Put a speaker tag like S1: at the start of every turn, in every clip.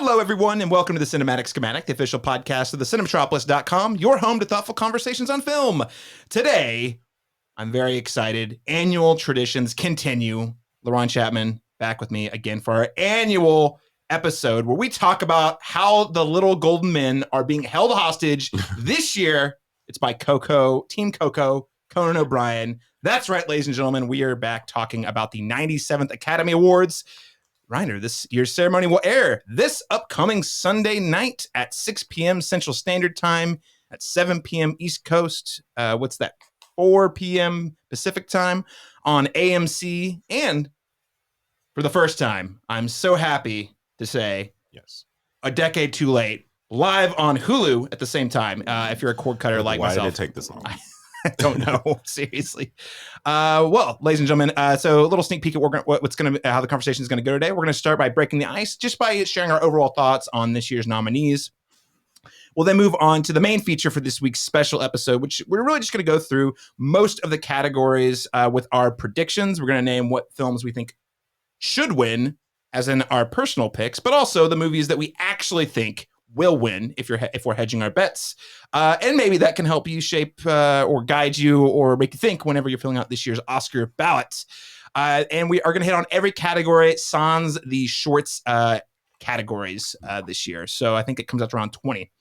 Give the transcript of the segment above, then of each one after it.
S1: Hello, everyone, and welcome to the Cinematic Schematic, the official podcast of the Cinematropolis.com, your home to thoughtful conversations on film. Today, I'm very excited. Annual traditions continue. Laron Chapman back with me again for our annual episode where we talk about how the little golden men are being held hostage this year. It's by Team Coco, Conan O'Brien. That's right, ladies and gentlemen. We are back talking about the 97th Academy Awards. Reiner, this year's ceremony will air this upcoming Sunday night at 6 p.m. Central Standard Time, at 7 p.m. East Coast. 4 p.m. Pacific Time on AMC. And for the first time, I'm so happy to say,
S2: yes,
S1: a decade too late, live on Hulu at the same time. If you're a cord cutter like myself.
S2: Why did it take this long?
S1: I don't know, seriously. Well, ladies and gentlemen, so a little sneak peek at how the conversation is going to go today. We're going to start by breaking the ice, just by sharing our overall thoughts on this year's nominees. We'll then move on to the main feature for this week's special episode, which we're really just going to go through most of the categories with our predictions. We're going to name what films we think should win, as in our personal picks, but also the movies that we actually think will win if we're hedging our bets. And maybe that can help you shape or guide you or make you think whenever you're filling out this year's Oscar ballot. And we are going to hit on every category sans the shorts categories this year. So I think it comes out to around 20.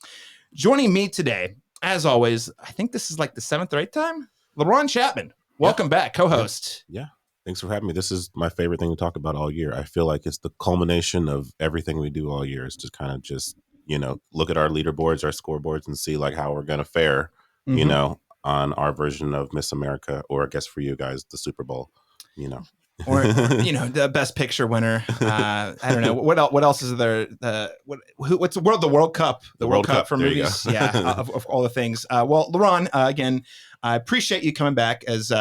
S1: Joining me today, as always, I think this is like the 7th or 8th time, Laron Chapman. Welcome back, co-host.
S2: Yeah. Thanks for having me. This is my favorite thing to talk about all year. I feel like it's the culmination of everything we do all year. It's just kind of look at our leaderboards, our scoreboards, and see like how we're going to fare, on our version of Miss America, or I guess for you guys, the Super Bowl,
S1: Or, the best picture winner. I don't know. What else is there? What's the World Cup? The World Cup for movies. Yeah, of all the things. Well, Laron, again, I appreciate you coming back as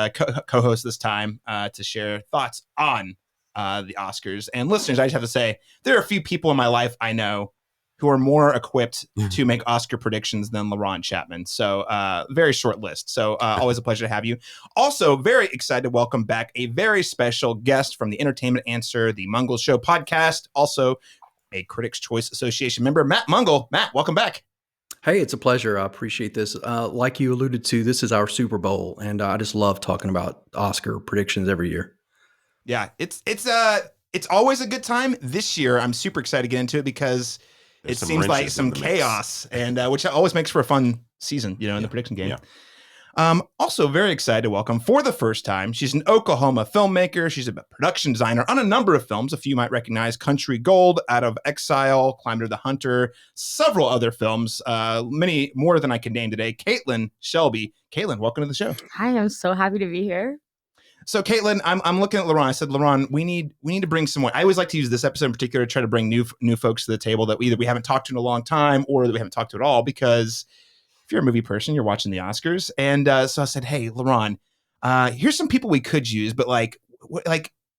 S1: co-host this time to share thoughts on the Oscars. And listeners, I just have to say, there are a few people in my life I know who are more equipped to make Oscar predictions than Laron Chapman. So very short list. So always a pleasure to have you. Also, very excited to welcome back a very special guest from the Entertainment Answer, the Mungle Show podcast. Also a Critics' Choice Association member, Matt Mungle. Matt, welcome back.
S3: Hey, it's a pleasure. I appreciate this. Like you alluded to, this is our Super Bowl, and I just love talking about Oscar predictions every year.
S1: Yeah, it's always a good time. This year, I'm super excited to get into it because it seems like some chaos, and which always makes for a fun season, in the prediction game. Yeah. Also very excited to welcome for the first time. She's an Oklahoma filmmaker. She's a production designer on a number of films. A few might recognize Country Gold, Out of Exile, Climber the Hunter, several other films, many more than I can name today. Kaitlyn Shelby. Kaitlyn, welcome to the show.
S4: Hi, I'm so happy to be here.
S1: So, Kaitlyn, I'm looking at Laron. I said, Laron, we need to bring someone. I always like to use this episode in particular to try to bring new folks to the table that either we haven't talked to in a long time or that we haven't talked to at all. Because if you're a movie person, you're watching the Oscars, and so I said, hey, Laron, here's some people we could use, but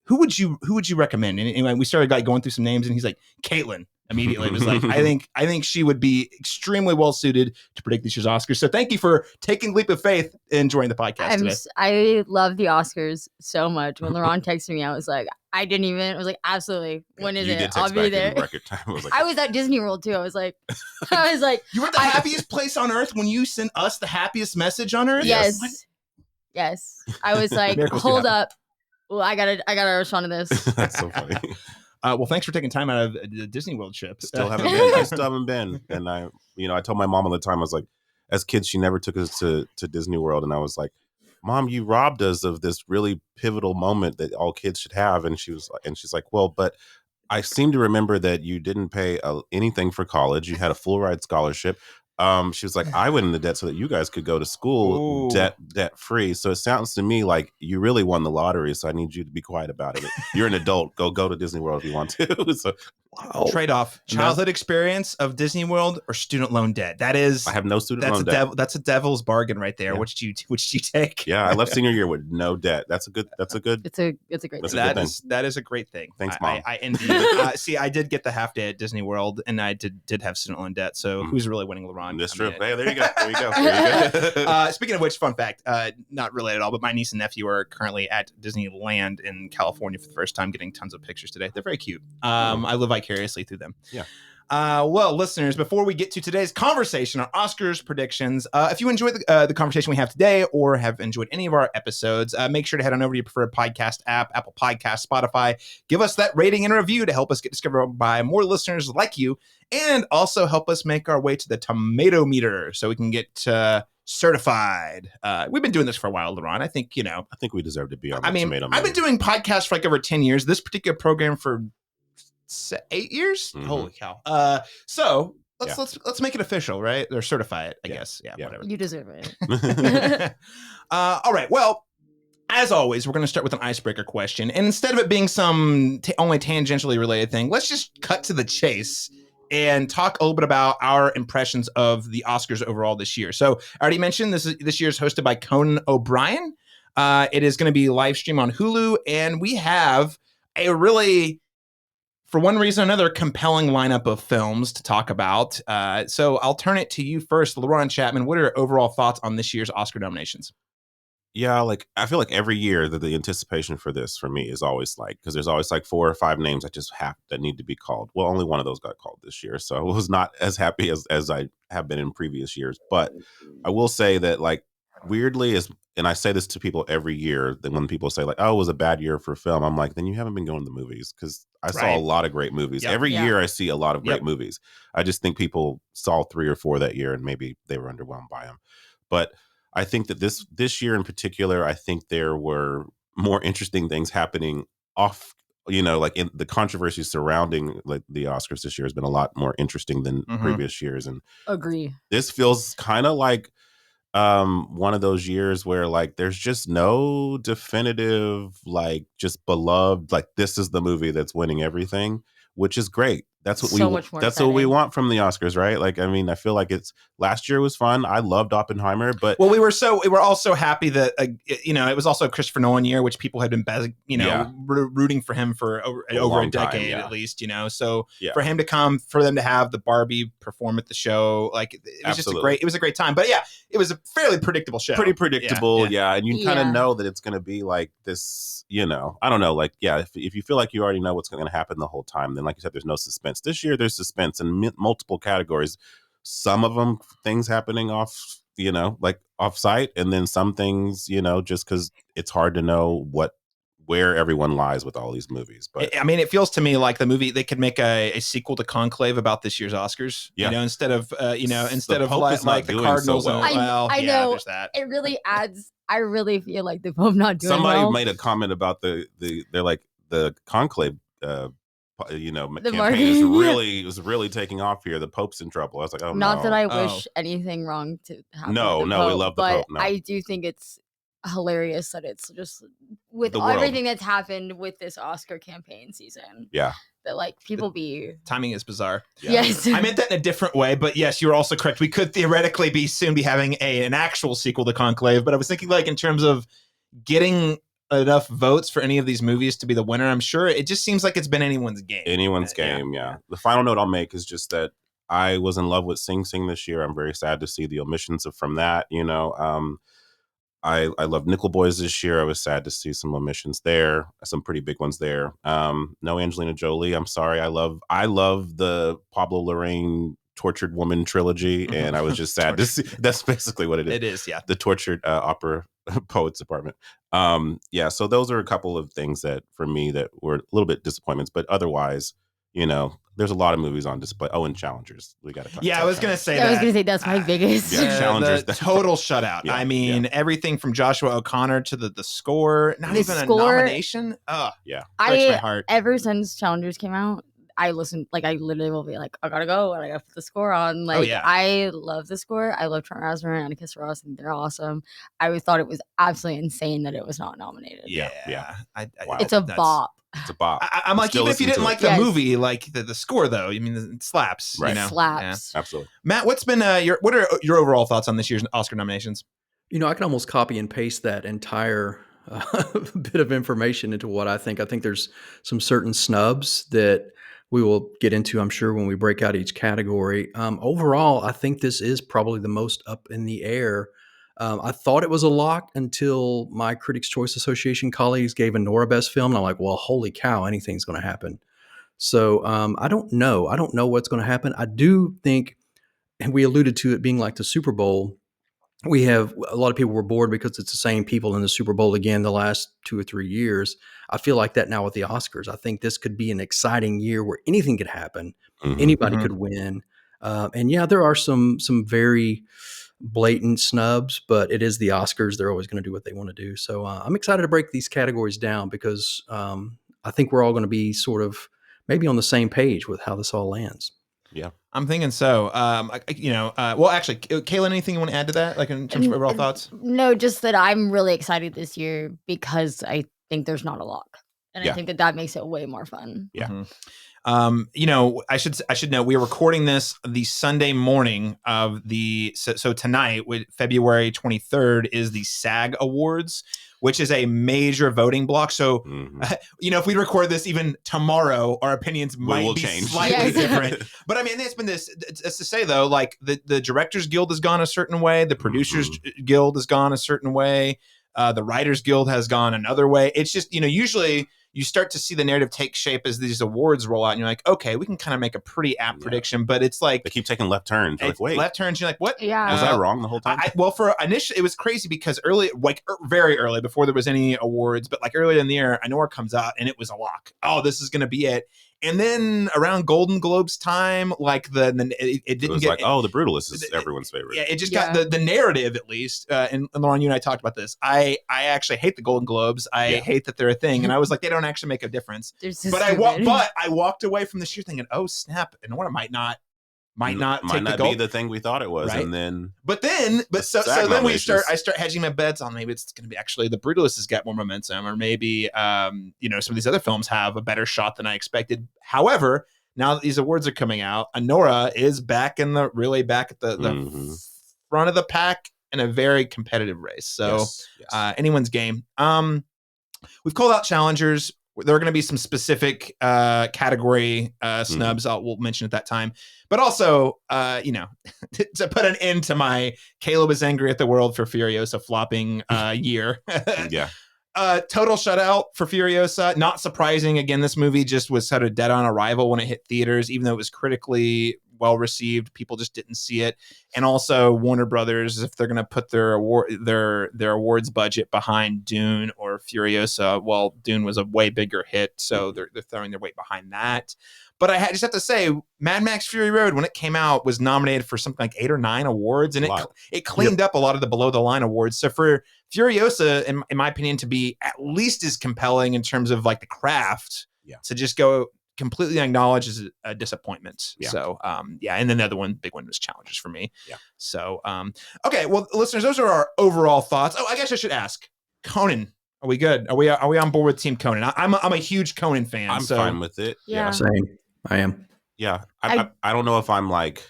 S1: who would you recommend? And we started going through some names, and he's like, Kaitlyn. Immediately, it was like, I think she would be extremely well suited to predict this year's Oscars. So thank you for taking leap of faith and joining the podcast today.
S4: I love the Oscars so much. When Laron texted me, I was like, absolutely. When is it? I'll be there. I was at Disney World too. I was like,
S1: you were at the happiest place on earth when you sent us the happiest message on earth.
S4: Yes. I was like, hold up. Well, I gotta respond to this.
S2: That's so funny.
S1: Well, thanks for taking time out of the Disney World trip.
S2: Still haven't been. And I told my mom all the time, I was like, as kids, she never took us to Disney World. And I was like, Mom, you robbed us of this really pivotal moment that all kids should have. And she's like, well, but I seem to remember that you didn't pay anything for college. You had a full ride scholarship. She was like, I went into debt so that you guys could go to school debt free. So it sounds to me like you really won the lottery. So I need you to be quiet about it. You're an adult. Go to Disney World if you want to. So,
S1: trade-off: childhood experience of Disney World or student loan debt. That is,
S2: I have no student loan debt.
S1: That's a devil's bargain right there. Yeah. Which did you take?
S2: Yeah, I left senior year with no debt. It's a good.
S4: It's a great thing.
S1: That is a great thing.
S2: Thanks, Mom.
S1: I envy you. See, I did get the half day at Disney World, and I did have student loan debt. So who's really winning, Laron?
S2: That's true. Hey, there you go.
S1: Speaking of which, fun fact, not related at all, but my niece and nephew are currently at Disneyland in California for the first time, getting tons of pictures today. They're very cute. I live vicariously through them.
S2: Yeah.
S1: Well, listeners, before we get to today's conversation on Oscars predictions, if you enjoyed the conversation we have today or have enjoyed any of our episodes, make sure to head on over to your preferred podcast app, Apple Podcasts, Spotify. Give us that rating and review to help us get discovered by more listeners like you, and also help us make our way to the tomato meter so we can get certified. We've been doing this for a while, Laron. I think,
S2: I think we deserve to be on the tomato meter.
S1: I've been doing podcasts for like over 10 years. This particular program for 8 years.
S2: Mhm.
S1: Holy cow. So let's make it official, right? Or certify it, I guess. Yeah, whatever.
S4: You deserve it.
S1: All right. Well, as always, we're going to start with an icebreaker question. And instead of it being some only tangentially related thing, let's just cut to the chase and talk a little bit about our impressions of the Oscars overall this year. So I already mentioned this year is hosted by Conan O'Brien. It is going to be live stream on Hulu, and we have a really, for one reason or another, compelling lineup of films to talk about. So I'll turn it to you first, Laron Chapman. What are your overall thoughts on this year's Oscar nominations?
S2: Yeah, I feel like every year that the anticipation for this for me is always because there's always 4 or 5 names that need to be called. Well, only one of those got called this year, so I was not as happy as I have been in previous years. But I will say that weirdly, and I say this to people every year, that when people say oh, it was a bad year for film, I'm like, then you haven't been going to the movies, because I saw a lot of great movies.
S1: Yep.
S2: Every year I see a lot of great
S1: Yep.
S2: movies. I just think people saw 3 or 4 that year and maybe they were underwhelmed by them. But I think that this year in particular, I think there were more interesting things happening off, in the controversy surrounding the Oscars this year has been a lot more interesting than previous years. And
S4: Agree.
S2: this feels kind of like one of those years where there's just no definitive, just beloved, this is the movie that's winning everything, which is great. That's what what we want from the Oscars, right? I feel like last year was fun. I loved Oppenheimer, but
S1: we were all so happy that it was also a Christopher Nolan year, which people had been rooting for him for over a decade at least. So for him to come, for them to have the Barbie perform at the show, it was just a great time. But yeah, it was a fairly predictable show.
S2: Pretty predictable, and you kind of know that it's going to be this. I don't know, if you feel like you already know what's going to happen the whole time, then like you said, there's no suspense. This year there's suspense in multiple categories. Some of them things happening off site, and then some things just because it's hard to know where everyone lies with all these movies. But
S1: it feels to me like the movie, they could make a sequel to Conclave about this year's Oscars. Instead of the Cardinals.
S2: So well.
S4: I know.
S1: There's that.
S4: It really adds. I really feel like the Pope not doing
S2: Somebody
S4: well.
S2: made a comment about the Conclave. Campaign is really taking off here. The Pope's in trouble. I was like, oh,
S4: not that I wish anything wrong to happen.
S2: No,
S4: with the Pope,
S2: we love the
S4: but
S2: Pope. No.
S4: I do think it's hilarious that it's just with
S2: The
S4: everything that's happened with this Oscar campaign season.
S2: Yeah.
S4: That people be
S1: timing is bizarre.
S2: Yeah.
S4: Yes.
S1: I meant that in a different way, but yes, you're also correct. We could theoretically soon be having an actual sequel to Conclave, but I was thinking in terms of getting enough votes for any of these movies to be the winner. I'm sure it just seems like it's been anyone's game.
S2: Yeah. The final note I'll make is just that I was in love with Sing Sing this year. I'm very sad to see the omissions from that. I love Nickel Boys this year. I was sad to see some omissions there, some pretty big ones there. No Angelina Jolie. I'm sorry. I love the Pablo Larraín Tortured Woman trilogy, and I was just sad to see. That's basically what it is.
S1: It is, yeah.
S2: The Tortured Opera Poets Department. So those are a couple of things that for me that were a little bit disappointments, but otherwise, there's a lot of movies on display. Oh, and Challengers. We got to talk.
S1: Yeah, I was going to say that.
S4: I was going to say that's my biggest.
S2: Challengers.
S1: The total shutout.
S2: Yeah,
S1: everything from Joshua O'Connor to the score. Not even a nomination. Oh,
S2: yeah.
S1: Breaks my heart.
S4: Ever since Challengers came out, I listened. I literally will be I gotta go and I gotta put the score on. I love the score. I love Trent Reznor and Atticus Ross, and they're awesome. I always thought it was absolutely insane that it was not nominated.
S1: Yeah.
S4: It's a bop.
S2: It's a bop.
S1: I'm like, even if you didn't like the movie, the score though, it slaps.
S2: Right.
S4: It slaps.
S2: Yeah, absolutely.
S1: Matt, what's been what are your overall thoughts on this year's Oscar nominations?
S3: I can almost copy and paste that entire bit of information into what I think. I think there's some certain snubs that we will get into, I'm sure, when we break out each category. Overall, I think this is probably the most up in the air. I thought it was a lock until my Critics' Choice Association colleagues gave a Nora Best film. And I'm like, well, holy cow, anything's going to happen. So I don't know. I don't know what's going to happen. I do think, and we alluded to it being like the Super Bowl. We have a lot of people were bored because it's the same people in the Super Bowl again the last 2 or 3 years. I feel like that now with the Oscars. I think this could be an exciting year where anything could happen. Anybody could win. And yeah, there are some very blatant snubs, but it is the Oscars. They're always going to do what they want to do. So I'm excited to break these categories down because I think we're all going to be sort of maybe on the same page with how this all lands.
S2: Yeah.
S1: I'm thinking so. Well, actually, Kaitlyn, anything you want to add to that, like in terms of overall thoughts?
S4: No, just that I'm really excited this year because I think there's not a lock, and I think that makes it way more fun.
S2: Yeah.
S1: I should know we're recording this the Sunday morning of so tonight, with February 23rd, is the SAG Awards, which is a major voting block. So, if we record this even tomorrow, our opinions might be
S2: change
S1: slightly different. But I mean, it's been this. It's to say though, like the Directors Guild has gone a certain way, the Producers Guild has gone a certain way, the Writers Guild has gone another way. It's just usually you start to see the narrative take shape as these awards roll out, and you're like, okay, we can kind of make a pretty apt prediction. But it's like
S2: they keep taking left turns. You're like, wait,
S1: left turns. You're like, what?
S4: Yeah,
S2: was I wrong the whole time?
S1: For initially, it was crazy because very early, before there was any awards, but like earlier in the year, Anora comes out and it was a lock. Oh, this is going to be it. And then around Golden Globes time, like it didn't get
S2: like, oh, The Brutalist is everyone's favorite.
S1: Yeah, it just got the narrative, at least. And Laron, you and I talked about this. I actually hate the Golden Globes. I hate that they're a thing, and I was like, they don't actually make a difference.
S4: But
S1: I walked away from this year thinking, oh snap, Anora might not
S2: be the thing we thought it was, right? And then
S1: so then I start hedging my bets on maybe it's going to be actually The Brutalist has got more momentum, or maybe some of these other films have a better shot than I expected. However, now that these awards are coming out, Anora is back at the front of the pack in a very competitive race. So anyone's game. We've called out challengers. There are going to be some specific category snubs we'll mention at that time. But also, to put an end to my Caleb is angry at the world for Furiosa flopping year. Total shutout for Furiosa. Not surprising. Again, this movie just was sort of dead on arrival when it hit theaters, even though it was critically well received. People just didn't see it. And also Warner Brothers, if they're going to put their awards budget behind Dune or Furiosa, well, Dune was a way bigger hit, so they're throwing their weight behind that. But I just have to say, Mad Max Fury Road, when it came out, was nominated for something like 8 or 9 awards, and it cleaned up a lot of the below the line awards. So for Furiosa, in my opinion, to be at least as compelling in terms of like the craft, to just go completely acknowledged as a disappointment. So and then the other big one was challenges for me. So okay, well, listeners, those are our overall thoughts. Oh, I guess I should ask, Conan, are we good? Are we on board with Team Conan? I'm a huge Conan fan.
S2: I'm fine with it.
S3: Same. I am.
S2: I don't know if I'm like,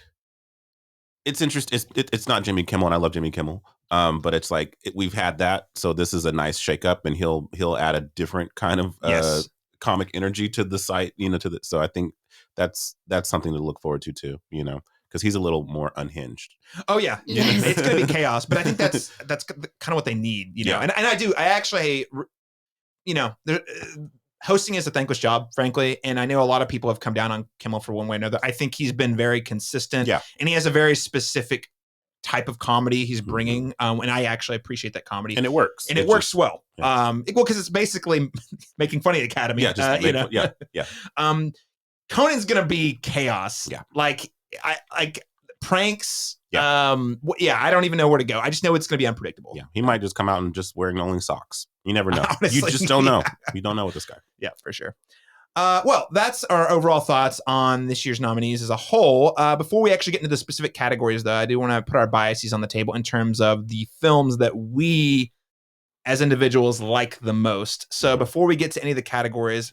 S2: it's interesting. It's not Jimmy Kimmel, and I love Jimmy Kimmel. But it's like we've had that, so this is a nice shakeup, and he'll add a different kind of comic energy to the site, so I think that's something to look forward to too, because he's a little more unhinged. Oh yeah. It's gonna be chaos, but I think that's kind of what they need, and I actually hosting is a thankless job, frankly, and I know a lot of people have come down on Kimmel for one way or another. I think he's been very consistent, and he has a very specific type of comedy he's bringing, and I actually appreciate that comedy, and it works, and it works well. Because it's basically making fun of the Academy. Conan's gonna be chaos. Like pranks. I don't even know where to go. I just know it's gonna be unpredictable. He might just come out and just wearing only socks. You never know. Honestly, you just don't know. You don't know with this guy. Yeah, for sure. Well, that's our overall thoughts on this year's nominees as a whole. Before we actually get into the specific categories, though, I do want to put our biases on the table in terms of the films that we, as individuals, like the most. So before we get to any of the categories,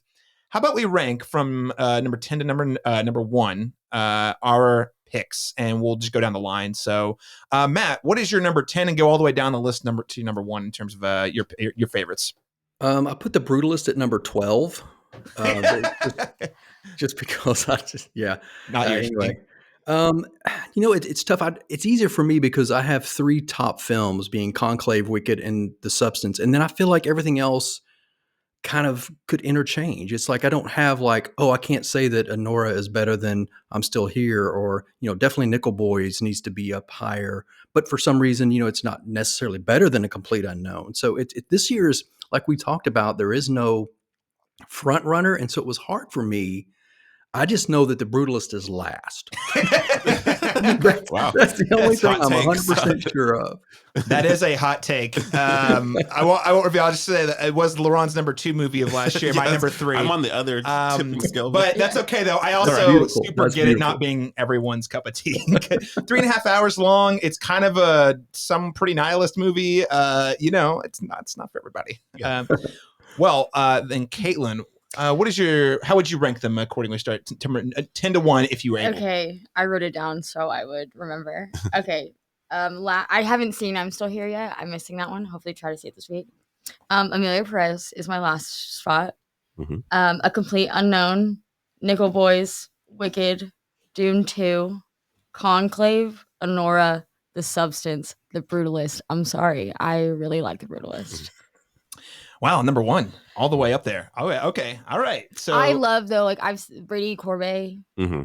S2: how about we rank from number 10 to number 1 our picks, and we'll just go down the line. So, Matt, what is your number 10, and go all the way down the list number 1 in terms of your favorites? I put The Brutalist at number 12. Just because anyway. It's tough. It's easier for me because I have 3 top films, being Conclave, Wicked, and The Substance, and then I feel like everything else
S3: kind of could interchange. It's like I don't have like, oh, I can't say that Anora is better than I'm Still Here, or definitely Nickel Boys needs to be up higher. But for some reason, it's not necessarily better than A Complete Unknown. So this year's, like we talked about, there is no front runner, and so it was hard for me. I just know that The Brutalist is last.
S2: Wow.
S3: That's the only thing I'm
S1: takes.
S3: 100% sure of.
S1: That is a hot take. I won't reveal. I'll just say that it was Laron's number 2 movie of last year. My number 3.
S2: I'm on the other tipping scale,
S1: but that's okay though. I also super get it not being everyone's cup of tea. 3.5 hours long. It's kind of some pretty nihilist movie. It's not for everybody.
S2: Yeah.
S1: Then Kaitlyn, how would you rank them accordingly? Start 10 to 1 if you were able.
S4: Okay, I wrote it down so I would remember. Okay, I haven't seen I'm Still Here yet. I'm missing that one. Hopefully try to see it this week. Amelia Perez is my last spot.
S2: Mm-hmm.
S4: A Complete Unknown, Nickel Boys, Wicked, Dune 2, Conclave, Anora, The Substance, The Brutalist. I'm sorry, I really like The Brutalist.
S1: Wow, number 1, all the way up there. Oh, okay, all right. So
S4: I love though, Brady Corbet.
S2: Mm-hmm.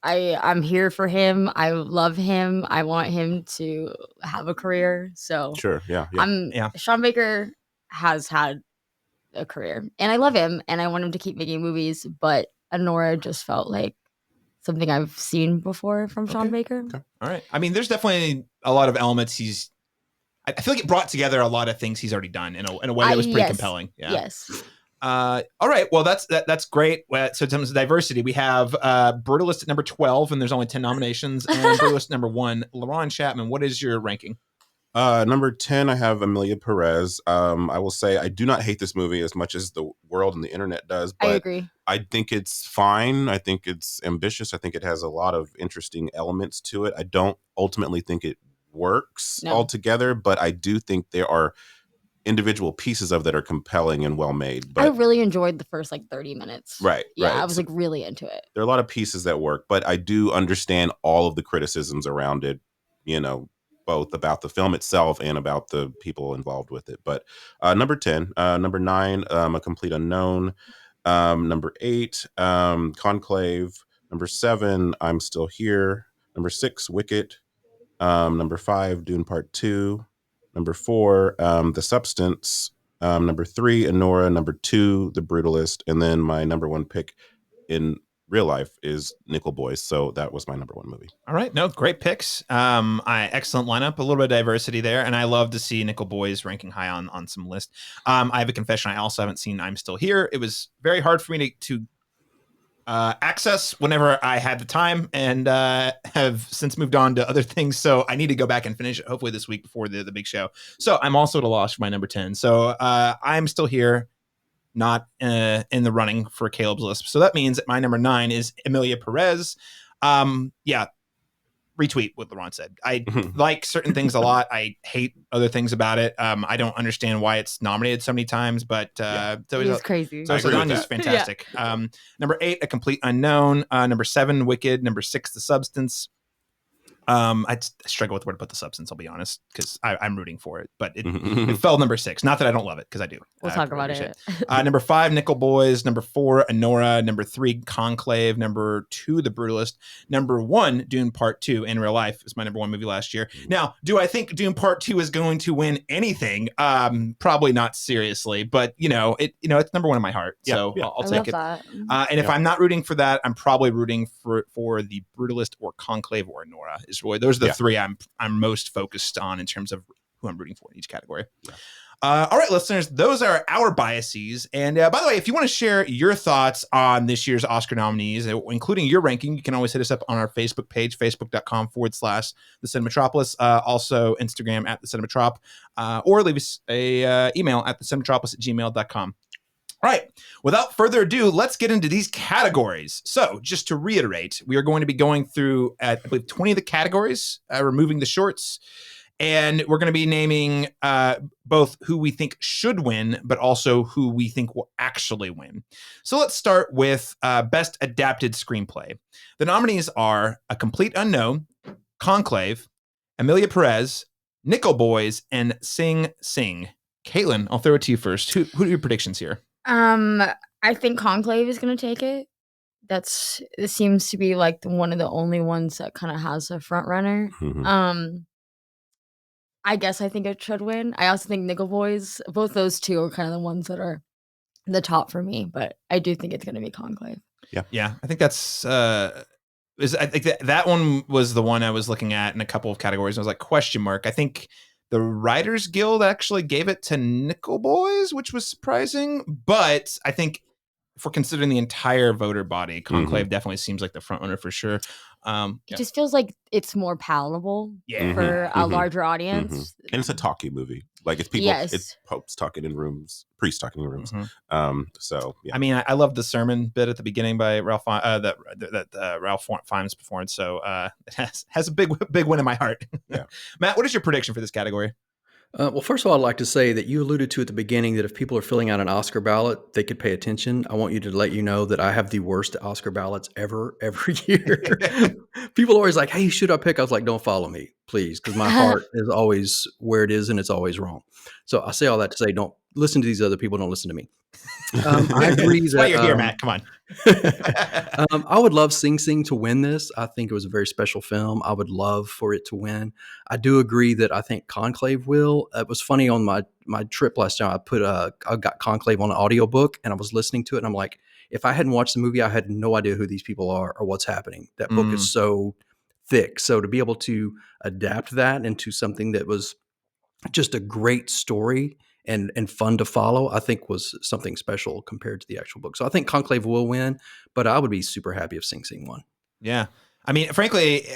S4: I'm here for him. I love him. I want him to have a career. So
S2: sure, yeah.
S4: Sean Baker has had a career, and I love him, and I want him to keep making movies. But Anora just felt like something I've seen before from Sean Baker.
S2: Okay.
S1: All right. I mean, there's definitely a lot of elements I feel like it brought together a lot of things he's already done in a way that was pretty compelling. Yeah.
S4: Yes.
S1: All right. Well, that's great. So in terms of diversity, we have Brutalist at number 12, and there's only 10 nominations, and Brutalist number 1. Laron, Chapman, what is your ranking?
S2: Number 10, I have Amelia Perez. I will say I do not hate this movie as much as the world and the internet does. But
S4: I agree.
S2: I think it's fine. I think it's ambitious. I think it has a lot of interesting elements to it. I don't ultimately think it works altogether, but I do think there are individual pieces of that are compelling and well made. But
S4: I really enjoyed the first 30 minutes.
S2: Right.
S4: Yeah, I was really into it.
S2: There are a lot of pieces that work, but I do understand all of the criticisms around it, both about the film itself and about the people involved with it. But number 10, number 9, A Complete Unknown, number 8, Conclave, number 7, I'm Still Here, number 6, Wicked, number 5, Dune Part 2, number 4, The Substance, number 3, Anora, number 2, The Brutalist, and then my number 1 pick in real life is Nickel Boys. So that was my number 1 movie.
S1: All right. No, great picks. Excellent lineup, a little bit of diversity there. And I love to see Nickel Boys ranking high on some list. I have a confession. I also haven't seen I'm Still Here. It was very hard for me to access whenever I had the time, and have since moved on to other things. So I need to go back and finish it hopefully this week before the big show. So I'm also at a loss for my number 10. So I'm Still Here, not in the running for Caleb's list. So that means that my number 9 is Amelia Perez. Retweet what Laron said. I like certain things a lot. I hate other things about it. I don't understand why it's nominated so many times, but
S4: it's crazy.
S1: So is fantastic. Yeah. Number 8, A Complete Unknown. Number 7, Wicked. Number 6, The Substance. I struggle with where to put The Substance, I'll be honest, because I'm rooting for it, but it fell number 6. Not that I don't love it, because I do.
S4: We'll talk about it.
S1: Number 5, Nickel Boys. Number 4, Anora. Number 3, Conclave. Number 2, The Brutalist. Number 1, Dune Part 2 in real life is my number 1 movie last year. Now, do I think Dune Part 2 is going to win anything? Probably not seriously, but it's number 1 in my heart. Yeah, so yeah. I'll take it.
S4: That.
S1: And if I'm not rooting for that, I'm probably rooting for The Brutalist or Conclave or Anora. Those are the 3 I'm most focused on in terms of who I'm rooting for in each category. Yeah. All right, listeners, those are our biases. And by the way, if you want to share your thoughts on this year's Oscar nominees, including your ranking, you can always hit us up on our Facebook page, facebook.com/The Cinematropolis. Also Instagram at The Cinematrop, or leave us a email at thecinemetropolis@gmail.com. All right, without further ado, let's get into these categories. So just to reiterate, we are going to be going through, I believe, 20 of the categories, removing the shorts. And we're going to be naming both who we think should win, but also who we think will actually win. So let's start with Best Adapted Screenplay. The nominees are A Complete Unknown, Conclave, Amelia Perez, Nickel Boys, and Sing Sing. Kaitlyn, I'll throw it to you first. Who are your predictions here?
S4: I think Conclave is going to take it. It seems to be like one of the only ones that kind of has a front runner.
S2: Mm-hmm.
S4: I guess I think it should win. I also think Nickel Boys, both those two are kind of the ones that are the top for me, but I do think it's going to be Conclave.
S1: Yeah. I think that's I think that one was the one I was looking at in a couple of categories. I was like, question mark. I think the Writers Guild actually gave it to Nickel Boys, which was surprising. But I think if we're considering the entire voter body, Conclave definitely seems like the front runner for sure.
S4: It just feels like it's more palatable for a larger audience.
S2: And it's a talky movie. Like it's people, it's popes talking in rooms, priests talking in rooms. So yeah.
S1: I mean, I love the sermon bit at the beginning by Ralph that Ralph Fiennes performed. So it has a big win in my heart.
S2: Yeah.
S1: Matt, what is your prediction for this category?
S3: Well, first of all, I'd like to say that you alluded to at the beginning that if people are filling out an Oscar ballot, they could pay attention. I want you to let you know that I have the worst Oscar ballots ever, every year. People are always like, hey, should I pick? I was like, don't follow me, please, because my heart is always where it is and it's always wrong. So I say all that to say, don't listen to these other people. Don't listen to me. I agree. That's
S1: why you're here, Matt. Come on.
S3: I would love Sing Sing to win this. I think it was a very special film. I would love for it to win. I do agree that I think Conclave will. It was funny on my trip last time. I got Conclave on an audiobook and I was listening to it and I'm like, if I hadn't watched the movie, I had no idea who these people are or what's happening. That book is so thick. So to be able to adapt that into something that was just a great story and fun to follow, I think was something special compared to the actual book. So I think Conclave will win, but I would be super happy if Sing Sing won.
S1: Yeah. I mean, frankly,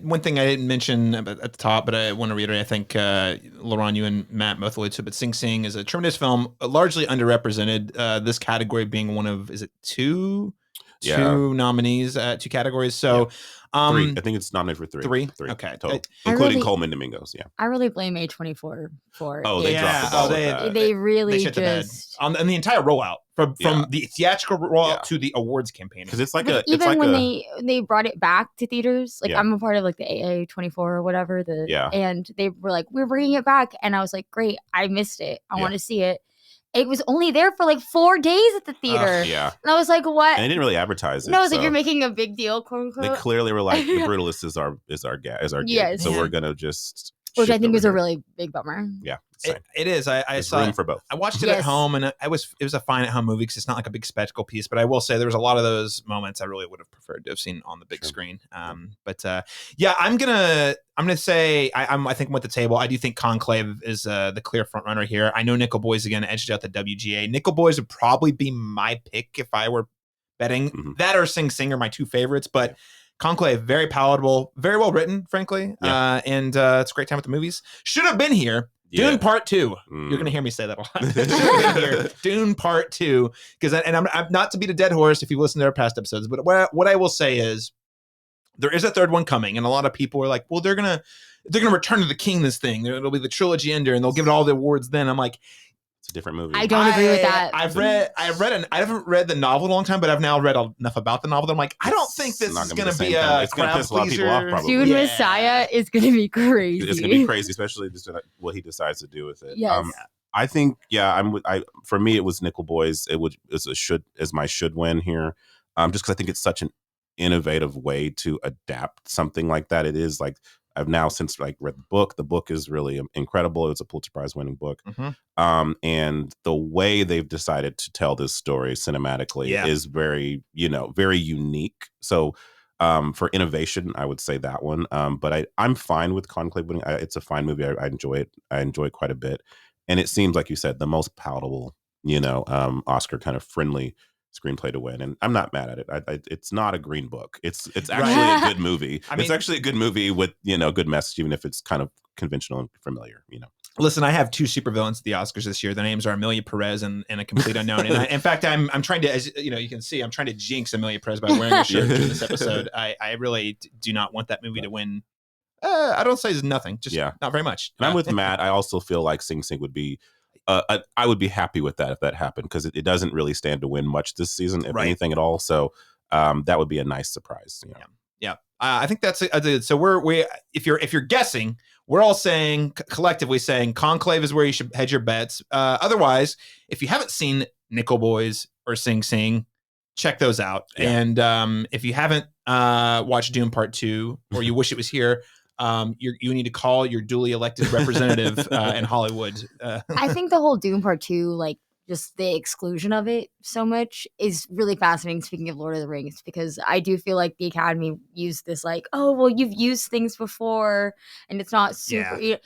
S1: one thing I didn't mention at the top, but I want to reiterate, I think Laron, you and Matt both alluded to, but Sing Sing is a tremendous film, largely underrepresented. This category being one of, is it two nominees, two categories? So
S2: three. I think it's nominated for three.
S1: Okay.
S2: Total, including Coleman Domingos. Yeah.
S4: I really blame A24 for
S2: they dropped the ball with that.
S4: They really
S1: shit
S4: just
S1: on the entire rollout from the theatrical rollout to the awards campaign.
S2: Because it's like
S4: even when they brought it back to theaters, like I'm a part of like the AA24 or whatever, and they were like, we're bringing it back, and I was like, great, I missed it, I want to see it. It was only there for like 4 days at the theater. And I was like, what?
S2: And they didn't really advertise it.
S4: No, I was like, you're making a big deal, quote unquote.
S2: They clearly were like, the Brutalist is our gig.
S4: Yes.
S2: So we're gonna just,
S4: which I think was a really big bummer.
S2: Yeah.
S1: It is. I saw
S2: room for both.
S1: I watched it at home, and it was a fine at home movie because it's not like a big spectacle piece. But I will say there was a lot of those moments I really would have preferred to have seen on the big screen. But I'm gonna say I think with the table, I do think Conclave is the clear front runner here. I know Nickel Boys again edged out the WGA. Nickel Boys would probably be my pick if I were betting. That or Sing Sing are my two favorites, but. Conclave, very palatable, very well written, frankly. And it's a great time at the movies. Should have been here. Dune Part 2. You're going to hear me say that a lot. Should have been here. Dune Part 2. Because I'm not to beat a dead horse if you listen to our past episodes, but what I will say is there is a third one coming, and a lot of people are like, well, they're gonna return to the king this thing. It'll be the trilogy ender, and they'll give it all the awards then. I'm like,
S2: it's a different movie.
S4: I don't agree with that.
S1: I haven't read the novel in a long time, but I've now read enough about the novel that I'm like, I don't think this is going to be
S2: it's going to piss a lot of people off, probably.
S4: Dune Messiah is going to be crazy.
S2: It's going to be crazy, especially what he decides to do with it.
S4: Yes.
S2: I think, for me, it was Nickel Boys. Is my should win here. Just because I think it's such an innovative way to adapt something like that. It is like, I've now since read the book. The book is really incredible. It's a Pulitzer Prize winning book. And the way they've decided to tell this story cinematically is very, very unique. So for innovation, I would say that one. But I'm fine with Conclave winning. It's a fine movie. I enjoy it. I enjoy it quite a bit. And it seems, like you said, the most palatable, Oscar kind of friendly screenplay to win, and I'm not mad at it. It's not a green book. It's actually a good movie. It's actually a good movie with good message, even if it's kind of conventional and familiar.
S1: Listen, I have two supervillains at the Oscars this year. Their names are Amelia Perez and a complete unknown. And in fact, I'm trying to, as you can see, I'm trying to jinx Amelia Perez by wearing a shirt during this episode. I really do not want that movie to win. I don't say nothing, just not very much.
S2: And I'm with Matt. I also feel like Sing Sing would be. I would be happy with that if that happened, because it doesn't really stand to win much this season, if anything at all. So that would be a nice surprise.
S1: Yeah. I think that's it. So if you're guessing, we're all collectively saying Conclave is where you should hedge your bets. Otherwise, if you haven't seen Nickel Boys, or Sing Sing, check those out.
S2: Yeah.
S1: And if you haven't watched Dune Part 2, or you wish it was here, you need to call your duly elected representative in Hollywood.
S4: I think the whole Dune Part 2, like just the exclusion of it so much, is really fascinating. Speaking of Lord of the Rings, because I do feel like the Academy used this like, oh, well, you've used things before and it's not super.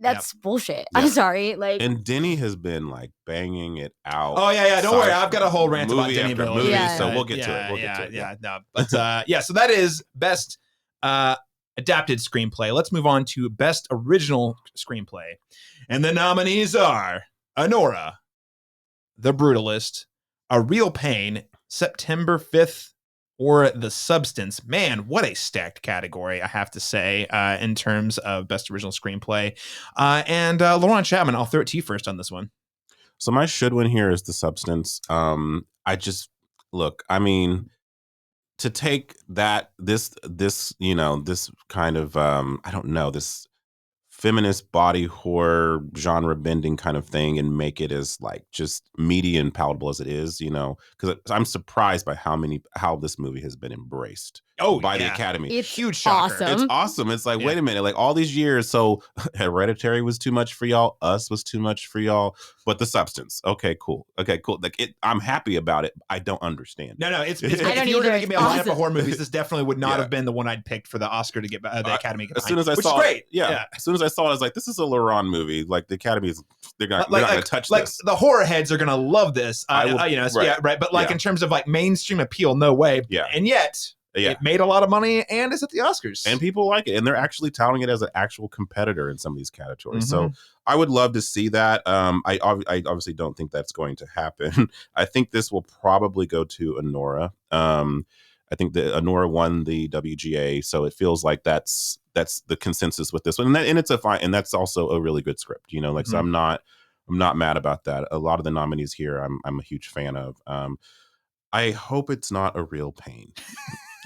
S4: That's bullshit. I'm sorry. Like,
S2: and Denny has been like banging it out.
S1: Oh yeah. Don't worry, I've got a whole rant about Denny
S2: after
S1: Villeneuve.
S2: movie, so we'll get to it.
S1: No, but so that is best adapted screenplay. Let's move on to best original screenplay, and the nominees are Anora, The Brutalist, A Real Pain, September 5th, or The Substance. Man, what a stacked category, I have to say, in terms of best original screenplay. And Laron Chapman, I'll throw it to you first on this one.
S2: So my should win here is The Substance. I just look, I mean, to take this kind of I don't know, this feminist body horror genre bending kind of thing and make it as like just meaty and palatable as it is, because I'm surprised by how this movie has been embraced by the Academy.
S4: It's
S1: huge shocker.
S4: Awesome.
S2: It's awesome. It's like, wait a minute, like all these years, so Hereditary was too much for y'all, Us was too much for y'all, but The Substance, okay, cool. Like I'm happy about it. I don't understand.
S1: No, it's
S4: I
S1: if
S4: don't
S1: you were going
S4: either.
S1: to give me a lineup of horror movies, this definitely would not have been the one I'd picked for the Oscar to get the Academy.
S2: As soon as I
S1: which
S2: saw
S1: is great.
S2: It, as soon as I saw it, I was like, this is a Laron movie. Like the Academy they're not going to touch
S1: like
S2: this.
S1: The horror heads are going to love this.
S2: Right.
S1: But like in terms of like mainstream appeal, no way.
S2: Yeah.
S1: And yet it made a lot of money and is at the Oscars.
S2: And people like it. And they're actually touting it as an actual competitor in some of these categories. So I would love to see that. I obviously don't think that's going to happen. I think this will probably go to Anora. I think that Anora won the WGA, so it feels like that's the consensus with this one, and it's a fine, and that's also a really good script, So I'm not mad about that. A lot of the nominees here, I'm a huge fan of. I hope it's not A Real Pain.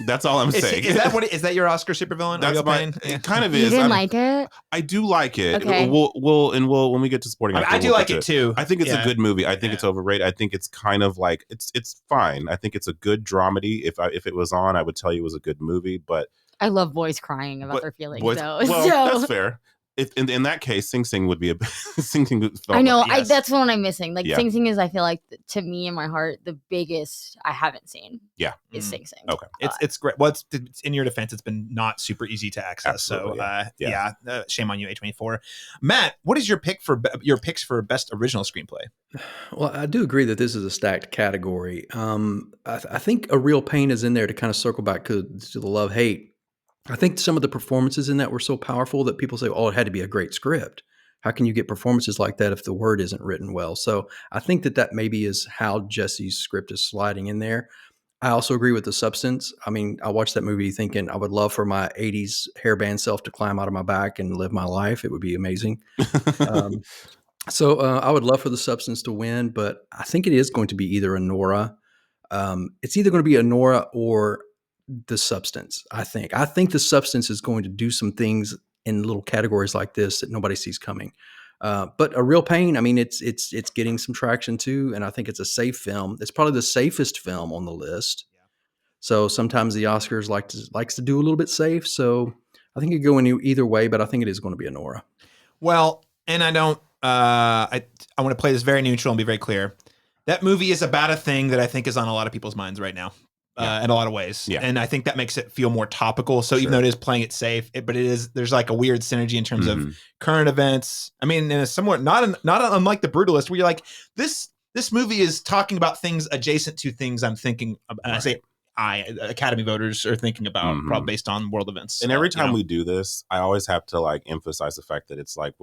S2: That's all I'm saying.
S1: Is that your Oscar supervillain?
S2: That's
S1: Pain?
S2: It kind of
S4: you
S2: is.
S4: didn't like it?
S2: I do like it.
S4: Okay.
S2: We'll when we get to sporting.
S1: I do like it too.
S2: I think it's a good movie. I think it's overrated. I think it's kind of like it's fine. I think it's a good dramedy. If it was on, I would tell you it was a good movie. But
S4: I love boys crying about their feelings.
S2: Well,
S4: so.
S2: that's fair. If in that case, Sing Sing would be a Sing Sing.
S4: I know.
S1: Yes.
S4: That's the one I'm missing. Like Sing Sing is, I feel like, to me in my heart, the biggest I haven't seen.
S2: Yeah,
S4: is Sing Sing.
S2: Okay,
S1: it's great. Well, it's in your defense, it's been not super easy to access.
S2: Absolutely,
S1: so shame on you, A24. Matt, what is your picks for best original screenplay?
S3: Well, I do agree that this is a stacked category. I think A Real Pain is in there to kind of circle back to the love-hate. I think some of the performances in that were so powerful that people say, oh, it had to be a great script. How can you get performances like that if the word isn't written well? So I think that maybe is how Jesse's script is sliding in there. I also agree with The Substance. I mean, I watched that movie thinking I would love for my 80s hairband self to climb out of my back and live my life. It would be amazing. So I would love for The Substance to win, but I think it is going to be either Anora. It's either going to be Anora or The Substance. I think The Substance is going to do some things in little categories like this that nobody sees coming. But A Real Pain, I mean, it's getting some traction too, and I think it's a safe film. It's probably the safest film on the list. Yeah. So sometimes the Oscars likes to do a little bit safe. So I think it could go in either way, but I think it is going to be Anora.
S1: Well, and I don't. I want to play this very neutral and be very clear. That movie is about a thing that I think is on a lot of people's minds right now. In a lot of ways. Yeah. And I think that makes it feel more topical. So even though it is playing it safe, there's like a weird synergy in terms of current events. I mean, in a somewhat not unlike The Brutalist, where you're like, this movie is talking about things adjacent to things I'm thinking about. And I say Academy voters are thinking about probably based on world events.
S2: And every time we do this, I always have to like emphasize the fact that it's like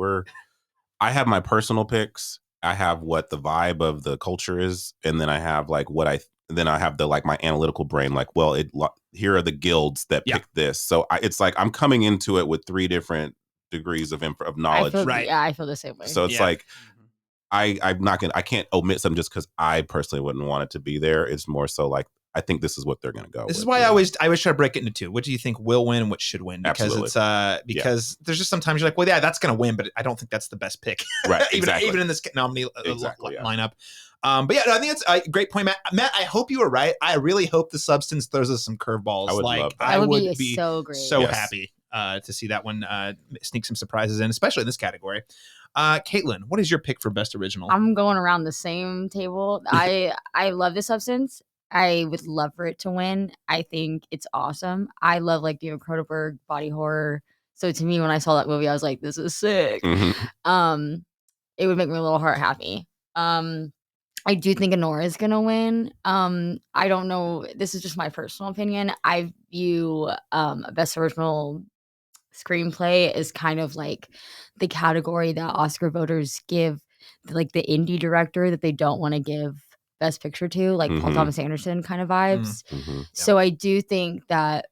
S2: I have my personal picks. I have what the vibe of the culture is. And then I have like then I have my analytical brain, like, well, here are the guilds that pick this. So it's like I'm coming into it with 3 different degrees of knowledge.
S4: I feel the same way.
S2: So it's like I can't omit some just because I personally wouldn't want it to be there. It's more so like I think this is what they're going to go.
S1: This is why I always try to break it into 2. What do you think will win and what should win? Because it's there's just sometimes you're like, well, yeah, that's going to win, but I don't think that's the best pick.
S2: Right.
S1: even in this nominee lineup. But yeah, no, I think it's a great point, Matt. Matt, I hope you were right. I really hope the substance throws us some curveballs.
S2: I would love that.
S1: I
S4: That
S1: would
S4: would be so great.
S1: so
S2: Yes.
S1: happy to see that one sneak some surprises in, especially in this category. Kaitlyn, what is your pick for best original?
S4: I'm going around the same table. I love The Substance. I would love for it to win. I think it's awesome. I love like the Cronenberg body horror. So to me, when I saw that movie, I was like, this is sick.
S2: Mhm.
S4: It would make my little heart happy. I do think Honora is gonna win. I don't know. This is just my personal opinion. I view best original screenplay is kind of like the category that Oscar voters give like the indie director that they don't want to give best picture to, like Paul
S2: Mhm.
S4: Thomas Anderson kind of vibes.
S2: Mhm.
S4: So I do think that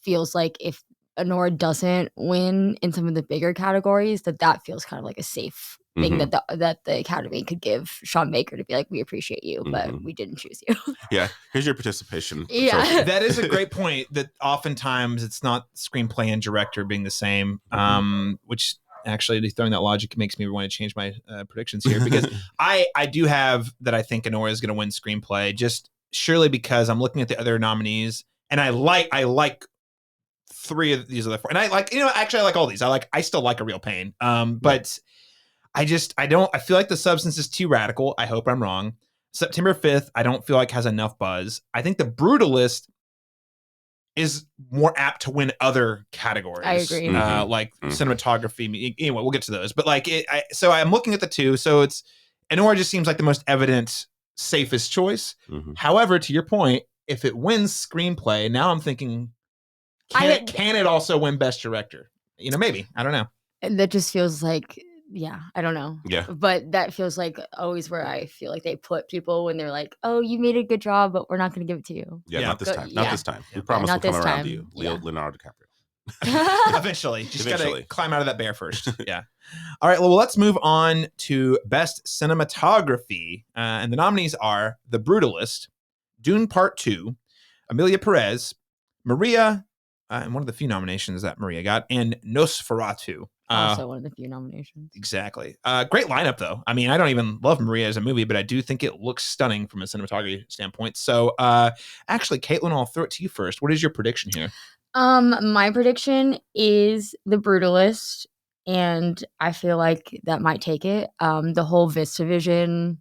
S4: feels like if Honora doesn't win in some of the bigger categories, that feels kind of like a safe thing
S2: Mhm.
S4: that the Academy could give Sean Baker to be like, we appreciate you, but
S2: Mhm.
S4: we didn't choose you.
S2: Yeah, here's your participation.
S4: Yeah.
S2: trophy.
S1: That is a great point. That oftentimes it's not screenplay and director being the same, which actually throwing that logic makes me want to change my predictions here because I do have that I think Honora is going to win screenplay just surely because I'm looking at the other nominees and I like 3 of these other 4 and I like actually I like all these. I still like A Real Pain. But I feel like The Substance is too radical. I hope I'm wrong. September 5th, I don't feel like has enough buzz. I think The Brutalist is more apt to win other categories.
S4: I agree.
S1: Like cinematography. Anyway, we'll get to those. But like, so I'm looking at the 2. So it's Honora just seems like the most evident, safest choice.
S2: Mhm.
S1: However, to your point, if it wins screenplay, now I'm thinking, can it also win best director? Maybe. I don't know.
S4: And that just feels like, yeah, I don't know.
S2: Yeah.
S4: But that feels like always where I feel like they put people when they're like, oh, you made a good job, but we're not going to give it to you.
S2: Yeah, not this time.
S4: yeah.
S2: Not this time. We promise
S4: not
S2: we'll come
S4: this
S2: around to
S4: time.
S2: you.
S4: Yeah.
S2: Leonardo DiCaprio.
S1: Eventually. Just got to
S2: Eventually.
S1: climb out of that bear first. Yeah. All right. Well, let's move on to best cinematography. And the nominees are The Brutalist, Dune Part 2, Amelia Perez, Maria, and one of the few nominations that Maria got, and Nosferatu.
S4: Also one of the few nominations.
S1: Exactly. Great lineup, though. I mean, I don't even love Maria as a movie, but I do think it looks stunning from a cinematography standpoint. So, actually, Kaitlyn, I'll throw it to you first. What is your prediction here?
S4: My prediction is The Brutalist, and I feel like that might take it. The whole VistaVision,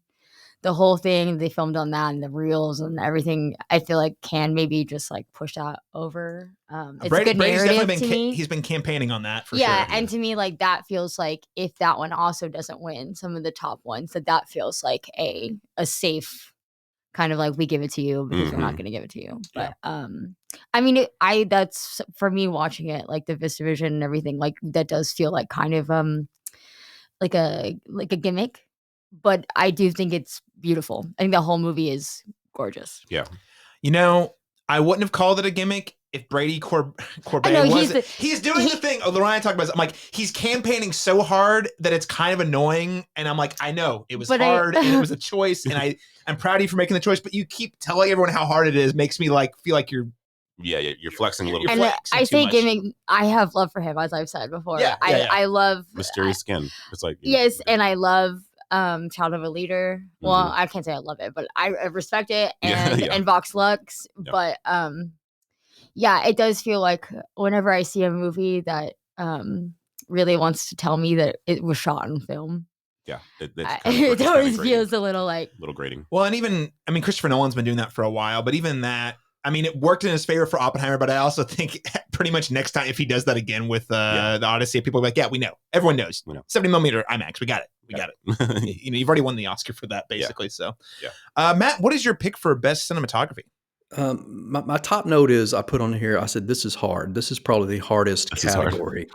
S4: the whole thing they filmed on that and the reels and everything, I feel like can maybe just like push that over. It's a good narrative to me.
S1: He's been campaigning on that for sure.
S4: Yeah, and to me, like that feels like if that one also doesn't win some of the top ones, that feels like a safe kind of like we give it to you because we're not going to give it to you. But I mean, that's for me watching it, like the VistaVision and everything, like that does feel like kind of like a gimmick. But I do think it's beautiful. I think the whole movie is gorgeous.
S2: Yeah.
S1: I wouldn't have called it a gimmick if Brady Corbet wasn't. He's doing the thing. Oh, Laron talked about it. I'm like, he's campaigning so hard that it's kind of annoying. And I'm like, I know it was hard and it was a choice. And I'm proud of you for making the choice. But you keep telling everyone how hard it is. Makes me like feel like you're.
S2: Yeah, you're flexing a little bit.
S4: And I say gimmick. I have love for him, as I've said before. I love
S2: Mysterious Skin. It's like
S4: yes, and I love Child of a Leader. Well, I can't say I love it, but I respect it and Vox Lux. But it does feel like whenever I see a movie that really wants to tell me that it was shot on film.
S2: Yeah,
S4: it always feels a little
S2: grating.
S1: Well, and even Christopher Nolan's been doing that for a while, but even that. I mean, it worked in his favor for Oppenheimer, but I also think pretty much next time, if he does that again with the Odyssey, people are like, yeah, we know. Everyone knows. 70 millimeter IMAX. We got it. We got it. You've already won the Oscar for that, basically. So, Matt, what is your pick for best cinematography?
S3: My top note is I put on here, I said, this is hard. This is probably the hardest category.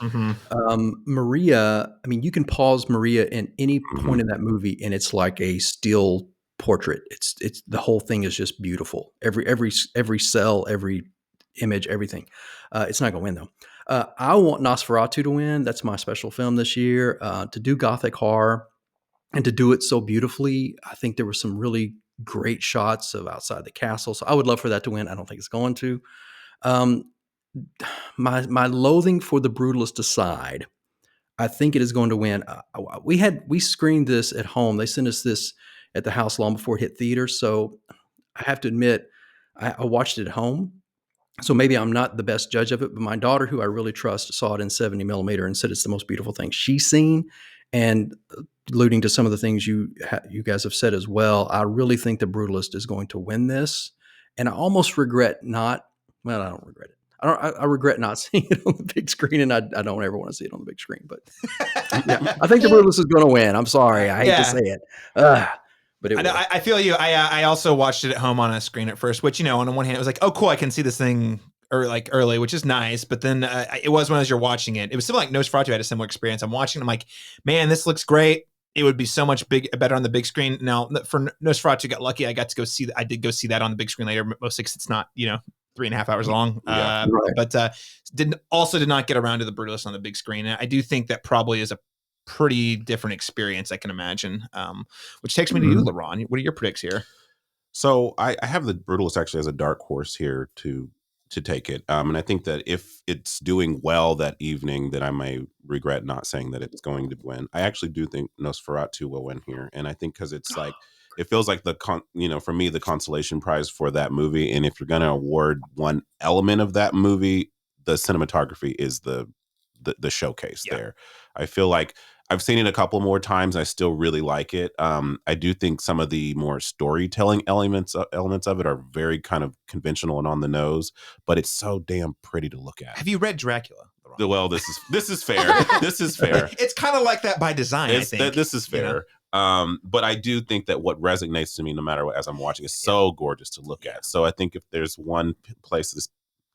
S3: Maria, I mean, you can pause Maria in any point in that movie and it's like a still portrait. It's the whole thing is just beautiful. Every cell, every image, everything. It's not going to win though. I want Nosferatu to win. That's my special film this year. To do Gothic horror and to do it so beautifully. I think there were some really great shots of outside the castle. So I would love for that to win. I don't think it's going to. My loathing for The Brutalist aside, I think it is going to win. We screened this at home. They sent us this at the house long before it hit theaters. So I have to admit, I watched it at home. So maybe I'm not the best judge of it, but my daughter, who I really trust, saw it in 70 millimeter and said it's the most beautiful thing she's seen. And alluding to some of the things you guys have said as well, I really think The Brutalist is going to win this. And I almost regret not. Well, I don't regret it. I regret not seeing it on the big screen, and I don't ever want to see it on the big screen. But yeah, I think The Brutalist is going to win. I'm sorry, I hate to say it, but
S1: I feel you. I also watched it at home on a screen at first, which, on the one hand, it was like, oh, cool, I can see this thing early, which is nice. But then it was when as you're watching it, it was similar like Nosferatu had a similar experience. I'm watching, I'm like, man, this looks great. It would be so much better on the big screen. Now for Nosferatu, got lucky. I got to go see that. I did go see that on the big screen later. Mostly because it's not 3.5 hours long.
S3: Right.
S1: But did not get around to The Brutalist on the big screen. And I do think that probably is a pretty different experience, I can imagine. Which takes me to you, Laron. What are your predicts here?
S2: So I have The Brutalist actually as a dark horse here to take it. And I think that if it's doing well that evening, then I may regret not saying that it's going to win. I actually do think Nosferatu will win here. And I think because it's like, it feels like for me, the consolation prize for that movie. And if you're going to award one element of that movie, the cinematography is the showcase there. I feel like I've seen it a couple more times. I still really like it. I do think some of the more storytelling elements of it are very kind of conventional and on the nose, but it's so damn pretty to look at.
S1: Have you read Dracula?
S2: Well, this is fair. This is fair.
S1: It's kind of like that by design. I think
S2: this is fair. But I do think that what resonates to me, no matter what, as I'm watching, is so gorgeous to look at. So I think if there's one place this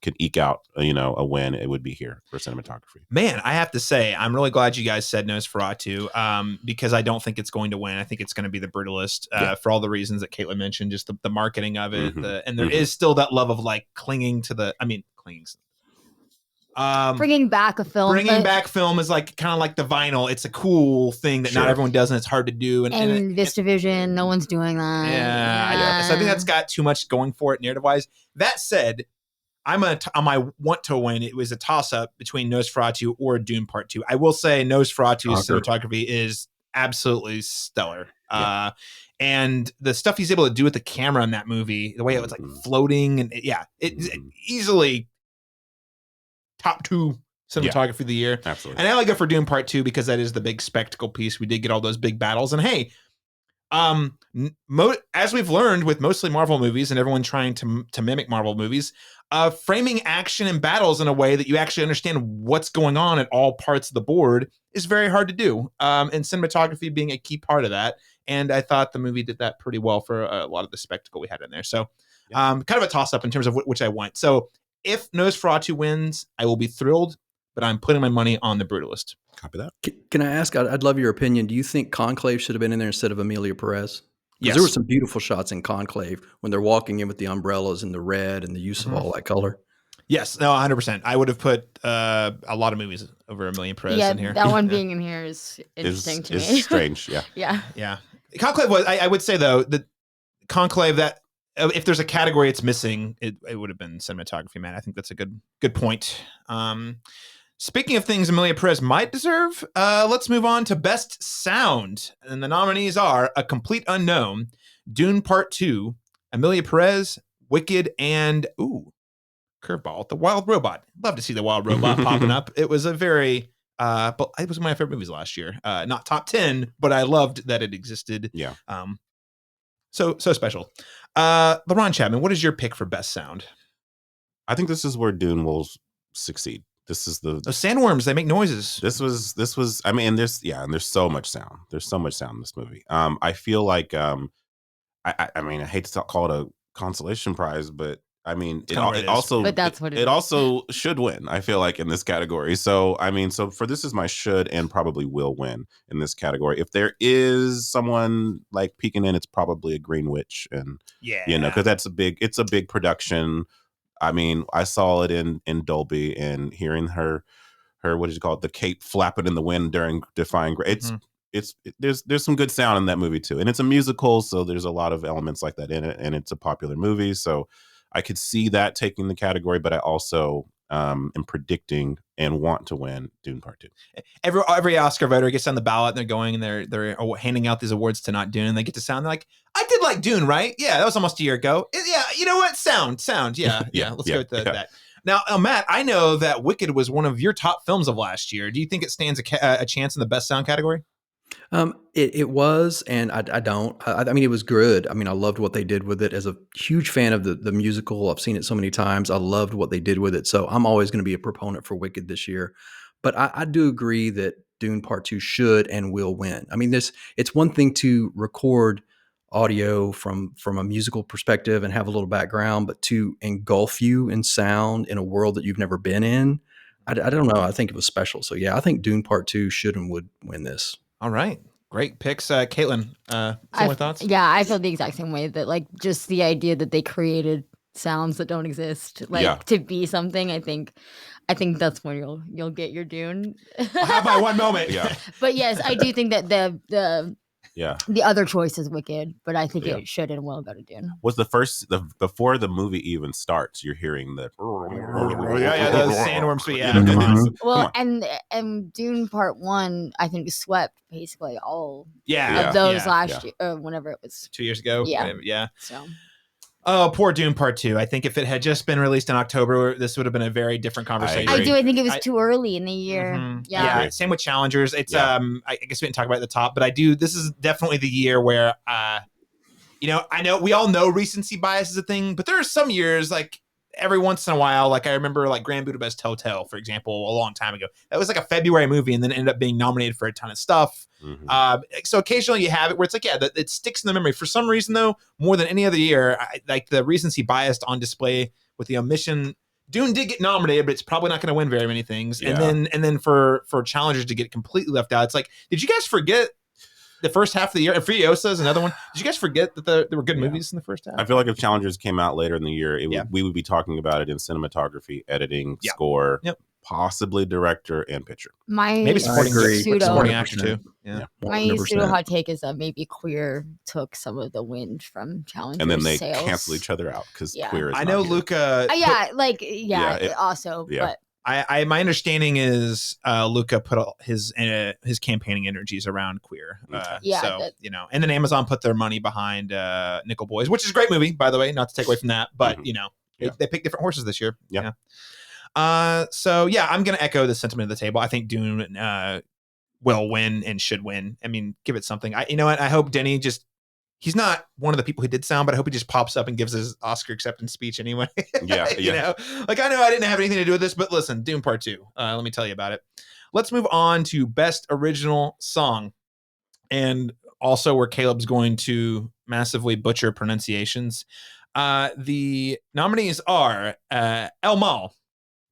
S2: can eke out, a win, it would be here for cinematography.
S1: Man, I have to say, I'm really glad you guys said Nosferatu, because I don't think it's going to win. I think it's going to be The Brutalist for all the reasons that Kaitlyn mentioned, just the marketing of it, and there is still that love of like clinging.
S4: Bringing back a film.
S1: Bringing back film is like kind of like the vinyl. It's a cool thing that not everyone does, and it's hard to do.
S4: And VistaVision, no one's doing that.
S1: Yeah. So I think that's got too much going for it narrative-wise. That said, on my want to win, it was a toss-up between Nosferatu or Dune Part 2. I will say Nosferatu's cinematography is absolutely stellar. Yeah. And the stuff he's able to do with the camera in that movie, the way it was like floating, and it's easily top 2 cinematography of the year.
S2: Absolutely.
S1: And I like it for Dune Part 2 because that is the big spectacle piece. We did get all those big battles. And hey, as we've learned with mostly Marvel movies and everyone trying to mimic Marvel movies, framing action and battles in a way that you actually understand what's going on at all parts of the board is very hard to do. And cinematography being a key part of that. And I thought the movie did that pretty well for a lot of the spectacle we had in there. So kind of a toss up in terms of which I want. So if Nosferatu wins, I will be thrilled, but I'm putting my money on The Brutalist.
S2: Copy that.
S3: Can I ask, I'd love your opinion. Do you think Conclave should have been in there instead of Amelia Perez? Because there were some beautiful shots in Conclave when they're walking in with the umbrellas and the red and the use of all that color.
S1: Yes, no, 100%. I would have put a lot of movies over Amelia Perez in here.
S4: That one being in here is interesting to me.
S2: It's strange,
S4: Yeah.
S1: Conclave was, I would say, though, that Conclave, that if there's a category it's missing, it would have been cinematography, man. I think that's a good point. Speaking of things Amelia Perez might deserve, let's move on to Best Sound. And the nominees are A Complete Unknown, Dune Part 2, Amelia Perez, Wicked, and, curveball, The Wild Robot. Love to see The Wild Robot popping up. It was a very, but it was one of my favorite movies last year. Not top 10, but I loved that it existed.
S2: Yeah.
S1: So special. Laron Chapman, what is your pick for Best Sound?
S2: I think this is where Dune will succeed. This is those
S1: sandworms, they make noises.
S2: This was I mean, there's so much sound. There's so much sound in this movie. I feel like I mean, I hate to call it a consolation prize, but I mean, it also,
S4: but that's what
S2: it also should win, I feel like, in this category. So, I mean, for this is my should and probably will win in this category. If there is someone like peeking in, it's probably a Green Witch. And, because it's a big production. I mean, I saw it in Dolby, and hearing her, what did you call it? The cape flapping in the wind during Defying Grace. There's some good sound in that movie too. And it's a musical, so there's a lot of elements like that in it, and it's a popular movie. So I could see that taking the category, but I also and predicting and want to win Dune Part 2.
S1: Every Oscar voter gets on the ballot and they're going and they're handing out these awards to not Dune, and they get to sound like, I did like Dune, right? Yeah, that was almost a year ago. Yeah, you know what? Sound. Yeah. Let's go with that. Now, Matt, I know that Wicked was one of your top films of last year. Do you think it stands a chance in the best sound category?
S3: It was, and I don't. I mean, it was good. I mean, I loved what they did with it. As a huge fan of the musical, I've seen it so many times. I loved what they did with it. So I'm always going to be a proponent for Wicked this year. But I do agree that Dune Part 2 should and will win. I mean, it's one thing to record audio from a musical perspective and have a little background, but to engulf you in sound in a world that you've never been in, I don't know. I think it was special. So yeah, I think Dune Part 2 should and would win this.
S1: All right. Great picks. Kaitlyn, similar thoughts?
S4: Yeah, I feel the exact same way, that like just the idea that they created sounds that don't exist, like to be something. I think that's when you'll get your Dune.
S1: I have my one moment.
S2: Yeah.
S4: But yes, I do think that the other choice is Wicked, but I think it should and will go to Dune.
S2: Was before the movie even starts, you're hearing the
S1: the sandworms. Yeah, come on.
S4: Well, and Dune Part 1, I think swept basically all of those last year, whenever it was
S1: 2 years ago.
S4: Yeah. So.
S1: Oh, poor Dune Part 2. I think if it had just been released in October, this would have been a very different conversation.
S4: I think it was too early in the year. Mm-hmm.
S1: Yeah. Same with Challengers. It's I guess we didn't talk about it at the top, but this is definitely the year where I know we all know recency bias is a thing, but there are some years, like every once in a while, like I remember like Grand Budapest Hotel, for example, a long time ago. That was like a February movie and then ended up being nominated for a ton of stuff. Mm-hmm. So occasionally you have it where it's like, it sticks in the memory. For some reason, though, more than any other year, like the recency bias on display with the omission. Dune did get nominated, but it's probably not going to win very many things. Yeah. And then for Challengers to get completely left out, it's like, did you guys forget the first half of the year? And Furiosa is another one. Did you guys forget that there were good movies in the first half?
S2: I feel like if Challengers came out later in the year, we would be talking about it in cinematography, editing, score, possibly director and picture.
S1: Maybe supporting actor too. Yeah.
S4: My pseudo hot take is that maybe Queer took some of the wind from Challengers,
S2: and then they
S4: sales.
S2: cancel each other out because Queer is.
S1: I know Luca.
S4: But.
S1: My understanding is Luca put his campaigning energies around Queer. And then Amazon put their money behind Nickel Boys, which is a great movie, by the way, not to take away from that, but they picked different horses this year.
S2: Yeah.
S1: I'm going to echo the sentiment of the table. I think Dune will win and should win. I mean, give it something. I hope Denny he's not one of the people who did sound, but I hope he just pops up and gives his Oscar acceptance speech anyway.
S2: Yeah.
S1: Like I know I didn't have anything to do with this, but listen, Dune Part 2. Let me tell you about it. Let's move on to Best Original Song. And also where Caleb's going to massively butcher pronunciations. The nominees are El Mal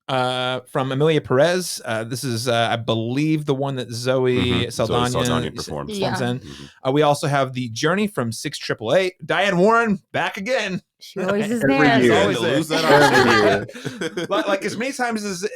S1: from Emilia Perez. This is, I believe, the one that Zoe Saldana
S2: performed.
S1: We also have The Journey from 6888. Diane Warren back again.
S4: She always is there.
S1: Like as many times as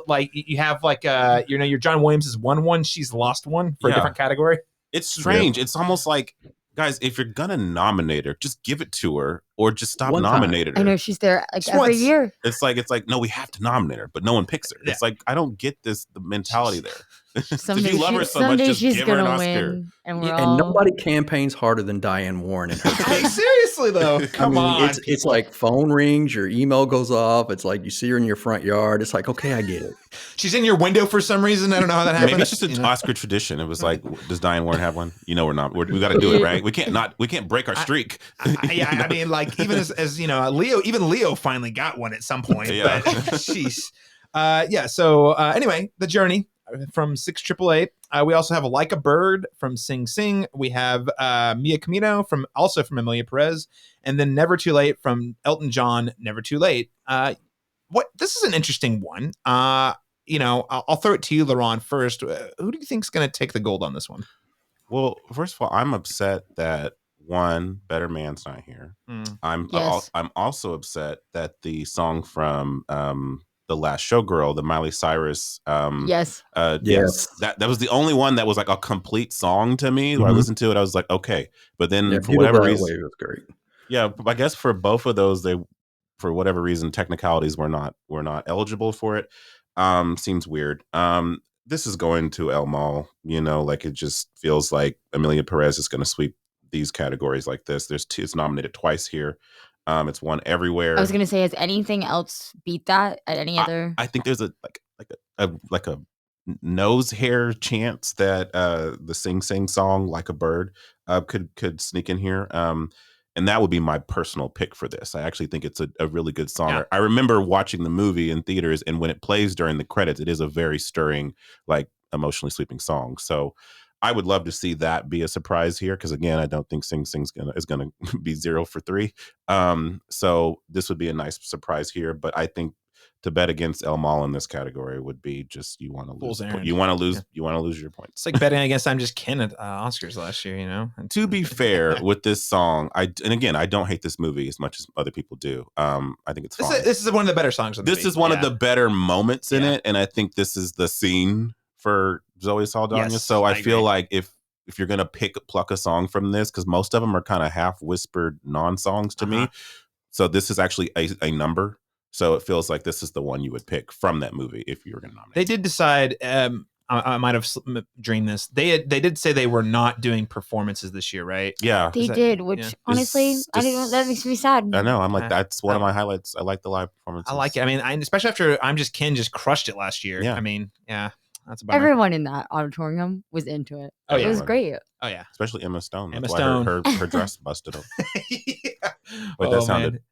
S1: like you have like your John Williams has won one, she's lost one for a different category.
S2: It's strange. It's almost like, guys, if you're gonna nominate her, just give it to her, or just stop nominating her.
S4: I know she's there like every year.
S2: It's like no, we have to nominate her, but no one picks her. Yeah. It's like I don't get the mentality there. If you love her so much, just give her an Oscar.
S4: And
S3: nobody campaigns harder than Diane Warren.
S1: Hey, seriously though, come on.
S3: It's like phone rings, your email goes off. It's like you see her in your front yard. It's like, okay, I get it.
S1: She's in your window for some reason. I don't know how that happens.
S2: Maybe it's just an Oscar tradition. It was like, does Diane Warren have one? We're not. We got to do it, right? We can't break our streak.
S1: I mean, like even as Leo finally got one at some point.
S2: Yeah.
S1: But jeez. So anyway, The Journey from 6888. We also have Like a Bird from Sing Sing. We have Mia Camino from Emilia Perez, and then Never Too Late from Elton John. Never Too Late. This is an interesting one. I'll throw it to you, Laron, first. Who do you think is going to take the gold on this one?
S2: Well, first of all, I'm upset that Better Man's not here. I'm also upset that the song from The Last Showgirl, the Miley Cyrus.
S3: Yes.
S2: That was the only one that was like a complete song to me. Where I listened to it, I was like, okay. But then for whatever reason,
S3: it was great.
S2: Yeah, I guess for both of those, they for whatever reason, technicalities were not eligible for it. Seems weird. This is going to El Mal, like it just feels like Amelia Perez is going to sweep these categories like this. It's nominated twice here. It's won everywhere.
S4: I was going to say, has anything else beat that at any other?
S2: I think there's a nose hair chance that the Sing Sing song Like a Bird could sneak in here. And that would be my personal pick for this. I actually think it's a really good song. Yeah. I remember watching the movie in theaters, and when it plays during the credits, it is a very stirring, like emotionally sweeping song. So I would love to see that be a surprise here, because again, I don't think Sing Sing's is gonna be 0 for 3. So this would be a nice surprise here. But I think to bet against El Mal in this category would be just you want to lose. You want to lose. You want to lose your points.
S1: It's like betting against I'm Just Ken at Oscars last year. And
S2: to be fair with this song, I don't hate this movie as much as other people do. I think it's fine.
S1: This is one of the better songs.
S2: This is one of the better moments in it, and I think this is the scene for Zoe Saldana.
S1: Yes,
S2: so I feel like if you're gonna pluck a song from this, because most of them are kind of half whispered non-songs to me, so this is actually a number. So it feels like this is the one you would pick from that movie if you were going to nominate.
S1: They did decide. I might have dreamed this. They did say they were not doing performances this year, right?
S2: Yeah,
S4: they did. Which honestly, I didn't know. That makes me sad.
S2: I know. I'm like, that's one of my highlights. I like the live performances.
S1: I like it. I mean, especially after I'm Just Ken just crushed it last year. Yeah. I mean, yeah, that's a bummer.
S4: Everyone in that auditorium was into it. Oh, yeah. It was great.
S1: Oh yeah,
S2: especially Emma Stone. That's why her dress busted up.
S1: Yeah.
S2: Wait, that sounded.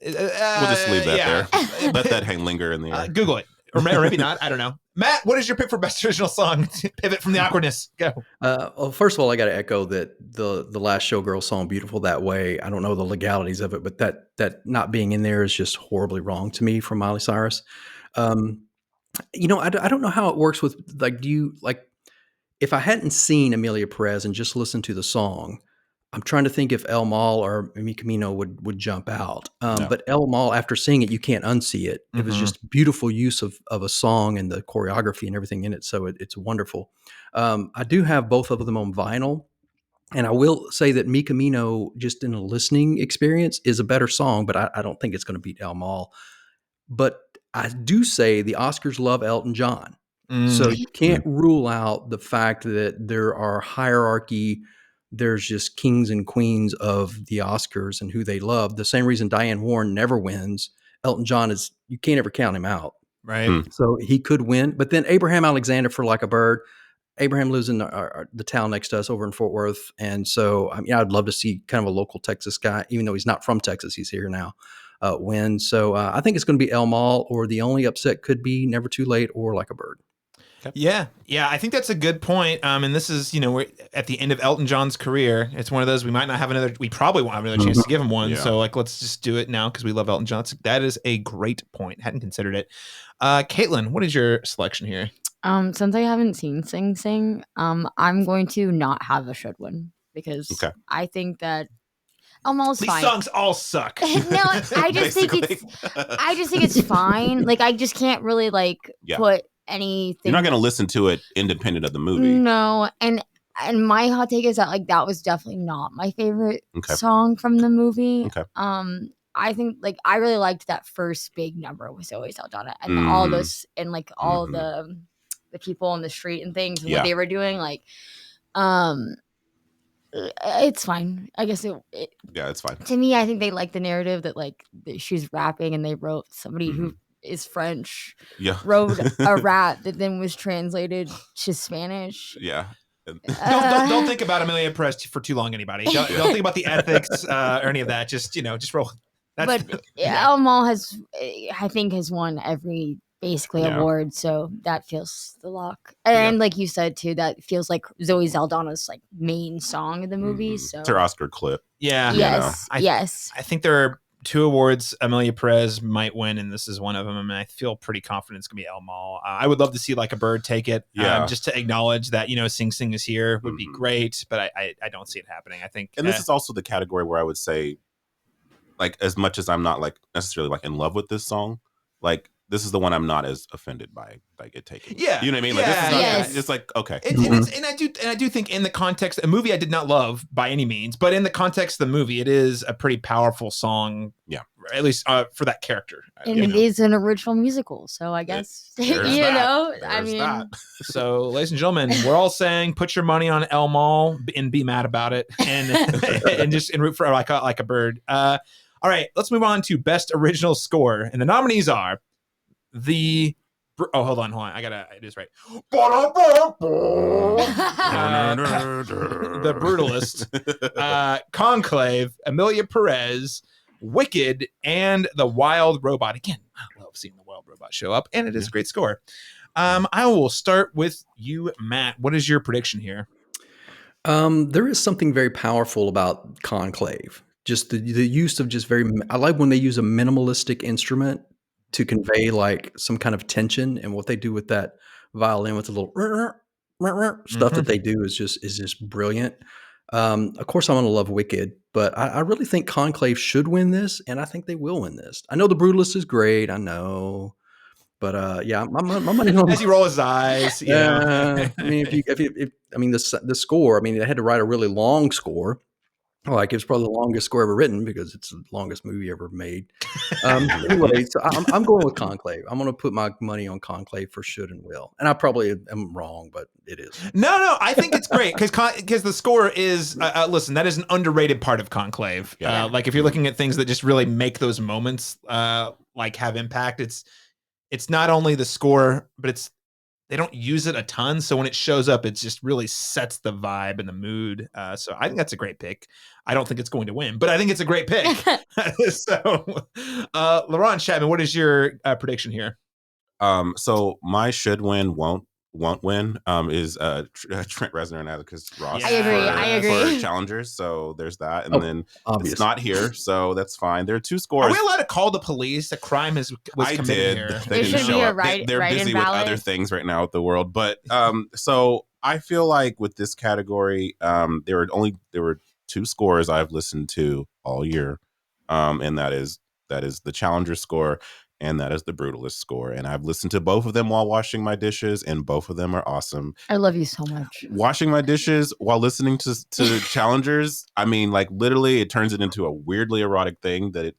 S2: We'll just leave that there. Let that linger in the air.
S1: Google it. Or maybe not. I don't know. Matt, what is your pick for best original song? Pivot from the awkwardness. Go.
S3: Well, first of all, I got to echo that the last Showgirl song, Beautiful That Way, I don't know the legalities of it, but that not being in there is just horribly wrong to me from Miley Cyrus. I don't know how it works with, if I hadn't seen Amelia Perez and just listened to the song, I'm trying to think if El Mal or Mi Camino would jump out. No. But El Mal, after seeing it, you can't unsee it. It was just beautiful use of a song and the choreography and everything in it. So it's wonderful. I do have both of them on vinyl. And I will say that Mi Camino, just in a listening experience, is a better song, but I don't think it's going to beat El Mal. But I do say the Oscars love Elton John. So you can't rule out the fact that there are hierarchy. There's just kings and queens of the Oscars and who they love. The same reason Diane Warren never wins. Elton John you can't ever count him out.
S1: Right.
S3: So he could win. But then Abraham Alexander for Like a Bird. Abraham lives in the town next to us over in Fort Worth. And so I'd love to see kind of a local Texas guy, even though he's not from Texas, he's here now, win. So I think it's going to be El Mal, or the only upset could be Never Too Late or Like a Bird.
S1: Yeah, I think that's a good point. And this is, we're at the end of Elton John's career. It's one of those we probably won't have another chance to give him one. Yeah. So let's just do it now because we love Elton John. That is a great point. Hadn't considered it. Kaitlyn, what is your selection here?
S4: Since I haven't seen Sing Sing, I'm going to not have a should win because I think that almost
S1: these
S4: fine.
S1: Songs all suck.
S4: No, I just think it's fine. I just can't really put anything.
S2: You're not going to listen to it independent of the movie.
S4: No, and my hot take is that that was definitely not my favorite song from the movie. I think I really liked that first big number with Zoe Saldana and all those and all the people on the street and things and what they were doing. It's fine. I guess
S2: it's fine.
S4: To me, I think they like the narrative that she's rapping and they wrote somebody who is French wrote a rap that then was translated to Spanish.
S1: Don't think about Amelia Perez for too long, anybody. Don't think about the ethics or any of that. Just roll.
S4: El Mal has won every award, so that feels the lock. And like you said too, that feels like Zoe Saldana's main song of the movie. So
S2: it's her Oscar clip.
S1: Yeah.
S4: Yes. I
S1: think there are 2 awards Amelia Perez might win, and this is one of them. I mean, I feel pretty confident it's gonna be El Mal. I would love to see Like a Bird take it, just to acknowledge that Sing Sing is here would be great, but I don't see it happening. I think,
S2: and this is also the category where I would say, as much as I'm not necessarily in love with this song, this is the one I'm not as offended by it taking.
S1: Yeah,
S2: you know what I mean. Like this is not. It's like okay,
S1: and I do think in the context, a movie I did not love by any means, but in the context of the movie, it is a pretty powerful song.
S2: Yeah,
S1: at least for that character.
S4: And it is an original musical, so I guess
S1: So, ladies and gentlemen, we're all saying put your money on El Mal and be mad about it, and and root for like a bird. All right, let's move on to best original score, and the nominees are hold on, it is right. The Brutalist, Conclave, Emilia Perez, Wicked, and The Wild Robot. Again, I love seeing The Wild Robot show up, and it is a great score. I will start with you, Matt. What is your prediction here?
S3: There is something very powerful about Conclave. Just the use of I like when they use a minimalistic instrument to convey like some kind of tension, and what they do with that violin with the little stuff that they do is just brilliant. Of course, I'm going to love Wicked, but I really think Conclave should win this, and I think they will win this. I know The Brutalist is great, I know, but yeah, my money on
S1: as he rolls his eyes.
S3: Yeah, I mean, the score. I mean, they had to write a really long score. Like it's probably the longest score ever written because it's the longest movie ever made. Anyway, so I'm going with Conclave. I'm going to put my money on Conclave for should and will. And I probably am wrong, but it is.
S1: No, I think it's great because the score is, listen, that is an underrated part of Conclave. Yeah. Like if you're looking at things that just really make those moments like have impact, it's not only the score, but they don't use it a ton. So when it shows up, it just really sets the vibe and the mood. So I think that's a great pick. I don't think it's going to win, but I think it's a great pick. So Laron, Chapman, what is your prediction here?
S2: So my should win won't win is Trent Reznor and Atticus Ross.
S4: I agree.
S2: For challengers. So there's that, and then it's not here, so that's fine. There are two scores.
S1: Are we allowed to call the police? A crime was committed here.
S2: They didn't show up. They're busy with other things right now with the world. But so I feel like with this category, there were two scores I've listened to all year, and that is the challenger score. And that is the Brutalist score. And I've listened to both of them while washing my dishes, and both of them are awesome.
S4: I love you so much.
S2: Washing my dishes while listening to challengers, I mean, like literally it turns it into a weirdly erotic thing that it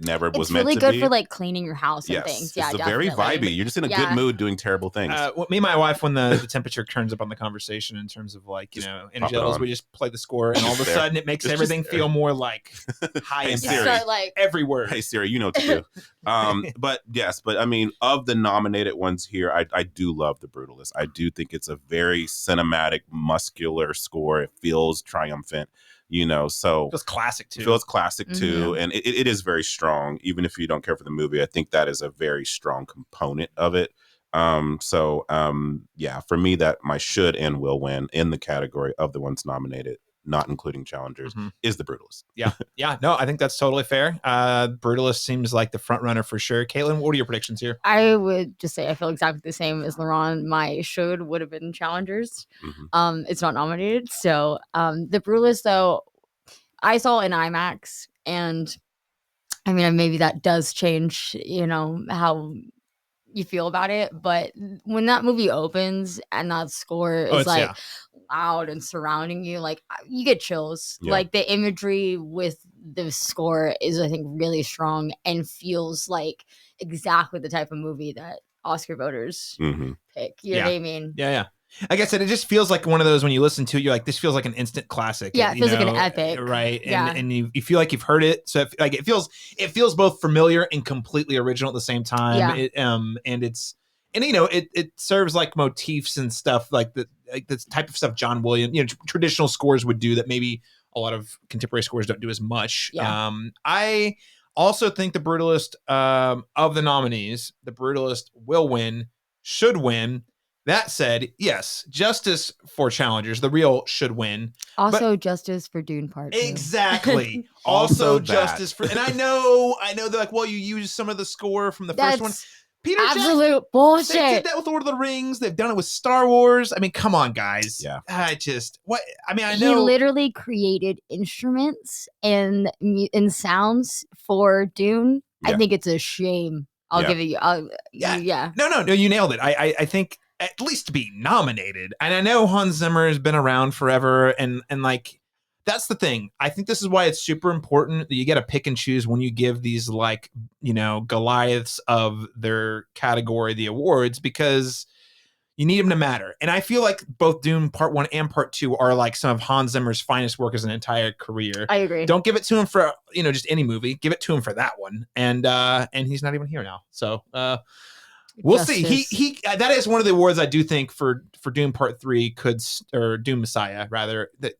S2: never was meant to be.
S4: It's really good for like cleaning your house and things. Yeah,
S2: it's very vibey. You're just in a good mood doing terrible things.
S1: Me and my wife, when the temperature turns up on the conversation in terms of like, energy levels, we just play the score, and all of a sudden it makes everything feel more like high and
S2: Siri.
S4: So, like,
S1: every word.
S2: Hey Siri, you know what to do. But I mean, of the nominated ones here, I do love The Brutalist. I do think it's a very cinematic, muscular score. It feels triumphant. So
S1: feels classic too.
S2: And it is very strong. Even if you don't care for the movie, I think that is a very strong component of it. For me, that my should and will win in the category of the ones nominated, not including challengers, is The Brutalist.
S1: Yeah. No, I think that's totally fair. Brutalist seems like the front runner for sure. Kaitlyn, what are your predictions here?
S4: I would just say I feel exactly the same as Laron. My should would have been challengers. It's not nominated. So the Brutalist, though, I saw in IMAX, and I mean, maybe that does change, how you feel about it. But when that movie opens and that score is loud and surrounding you, like you get chills. Like the imagery with the score is, I think, really strong and feels like exactly the type of movie that Oscar voters pick. You know what I mean?
S1: Yeah. Like I said, it just feels like one of those when you listen to it, you're like, this feels like an instant classic.
S4: Yeah, it feels like an epic.
S1: Right. And you feel like you've heard it. So it feels both familiar and completely original at the same time. Yeah. It serves like motifs and stuff like the type of stuff John Williams, traditional scores would do that maybe a lot of contemporary scores don't do as much.
S4: Yeah.
S1: I also think The Brutalist, of the nominees, The Brutalist will win, should win. That said, yes, justice for challengers, the real should win.
S4: Also, justice for Dune Part 2.
S1: Exactly. Also justice for, and I know they're like, well, you used some of the score from the first one. Peter
S4: absolute bullshit.
S1: They did that with Lord of the Rings. They've done it with Star Wars. I mean, come on, guys.
S2: Yeah.
S1: I know
S4: he literally created instruments and sounds for Dune. Yeah. I think it's a shame. I'll give it you.
S1: No, you nailed it. I think at least to be nominated. And I know Hans Zimmer has been around forever, and like that's the thing. I think this is why it's super important that you get to pick and choose when you give these, like, you know, Goliaths of their category the awards, because you need them to matter. And I feel like both Dune Part 1 and Part 2 are like some of Hans Zimmer's finest work as an entire career.
S4: I agree.
S1: Don't give it to him for, you know, just any movie. Give it to him for that one. And he's not even here now. So we'll see. He that is one of the awards I do think for Dune Part 3 or Dune Messiah rather, that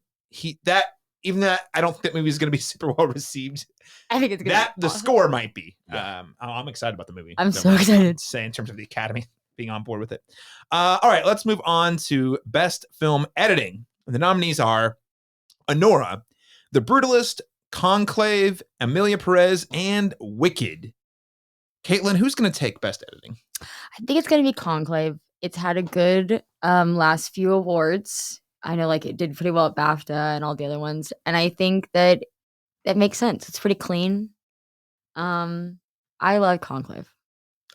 S1: even that I don't think that movie is going to be super well received.
S4: I think it's gonna
S1: the score might be. I'm excited about the movie.
S4: I'm so excited.
S1: Say in terms of the Academy being on board with it. All right, let's move on to Best Film Editing. The nominees are Anora, The Brutalist, Conclave, Emilia Perez, and Wicked. Kaitlyn, who's going to take Best Editing?
S4: I think it's going to be Conclave. It's had a good last few awards. I know, like, it did pretty well at BAFTA and all the other ones, and I think that makes sense. It's pretty clean. I love Conclave.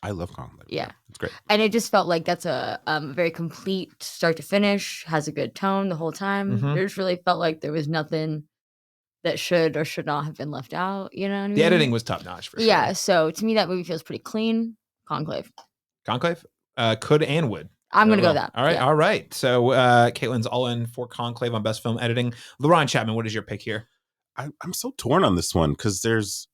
S2: I love Conclave.
S4: Yeah.
S2: It's great.
S4: And it just felt like that's a very complete start to finish, has a good tone the whole time.
S1: Mm-hmm.
S4: It just really felt like there was nothing that should or should not have been left out. You know what I mean?
S1: The editing was top notch for sure.
S4: Yeah. So to me, that movie feels pretty clean. Conclave.
S1: Could and would.
S4: I'm going to go with that.
S1: All right. Yeah. All right. So Kaitlyn's all in for Conclave on Best Film Editing. Laron, Chapman, what is your pick here?
S2: I'm so torn on this one because there's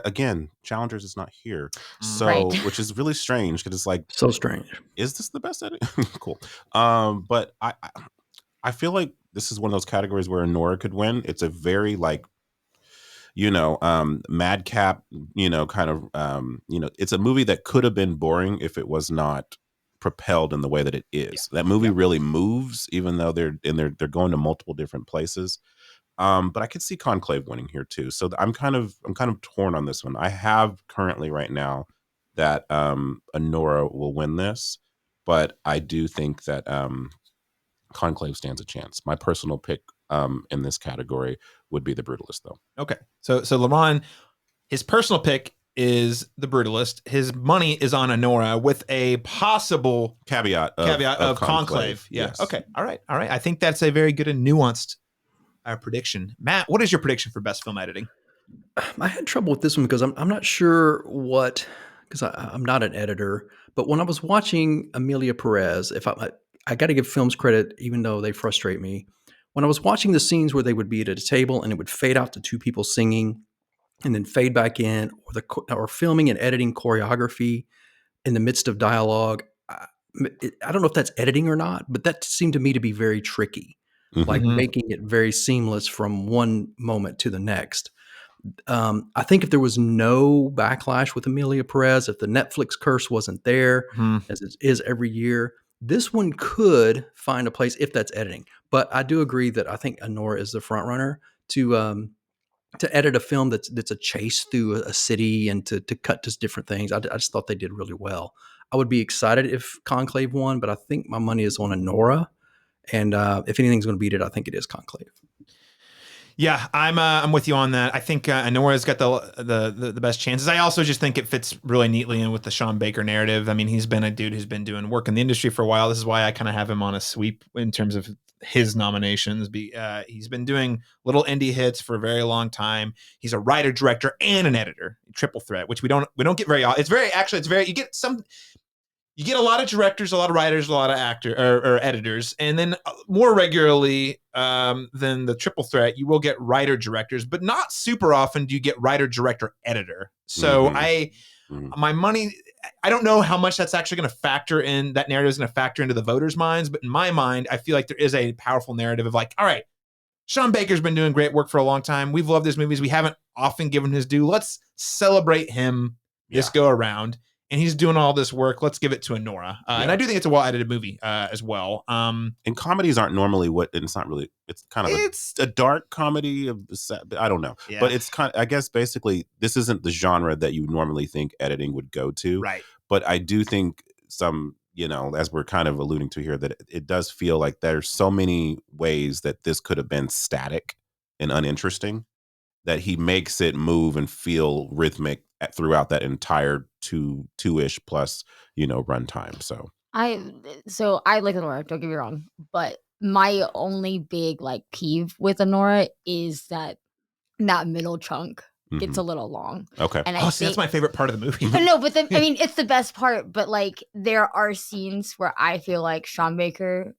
S2: again, Challengers is not here, so
S4: right.
S2: Which is really strange because it's like
S3: so strange.
S2: Is this the best edit? Cool. But I feel like this is one of those categories where Anora could win. It's a very like, you know, madcap, you know, kind of, you know, it's a movie that could have been boring if it was not propelled in the way that it is. That movie really moves, even though they're going to multiple different places. But I could see Conclave winning here too. So I'm kind of torn on this one. I have currently right now that Anora will win this, but I do think that Conclave stands a chance. My personal pick in this category would be The Brutalist, though.
S1: Okay, so Laron, his personal pick is The Brutalist. His money is on Anora with a possible
S2: caveat of
S1: Conclave. Yeah. Yes. Okay. All right. I think that's a very good and nuanced prediction. Matt, what is your prediction for Best Film Editing?
S3: I had trouble with this one because I'm not sure because I'm not an editor, but when I was watching Emilia Perez, I got to give films credit, even though they frustrate me. When I was watching the scenes where they would be at a table and it would fade out to two people singing and then fade back in, or filming and editing choreography in the midst of dialogue, I don't know if that's editing or not, but that seemed to me to be very tricky. Mm-hmm. Like making it very seamless from one moment to the next. I think if there was no backlash with Emilia Perez, if the Netflix curse wasn't there, as it is every year, this one could find a place if that's editing. But I do agree that I think Anora is the front runner to edit a film that's a chase through a city and to cut to different things. I just thought they did really well. I would be excited if Conclave won, but I think my money is on Anora. And if anything's going to beat it, I think it is Conclave.
S1: Yeah, I'm with you on that. I think Anora's got the best chances. I also just think it fits really neatly in with the Sean Baker narrative. I mean, he's been a dude who's been doing work in the industry for a while. This is why I kind of have him on a sweep in terms of his nominations. He's been doing little indie hits for a very long time. He's a writer, director, and an editor, triple threat, which we don't get very. It's very you get a lot of directors, a lot of writers, a lot of actors or editors, and then more regularly than the triple threat, you will get writer directors, but not super often do you get writer director editor. So my money, I don't know how much that's actually going to factor in. That narrative is going to factor into the voters' minds, but in my mind, I feel like there is a powerful narrative of like, all right, Sean Baker's been doing great work for a long time. We've loved his movies. We haven't often given his due. Let's celebrate him this go around. And he's doing all this work. Let's give it to Anora. And I do think it's a well-edited movie as well. And
S2: comedies aren't normally it's not really, it's kind of a dark comedy of, I don't know. Yeah. But it's kind of, I guess basically this isn't the genre that you normally think editing would go to.
S1: Right.
S2: But I do think some, you know, as we're kind of alluding to here, that it does feel like there's so many ways that this could have been static and uninteresting that he makes it move and feel rhythmic throughout that entire two-ish plus, runtime. So
S4: I like Anora, don't get me wrong, but my only big like peeve with Anora is that middle chunk gets a little long.
S2: Okay.
S4: And
S1: that's my favorite part of the movie.
S4: No, but I mean, it's the best part. But like, there are scenes where I feel like Sean Baker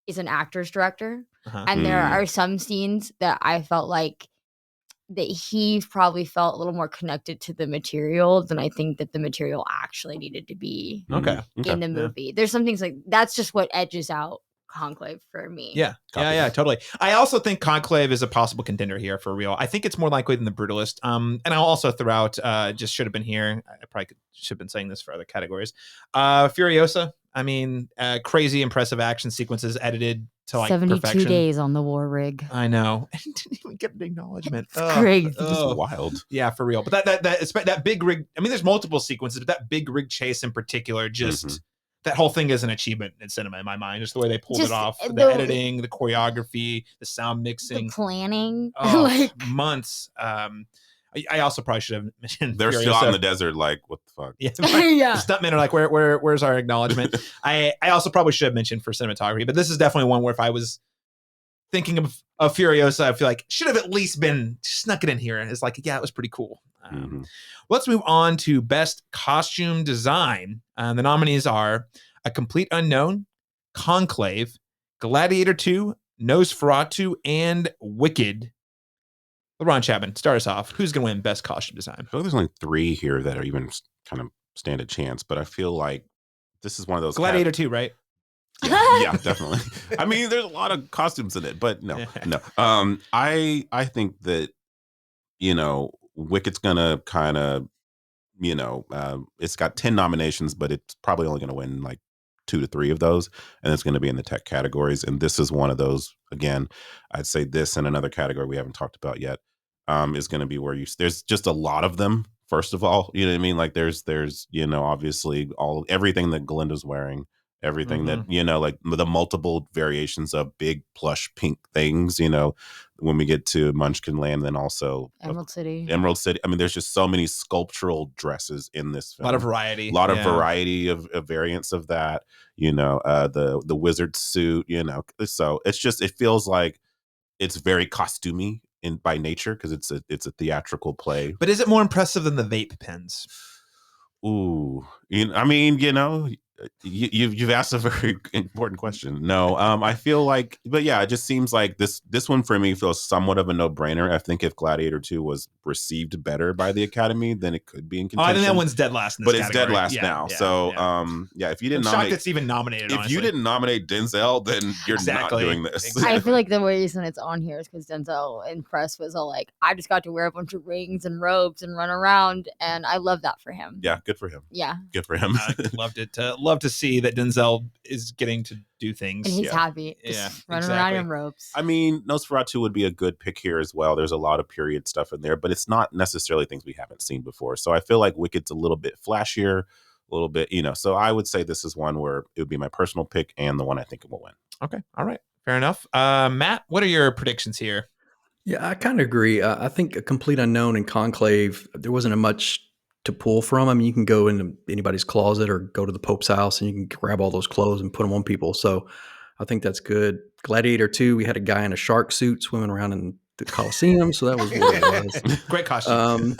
S4: is an actor's director, and there are some scenes that I felt like that he probably felt a little more connected to the material than I think that the material actually needed to be in the movie. Yeah. There's some things like that's just what edges out Conclave for me.
S1: Yeah, totally. I also think Conclave is a possible contender here for real. I think it's more likely than The Brutalist. And I'll also throw out, just should have been here. I probably should have been saying this for other categories. Furiosa. I mean, crazy impressive action sequences edited to like
S4: 72
S1: perfection.
S4: days on the war rig.
S1: I know. I didn't even get an acknowledgement.
S4: It's crazy.
S2: It's just wild.
S1: Yeah, for real. But that big rig. I mean, there's multiple sequences, but that big rig chase in particular, just that whole thing is an achievement in cinema in my mind. Just the way they pulled it off, the editing, the choreography, the sound mixing,
S4: the planning,
S1: like months. I also probably should have mentioned
S2: they're
S1: Furiosa.
S2: still out in the desert, like what the fuck?
S1: Yeah, the stuntmen are like, where's our acknowledgement? I also probably should have mentioned for cinematography, but this is definitely one where if I was thinking of Furiosa, I feel like should have at least been snuck it in here. And it's like, yeah, it was pretty cool. Let's move on to best costume design. The nominees are A Complete Unknown, Conclave, Gladiator 2, Nosferatu, and Wicked. Laron, Chapman, start us off. Who's going to win best costume design?
S2: I feel like there's only 3 here that are even kind of stand a chance, but I feel like this is one of those.
S1: Gladiator 2, right?
S2: Yeah, definitely. I mean, there's a lot of costumes in it, but no. I think that, Wicked's gonna kind of, it's got 10 nominations, but it's probably only going to win like 2 to 3 of those, and it's going to be in the tech categories. And this is one of those. Again, I'd say this and another category we haven't talked about yet is going to be where there's just a lot of them. First of all, you know what I mean? Like there's obviously everything that Glinda's wearing. Everything that, like the multiple variations of big plush pink things, when we get to Munchkin Land, then also
S4: Emerald City.
S2: I mean, there's just so many sculptural dresses in this film.
S1: A lot of variety.
S2: A lot of variety of variants of that, the wizard suit, so it feels like it's very costumey by nature because it's a theatrical play.
S1: But is it more impressive than the vape pens?
S2: Ooh, I mean, you've asked a very important question. No, I feel like, but yeah, it just seems like this one for me feels somewhat of a no-brainer. I think if Gladiator 2 was received better by the Academy, then it could be in contention.
S1: I think that one's dead last in this
S2: category. It's dead last now. If you didn't nominate,
S1: it's even nominated.
S2: If you didn't nominate Denzel, then you're not doing this.
S4: Exactly. I feel like the reason it's on here is because Denzel in press was all like, I just got to wear a bunch of rings and robes and run around, and I love that for him.
S2: Yeah, good for him.
S4: Yeah,
S2: good for him.
S1: Loved it. Love to see that Denzel is getting to do things.
S4: And he's happy. Just running around in robes.
S2: I mean, Nosferatu would be a good pick here as well. There's a lot of period stuff in there, but it's not necessarily things we haven't seen before. So I feel like Wicked's a little bit flashier, a little bit, so I would say this is one where it would be my personal pick and the one I think it will win.
S1: Okay. All right. Fair enough. Matt, what are your predictions here?
S3: Yeah, I kind of agree. I think A Complete Unknown and Conclave, there wasn't much to pull from. I mean, you can go into anybody's closet or go to the Pope's house and you can grab all those clothes and put them on people. So I think that's good. Gladiator 2, we had a guy in a shark suit swimming around in the Coliseum. So that was what it was.
S1: Great costume.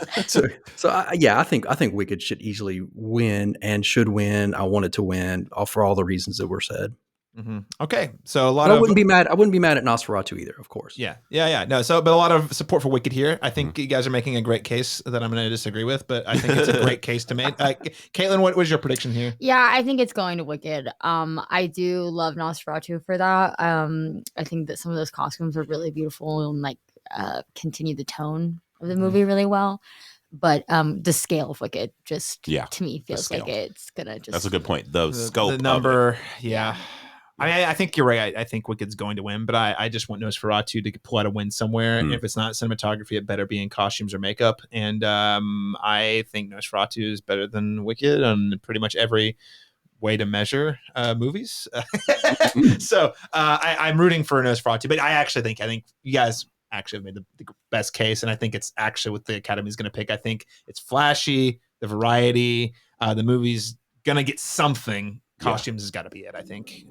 S3: I think Wicked should easily win and should win. I want it to win for all the reasons that were said.
S1: Mm-hmm. Okay, so
S3: I wouldn't be mad. I wouldn't be mad at Nosferatu either, of course.
S1: Yeah. No, but a lot of support for Wicked here. I think you guys are making a great case that I'm going to disagree with, but I think it's a great case to make. Caitlin, what was your prediction here?
S4: Yeah, I think it's going to Wicked. I do love Nosferatu for that. I think that some of those costumes are really beautiful and continue the tone of the movie really well. But the scale of Wicked just to me feels like it's gonna just.
S2: That's a good point. The scope,
S1: the number, yeah. I think you're right. I think Wicked's going to win, but I just want Nosferatu to pull out a win somewhere. And if it's not cinematography, it better be in costumes or makeup. And I think Nosferatu is better than Wicked on pretty much every way to measure movies. So I'm rooting for Nosferatu, but I think you guys actually made the best case, and I think it's actually what the Academy is going to pick. I think it's flashy, the variety, the movie's going to get something. Costumes has got to be it, I think.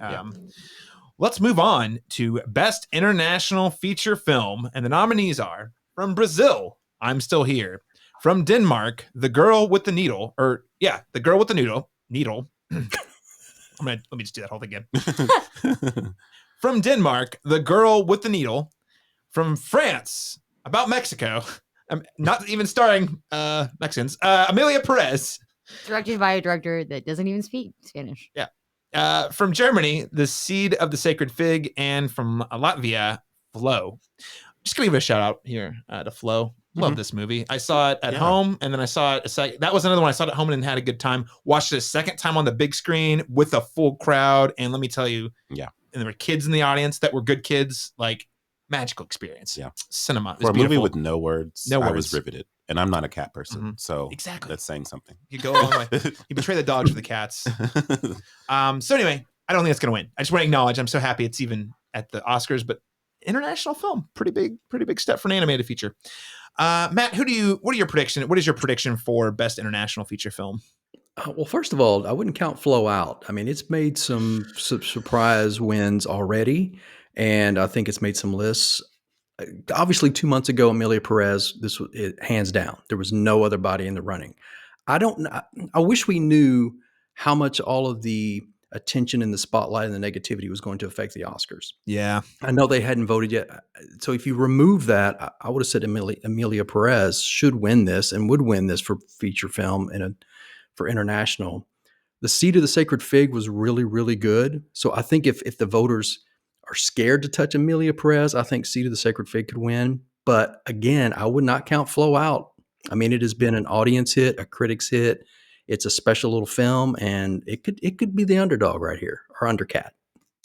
S1: Let's move on to Best International Feature Film, and the nominees are from Brazil, I'm Still Here. From Denmark, The Girl with the Needle, The Girl with the Needle. Let me just do that whole thing again. From Denmark, The Girl with the Needle. From France, about Mexico, not even starring Mexicans, Emilia Perez.
S4: Directed by a director that doesn't even speak Spanish.
S1: Yeah. From Germany, The Seed of the Sacred Fig, and from Latvia, Flow. Just gonna give a shout out here to Flow. Love this movie. I saw it at home, and then I saw it that was another one I saw it at home and had a good time. Watched it a second time on the big screen with a full crowd, and let me tell you, and there were kids in the audience that were good kids, like magical experience.
S2: Yeah,
S1: cinema.
S2: For a movie with no words,
S1: I
S2: was riveted. And I'm not a cat person, so
S1: exactly
S2: that's saying something.
S1: You go a long way. You betray the dogs for the cats. So anyway, I don't think it's going to win. I just want to acknowledge I'm so happy it's even at the Oscars, but international film, pretty big step for an animated feature. Matt, what are your prediction? What is your prediction for Best International Feature Film?
S3: Well, first of all, I wouldn't count Flow out. I mean, it's made some surprise wins already, and I think it's made some lists. Obviously, 2 months ago, Emilia Perez, this was it, hands down. There was no other body in the running. I wish we knew how much all of the attention and the spotlight and the negativity was going to affect the Oscars.
S1: Yeah.
S3: I know they hadn't voted yet. So if you remove that, I would have said Emilia Perez should win this and would win this for feature film and for international. The Seed of the Sacred Fig was really, really good. So I think if the voters are scared to touch Emilia Perez, I think Seed of the Sacred Fig could win. But again, I would not count Flow out. I mean, it has been an audience hit, a critics hit. It's a special little film, and it could be the underdog right here, or Undercat.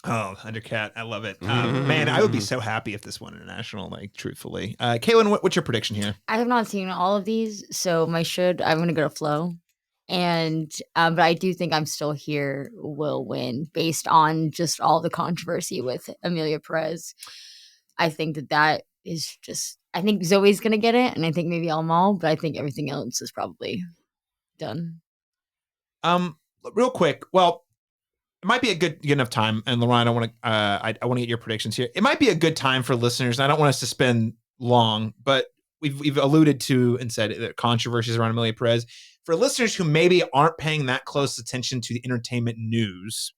S1: Oh, Undercat. I love it. Man, I would be so happy if this won international, like, truthfully. Kaitlyn, what's your prediction here?
S4: I have not seen all of these, so I'm going to go to Flow. And but I do think I'm Still Here will win based on just all the controversy with Emilia Perez. I think that is just, I think Zoe's gonna get it, and I think maybe Almal, but I think everything else is probably done.
S1: Real quick, well, it might be a good enough time, and Laron, I want to get your predictions here. It might be a good time for listeners, and I don't want us to spend long, but we've alluded to and said that controversies around Emilia Perez. For listeners who maybe aren't paying that close attention to the entertainment news,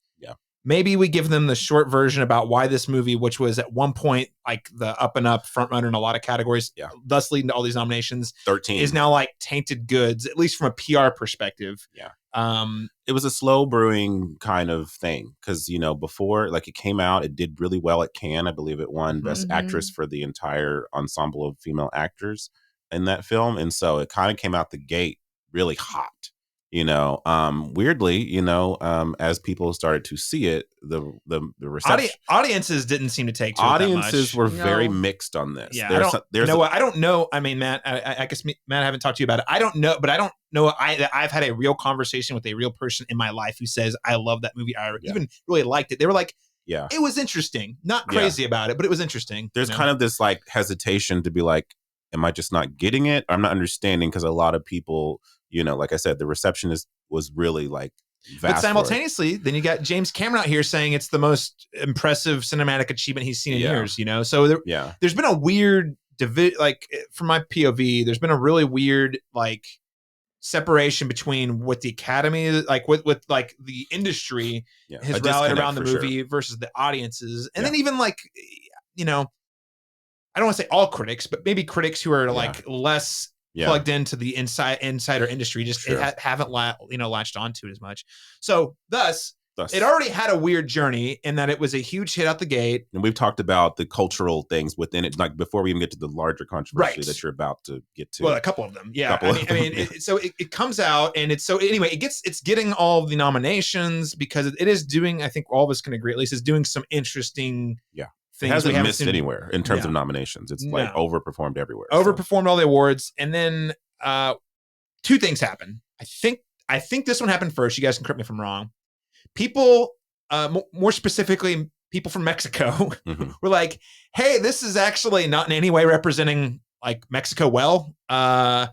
S1: maybe we give them the short version about why this movie, which was at one point like the up and up front runner in a lot of categories, thus leading to all these nominations,
S2: 13,
S1: is now like tainted goods, at least from a PR perspective.
S2: It was a slow brewing kind of thing because, before, like, it came out, it did really well at Cannes. I believe it won Best Actress for the entire ensemble of female actors in that film. And so it kind of came out the gate really hot, weirdly, as people started to see it, the reception.
S1: Audiences didn't seem to take to
S2: audiences
S1: it that
S2: were
S1: much.
S2: very mixed on this.
S1: Yeah, I don't know. I mean, Matt, I guess Matt, I haven't talked to you about it. I don't know, but I don't know. I've had a real conversation with a real person in my life who says, I love that movie. I even really liked it. They were like, it was interesting. Not crazy about it, but it was interesting.
S2: There's kind of this like hesitation to be like, am I just not getting it? I'm not understanding, because a lot of people, like I said, the reception was really like vast.
S1: But simultaneously, then you got James Cameron out here saying it's the most impressive cinematic achievement he's seen in years, So there's been a weird like, from my POV, there's been a really weird like separation between what the Academy, like with like the industry has rallied around the movie versus the audiences. And then even like, I don't want to say all critics, but maybe critics who are like less plugged into the insider industry just haven't latched onto it as much. So thus it already had a weird journey in that it was a huge hit out the gate.
S2: And we've talked about the cultural things within it, like before we even get to the larger controversy that you're about to get to.
S1: Well, a couple of them. Yeah. I mean, so it comes out, and it's getting all of the nominations because it is doing, I think all of us can agree, at least, is doing some interesting things.
S2: It hasn't missed anywhere in terms of nominations. It's like overperformed everywhere.
S1: Overperformed all the awards. And then two things happen. I think this one happened first. You guys can correct me if I'm wrong. People, more specifically, people from Mexico were like, hey, this is actually not in any way representing like Mexico well. And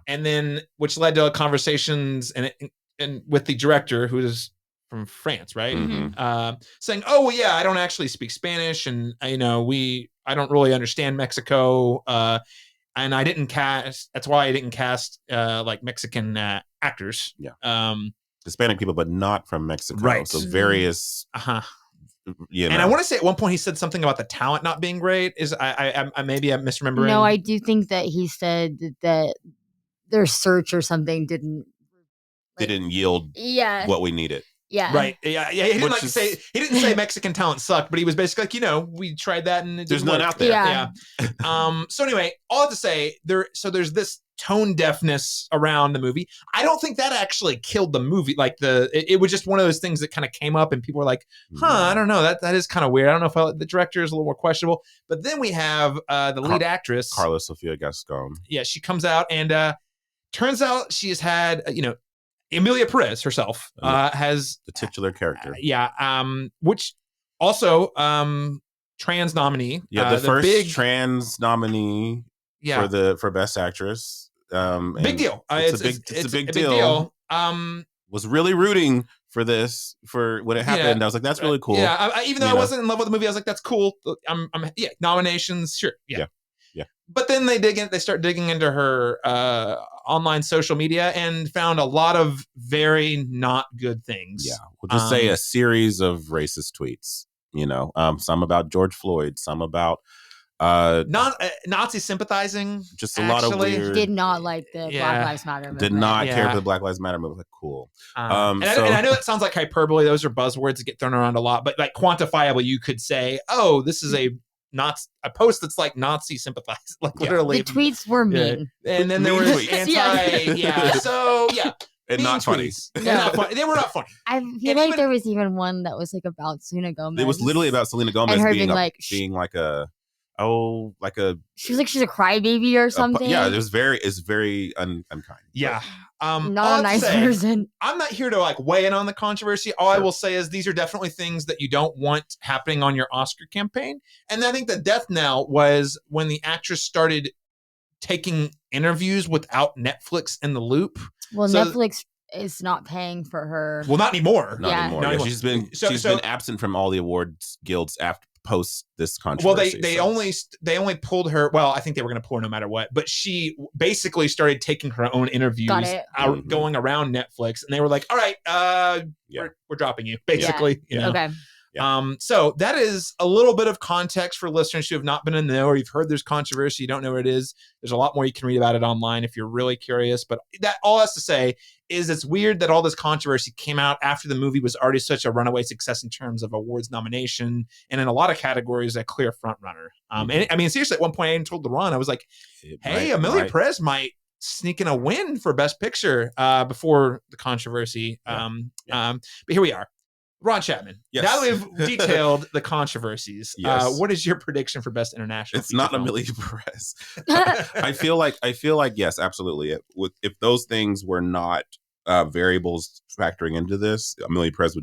S1: then which led to conversations and with the director, who is from France, right? Saying, oh, well, yeah, I don't actually speak Spanish, and I don't really understand Mexico, and I didn't cast. That's why I didn't cast like Mexican actors.
S2: Hispanic people, but not from Mexico.
S1: Right.
S2: So various.
S1: And I want to say at one point he said something about the talent not being great. Is I maybe I'm misremembering?
S4: No, I do think that he said that their search or something didn't
S2: yield what we needed.
S4: Yeah.
S1: Right. Yeah. He didn't he didn't say Mexican talent sucked, but he was basically like, we tried that and
S2: there's none out there.
S1: Yeah. So anyway, all to say there's this tone deafness around the movie. I don't think that actually killed the movie. Like it was just one of those things that kind of came up and people were like, I don't know. That is kind of weird. I don't know if the director is a little more questionable. But then we have the lead actress,
S2: Carla Sofia Gascon.
S1: Yeah, she comes out and turns out she has had, Emilia Perez herself has
S2: the titular character.
S1: Which also trans nominee.
S2: Yeah, the first big trans nominee for Best Actress.
S1: Big deal.
S2: It's a big deal. Was really rooting for this when it happened. I was like, that's really cool.
S1: Yeah, even though I wasn't in love with the movie, I was like, that's cool. Nominations, sure. Yeah. But then they start digging into her online social media and found a lot of very not good things.
S2: Yeah, we'll just say a series of racist tweets. Some about George Floyd, some about
S1: Nazi sympathizing.
S2: Just a lot of weird.
S4: Did not like the Black Lives Matter movement.
S2: Did not care for the Black Lives Matter movement. Cool.
S1: And I know it sounds like hyperbole. Those are buzzwords that get thrown around a lot, but like quantifiable, you could say, "Oh, this is a post that's like Nazi sympathizing." Like literally,
S4: the tweets were mean,
S1: and then there was anti. So
S2: and not funny.
S1: Not funny. They were not funny.
S4: I feel like there was even one that was like about Selena Gomez.
S2: It was literally about Selena Gomez
S4: and her
S2: being
S4: like
S2: she was like
S4: she's a crybaby or something.
S2: It's very unkind.
S1: Yeah.
S4: Not a nice person.
S1: I'm not here to like weigh in on the controversy. All I will say is these are definitely things that you don't want happening on your Oscar campaign. And I think the death knell was when the actress started taking interviews without Netflix in the loop.
S4: Well, Netflix is not paying for her.
S1: Well, not anymore.
S2: Not anymore. Yeah, she's been absent from all the awards guilds after post this controversy.
S1: Well, they only pulled her. Well, I think they were going to pull her no matter what. But she basically started taking her own interviews going around Netflix, and they were like, "All right, we're dropping you." Basically,
S4: Okay.
S2: Yeah.
S1: So that is a little bit of context for listeners who have not been in the know or you've heard there's controversy, you don't know what it is. There's a lot more you can read about it online if you're really curious. But that all has to say is it's weird that all this controversy came out after the movie was already such a runaway success in terms of awards nomination and in a lot of categories a clear front runner. And I mean, seriously, at one point I even told Laron, I was like, hey, Emilia Perez might sneak in a win for Best Picture before the controversy. But here we are. Ron Chapman.
S2: Yes.
S1: Now that we've detailed the controversies, what is your prediction for Best International?
S2: It's not Emilia Perez. I feel like yes, absolutely. If those things were not variables factoring into this, Emilia Perez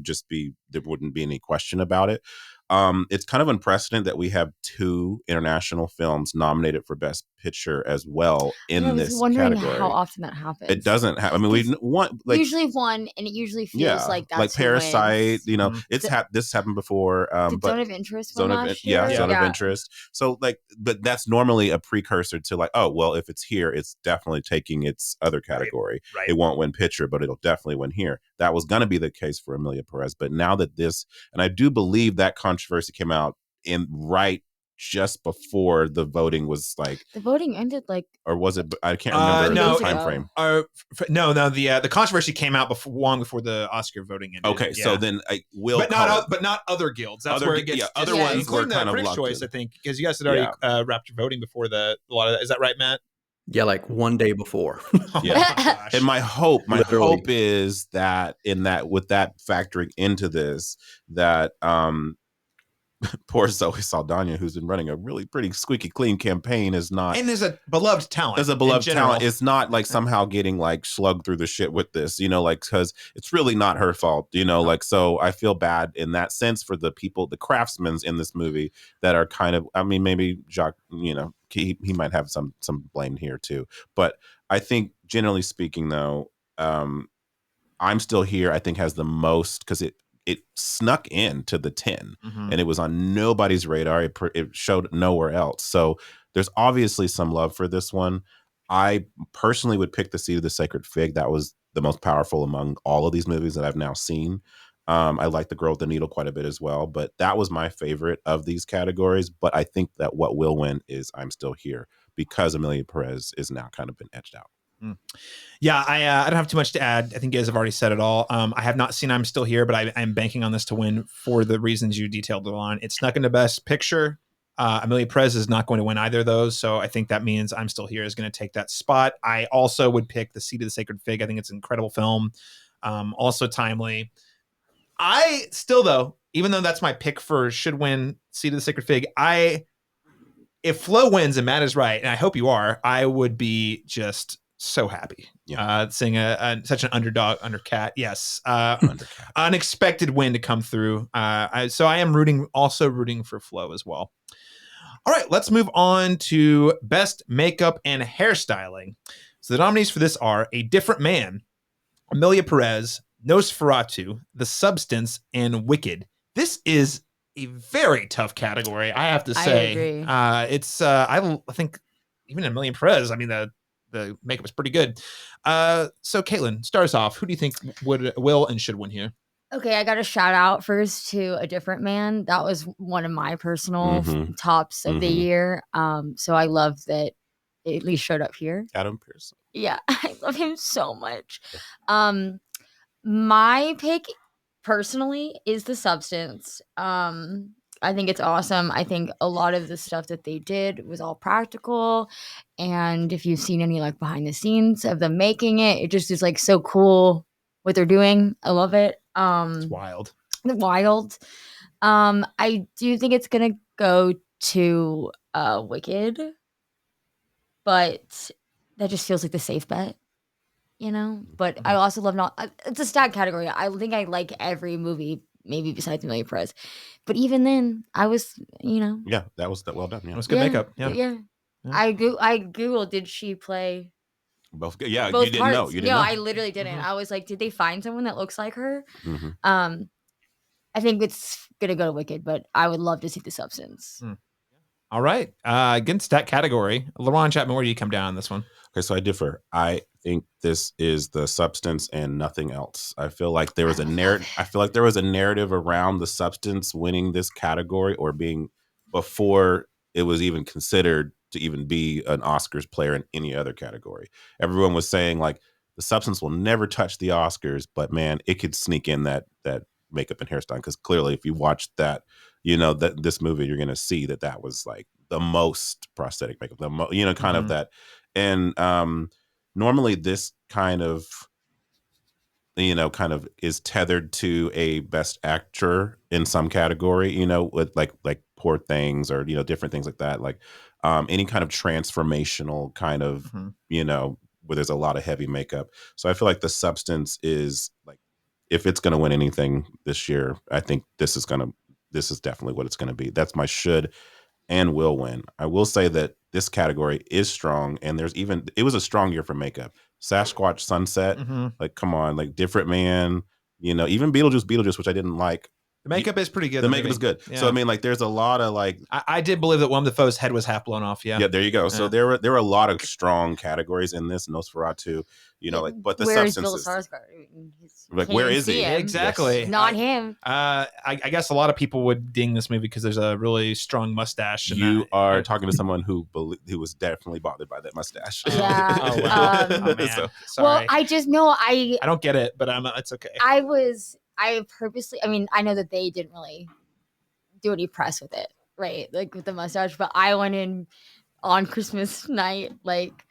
S2: there wouldn't be any question about it. It's kind of unprecedented that we have 2 international films nominated for Best Picture as well in this category. I was wondering
S4: how often that happens.
S2: It doesn't happen. I mean, we want
S4: usually one, and it usually feels like that's
S2: like Parasite. This happened before.
S4: But Zone of Interest. Zone of
S2: Interest. So but that's normally a precursor to like, oh well, if it's here, it's definitely taking its other category.
S1: Right.
S2: It won't win picture, but it'll definitely win here. That was going to be the case for Emilia Perez, but now that and I do believe that controversy came out just before the voting was like.
S4: The voting ended or
S2: was it? I can't remember the time frame.
S1: The controversy came out long before the Oscar voting ended.
S2: Okay, so then I will,
S1: but not other guilds. That's where it gets.
S2: Other ones were kind of
S1: Critics' Choice, I think, because you guys had already wrapped your voting before a lot of that. Is that right, Matt?
S3: Yeah, like one day before.
S2: Yeah, and my hope is that with that factoring into this, that poor Zoe Saldana, who's been running a really pretty squeaky clean campaign, is not.
S1: And there's a beloved talent.
S2: There's a beloved talent. It's not like somehow getting like slugged through the shit with this, like, because it's really not her fault, like, so I feel bad in that sense for the people, the craftsmen in this movie that are kind of, I mean, maybe Jacques, he might have some blame here too. But I think generally speaking, though, I'm Still Here, I think has the most, because it snuck in to the 10 and it was on nobody's radar. It showed nowhere else. So there's obviously some love for this one. I personally would pick The Seed of the Sacred Fig. That was the most powerful among all of these movies that I've now seen. I like The Girl with the Needle quite a bit as well, but that was my favorite of these categories. But I think that what will win is I'm Still Here, because Amelia Perez is now kind of been edged out.
S1: Yeah, I don't have too much to add. I think you guys have already said it all. I have not seen I'm Still Here, but I'm banking on this to win for the reasons you detailed, Laron. It snuck into Best Picture. Amelia Perez is not going to win either of those, so I think that means I'm Still Here is going to take that spot. I also would pick The Seed of the Sacred Fig. I think it's an incredible film, also timely. I still, though, even though that's my pick for should win Seed of the Sacred Fig, if Flo wins and Matt is right, and I hope you are, I would be just so happy. Seeing such an underdog under Cat. Yes. Unexpected win to come through. So I am rooting for Flo as well. All right, let's move on to Best Makeup and Hairstyling. So the nominees for this are A Different Man, Amelia Perez, Nosferatu, The Substance, and Wicked. This is a very tough category, I have to say.
S4: I agree.
S1: It's I think even Amelia Perez, I mean, the makeup is pretty good. So Kaitlyn, start us off. Who do you think will and should win here?
S4: Okay, I got a shout out first to A Different Man. That was one of my personal tops of the year. So I love that it at least showed up here.
S2: Adam Pearson.
S4: Yeah, I love him so much. My pick personally is The Substance. I think it's awesome. I think a lot of the stuff that they did was all practical. And if you've seen any like behind the scenes of them making it, it just is like so cool what they're doing. I love it.
S1: It's wild.
S4: I do think it's gonna go to Wicked, but that just feels like the safe bet, But I also love it's a stat category. I think I like every movie, maybe besides Amelia Perez. But even then, I was,
S2: Yeah, that was well done. Yeah.
S1: It was good makeup. Yeah.
S4: I Googled, did she play
S2: both? Yeah,
S4: both
S2: you didn't
S4: parts?
S2: know. You didn't know.
S4: I literally didn't. I was like, did they find someone that looks like her? I think it's gonna go to Wicked, but I would love to see The Substance.
S1: All right. Against that category, Laron, Chapman, where do you come down on this one?
S2: Okay, so I differ. I think this is The Substance and nothing else. I feel like there was a narrative. I feel like there was a narrative around The Substance winning this category or being before it was even considered to even be an Oscars player in any other category. Everyone was saying like The Substance will never touch the Oscars, but man, it could sneak in that makeup and hairstyling, because clearly if you watch that, that this movie, you're going to see that was like the most prosthetic makeup, kind of that. And normally this kind of is tethered to a best actor in some category, with like Poor Things or, different things like that. Like any kind of transformational kind of, where there's a lot of heavy makeup. So I feel like The Substance is like, if it's going to win anything this year, I think this is definitely what it's going to be. That's my should and will win. I will say that this category is strong, and it was a strong year for makeup. Sasquatch Sunset, like, come on, like Different Man, even Beetlejuice, which I didn't like.
S1: The makeup is pretty good.
S2: The makeup is good. Yeah. So I mean, like, there's a lot of like.
S1: I did believe that Willem Dafoe's head was half blown off. Yeah.
S2: Yeah. There you go. So there were a lot of strong categories in this. Nosferatu, but The Substance. Like, where is he?
S1: Exactly.
S4: Yes. Not him.
S1: I guess a lot of people would ding this movie because there's a really strong mustache.
S2: You are talking to someone who was definitely bothered by that mustache.
S4: Yeah.
S1: Oh, wow. Oh, man.
S2: So,
S1: sorry.
S4: Well, I just know I
S1: don't get it, but it's okay.
S4: I purposely, I know that they didn't really do any press with it, right? Like with the mustache, but I went in on Christmas night, like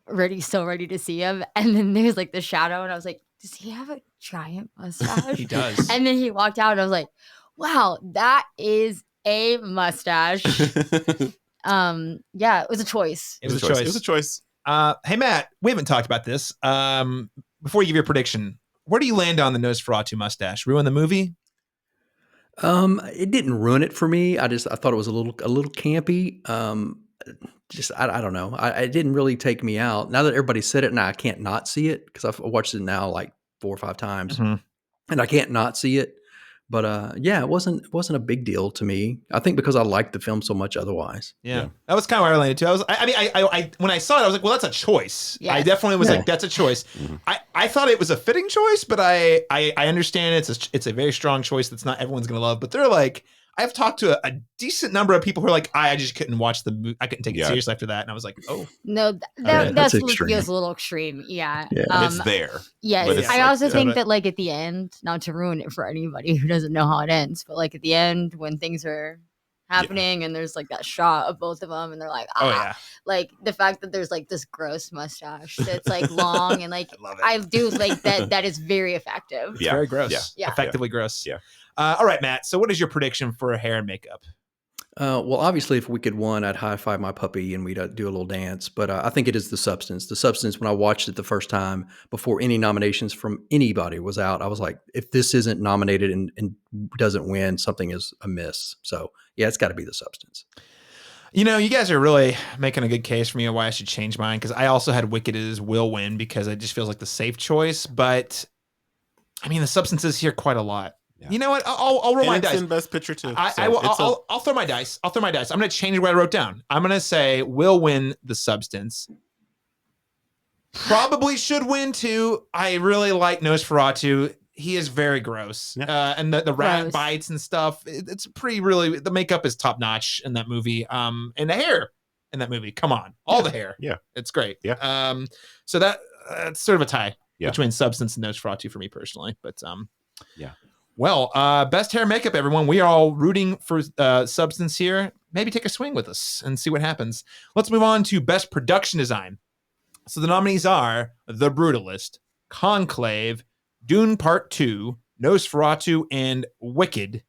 S4: ready to see him. And then there's like the shadow, and I was like, does he have a giant mustache?
S1: He does.
S4: And then he walked out, and I was like, wow, that is a mustache. Yeah, it was a choice.
S1: It was a choice.
S2: It was a choice.
S1: Hey, Matt, we haven't talked about this. Before you give your prediction, where do you land on the Nosferatu mustache? Ruin the movie?
S3: It didn't ruin it for me. I thought it was a little campy. I don't know. It didn't really take me out. Now that everybody said it, now I can't not see it because I've watched it now like 4 or 5 times, and I can't not see it. But yeah, it wasn't a big deal to me. I think because I liked the film so much otherwise.
S1: Yeah. That was kind of where I landed too. I when I saw it, I was like, well, that's a choice. Yes. I definitely was like, that's a choice. I thought it was a fitting choice, but I understand it's a very strong choice that's not everyone's gonna love. But they're like, I've talked to a decent number of people who are like, I just couldn't watch the movie. I couldn't take it seriously after that. And I was like, oh.
S4: No, that's extreme. Feels a little extreme. Yeah.
S2: It's there.
S4: Yes. I also think that like at the end, not to ruin it for anybody who doesn't know how it ends, but like at the end when things are happening and there's like that shot of both of them and they're like, like the fact that there's like this gross mustache that's like long and like, I do like that. That is very effective.
S1: It's very gross. Yeah. Effectively gross.
S2: Yeah.
S1: All right, Matt. So what is your prediction for hair and makeup?
S3: Well, obviously, if Wicked won, I'd high five my puppy and we'd do a little dance. But I think it is the substance. The substance, when I watched it the first time, before any nominations from anybody was out, I was like, if this isn't nominated and doesn't win, something is amiss. So, yeah, it's got to be the substance.
S1: You know, you guys are really making a good case for me on why I should change mine, because I also had Wicked as will win because it just feels like the safe choice. But, I mean, the substance is here quite a lot. Yeah. You know what? I'll roll my dice.
S2: In Best Picture too.
S1: I'll throw my dice. I'm going to change what I wrote down. I'm going to say will win the substance. Probably should win too. I really like Nosferatu. He is very gross. Yeah. And the rat bites and stuff. It's pretty really. The makeup is top notch in that movie. And the hair in that movie. Come on, all the hair.
S2: Yeah,
S1: it's great.
S2: Yeah.
S1: So that's sort of a tie between substance and Nosferatu for me personally. But
S2: yeah.
S1: Well, best hair and makeup, everyone. We are all rooting for substance here. Maybe take a swing with us and see what happens. Let's move on to best production design. So the nominees are The Brutalist, Conclave, Dune Part 2, Nosferatu, and Wicked.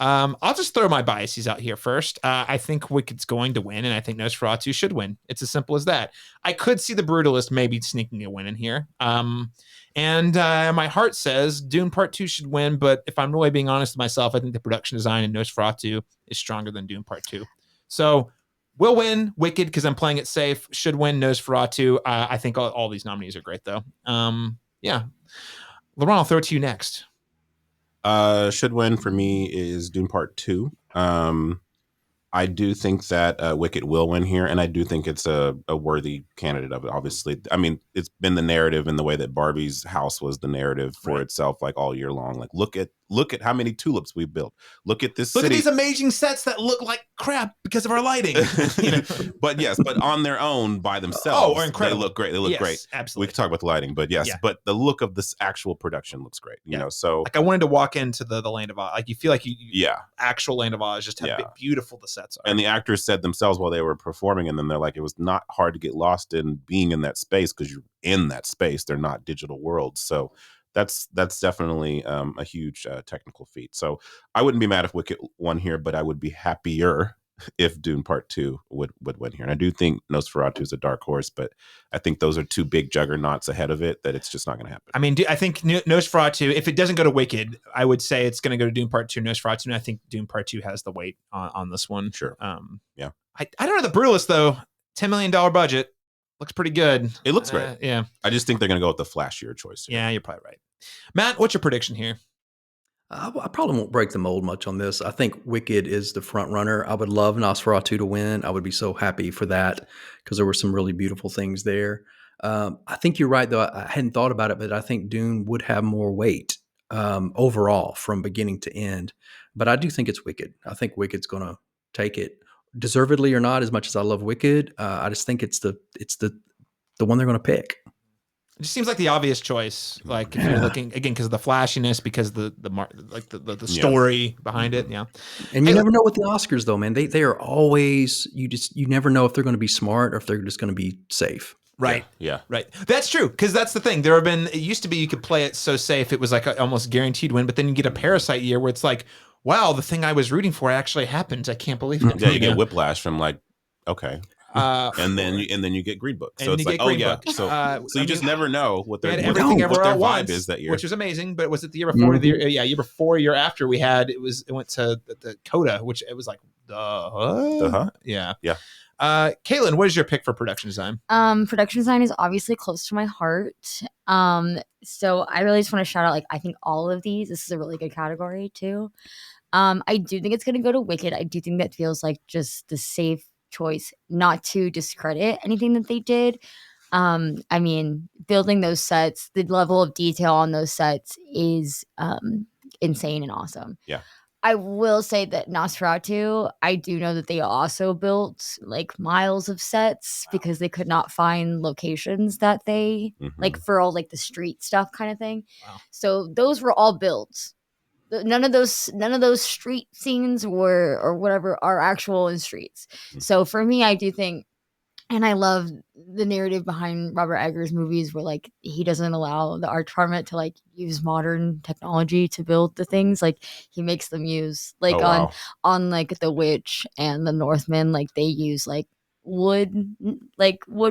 S1: I'll just throw my biases out here first. I think Wicked's going to win, and I think Nosferatu should win. It's as simple as that. I could see The Brutalist maybe sneaking a win in here. And my heart says Dune Part 2 should win, but if I'm really being honest with myself, I think the production design in Nosferatu is stronger than Dune Part 2. So will win Wicked because I'm playing it safe. Should win Nosferatu. I think all these nominees are great, though. Yeah. Laron, I'll throw it to you next.
S2: Should win for me is Dune Part 2. I do think that Wicked will win here, and I do think it's a worthy candidate of it, obviously. I mean, it's been the narrative in the way that Barbie's house was the narrative for itself, like all year long. Like, look at how many tulips we've built. Look at this city.
S1: Look at these amazing sets that look like crap because of our lighting. You know?
S2: But on their own, by themselves,
S1: incredible.
S2: They look great. They look great.
S1: Absolutely.
S2: We can talk about the lighting, but but the look of this actual production looks great. You know, so
S1: like I wanted to walk into the Land of Oz. Like you feel like you actual Land of Oz just have beautiful the sets are.
S2: And the actors said themselves while they were performing, and then they're like, it was not hard to get lost in being in that space because you're in that space. They're not digital worlds, so that's definitely a huge technical feat. So I wouldn't be mad if Wicked won here, but I would be happier if Dune Part 2 would win here. And I do think Nosferatu is a dark horse, but I think those are two big juggernauts ahead of it that it's just not going to happen.
S1: I mean, I think Nosferatu, if it doesn't go to Wicked, I would say it's going to go to Dune Part 2, Nosferatu, and I think Dune Part 2 has the weight on this one.
S2: Sure.
S1: Yeah. I don't know. The Brutalist, though, $10 million budget, looks pretty good.
S2: It looks great.
S1: Yeah.
S2: I just think they're going to go with the flashier choice here.
S1: Yeah, you're probably right. Matt, what's your prediction here?
S3: I probably won't break the mold much on this. I think Wicked is the front runner. I would love Nosferatu to win. I would be so happy for that because there were some really beautiful things there. I think you're right, though. I hadn't thought about it, but I think Dune would have more weight overall from beginning to end. But I do think it's Wicked. I think Wicked's going to take it, deservedly or not. As much as I love Wicked, I just think it's the one they're going to pick.
S1: It just seems like the obvious choice. Like if you're looking again because of the flashiness, because the story behind it. Yeah,
S3: and you never know with the Oscars though, man. They are always you never know if they're going to be smart or if they're just going to be safe.
S1: Right.
S2: Yeah.
S1: Right. That's true. Because that's the thing. It used to be you could play it so safe it was like almost guaranteed win, but then you get a Parasite year where it's like, wow, the thing I was rooting for actually happened. I can't believe it.
S2: Yeah, you get whiplash from like, okay. and then you get Green Book. So
S1: and
S2: it's
S1: you
S2: like,
S1: get
S2: oh
S1: Green
S2: yeah.
S1: Book.
S2: So you just never know what
S1: we
S2: their
S1: had everything
S2: what
S1: everywhere
S2: their
S1: at
S2: vibe
S1: once,
S2: is that year,
S1: which was amazing. But was it the year before? Year before, year after we had it went to the Coda, which it was like, yeah. Kaitlyn, what is your pick for production design?
S4: Production design is obviously close to my heart. So I really just want to shout out, like, I think all of these, this is a really good category too. I do think it's going to go to Wicked. I do think that feels like just the safe choice, not to discredit anything that they did. I mean, building those sets, the level of detail on those sets is insane and awesome.
S2: Yeah.
S4: I will say that Nosferatu, I do know that they also built like miles of sets because they could not find locations that they like for all like the street stuff kind of thing.
S1: Wow.
S4: So those were all built. None of those street scenes were or whatever are actual in streets. So for me, I do think, and I love the narrative behind Robert Eggers movies where like he doesn't allow the art department to like use modern technology to build the things. Like he makes them use like on like The Witch and The Northman, like they use like wood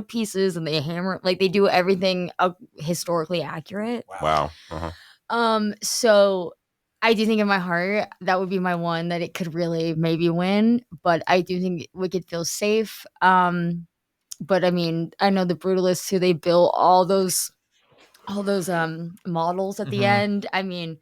S4: pieces and they hammer, like they do everything historically accurate.
S2: Wow.
S4: So I do think in my heart that would be my one that it could really maybe win, but I do think Wicked feels safe. But I mean, I know the Brutalists who they built all those models at the end. I mean,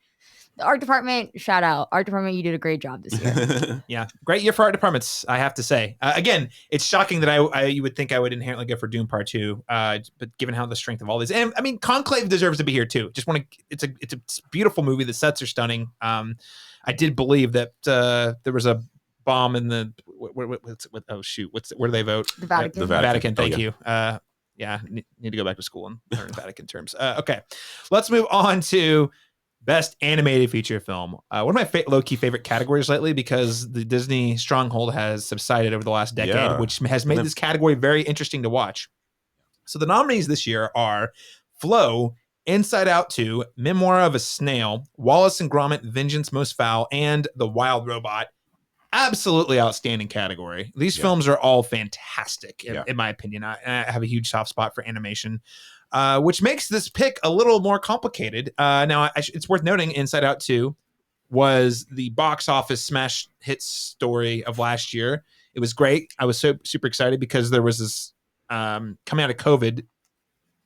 S4: the art department, shout out. Art department, you did a great job this year.
S1: Yeah, great year for art departments, I have to say. Again, it's shocking that you would think I would inherently go for Doom Part 2, but given how the strength of all these, and I mean, Conclave deserves to be here too. Just want to, it's a beautiful movie. The sets are stunning. I did believe that there was a bomb in the where do they vote?
S4: The Vatican.
S2: The
S1: Vatican. Thank
S2: you.
S1: Need to go back to school and learn Vatican terms. Okay, let's move on to Best Animated Feature Film. One of my low-key favorite categories lately because the Disney stronghold has subsided over the last decade, which has made this category very interesting to watch. So the nominees this year are Flow, Inside Out 2, Memoir of a Snail, Wallace and Gromit, Vengeance Most Foul, and The Wild Robot. Absolutely outstanding category. These films are all fantastic, in my opinion. I have a huge soft spot for animation, which makes this pick a little more complicated. Now, it's worth noting Inside Out 2 was the box office smash hit story of last year. It was great. I was super excited because there was this, coming out of COVID,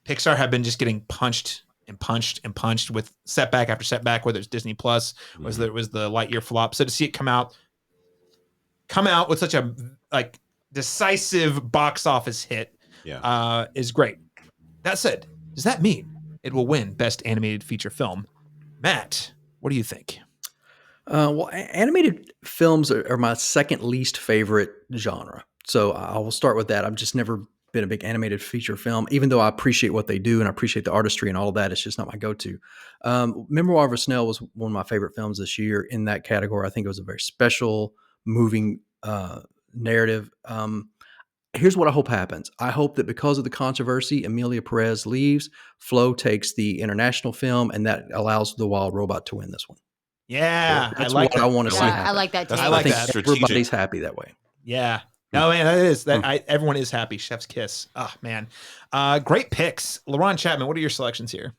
S1: Pixar had been just getting punched with setback after setback, whether it's Disney Plus, whether it was the Lightyear flop. So to see it come out with such a like decisive box office hit is great. That said, does that mean it will win Best Animated Feature Film? Matt, what do you think?
S3: Well, animated films are my second least favorite genre. So I will start with that. I've just never been a big animated feature film, even though I appreciate what they do and I appreciate the artistry and all of that. It's just not my go-to. Memoir of a Snail was one of my favorite films this year in that category. I think it was a very special, moving narrative. Here's what I hope happens. I hope that because of the controversy, Emilia Perez leaves, Flow takes the international film, and that allows The Wild Robot to win this one.
S1: Yeah,
S3: that's what I want to see.
S4: I like that too.
S3: I think everybody's happy that way.
S1: Yeah. No, man, everyone is happy. Chef's kiss. Oh, man. Great picks. Laron, Chapman, what are your selections here?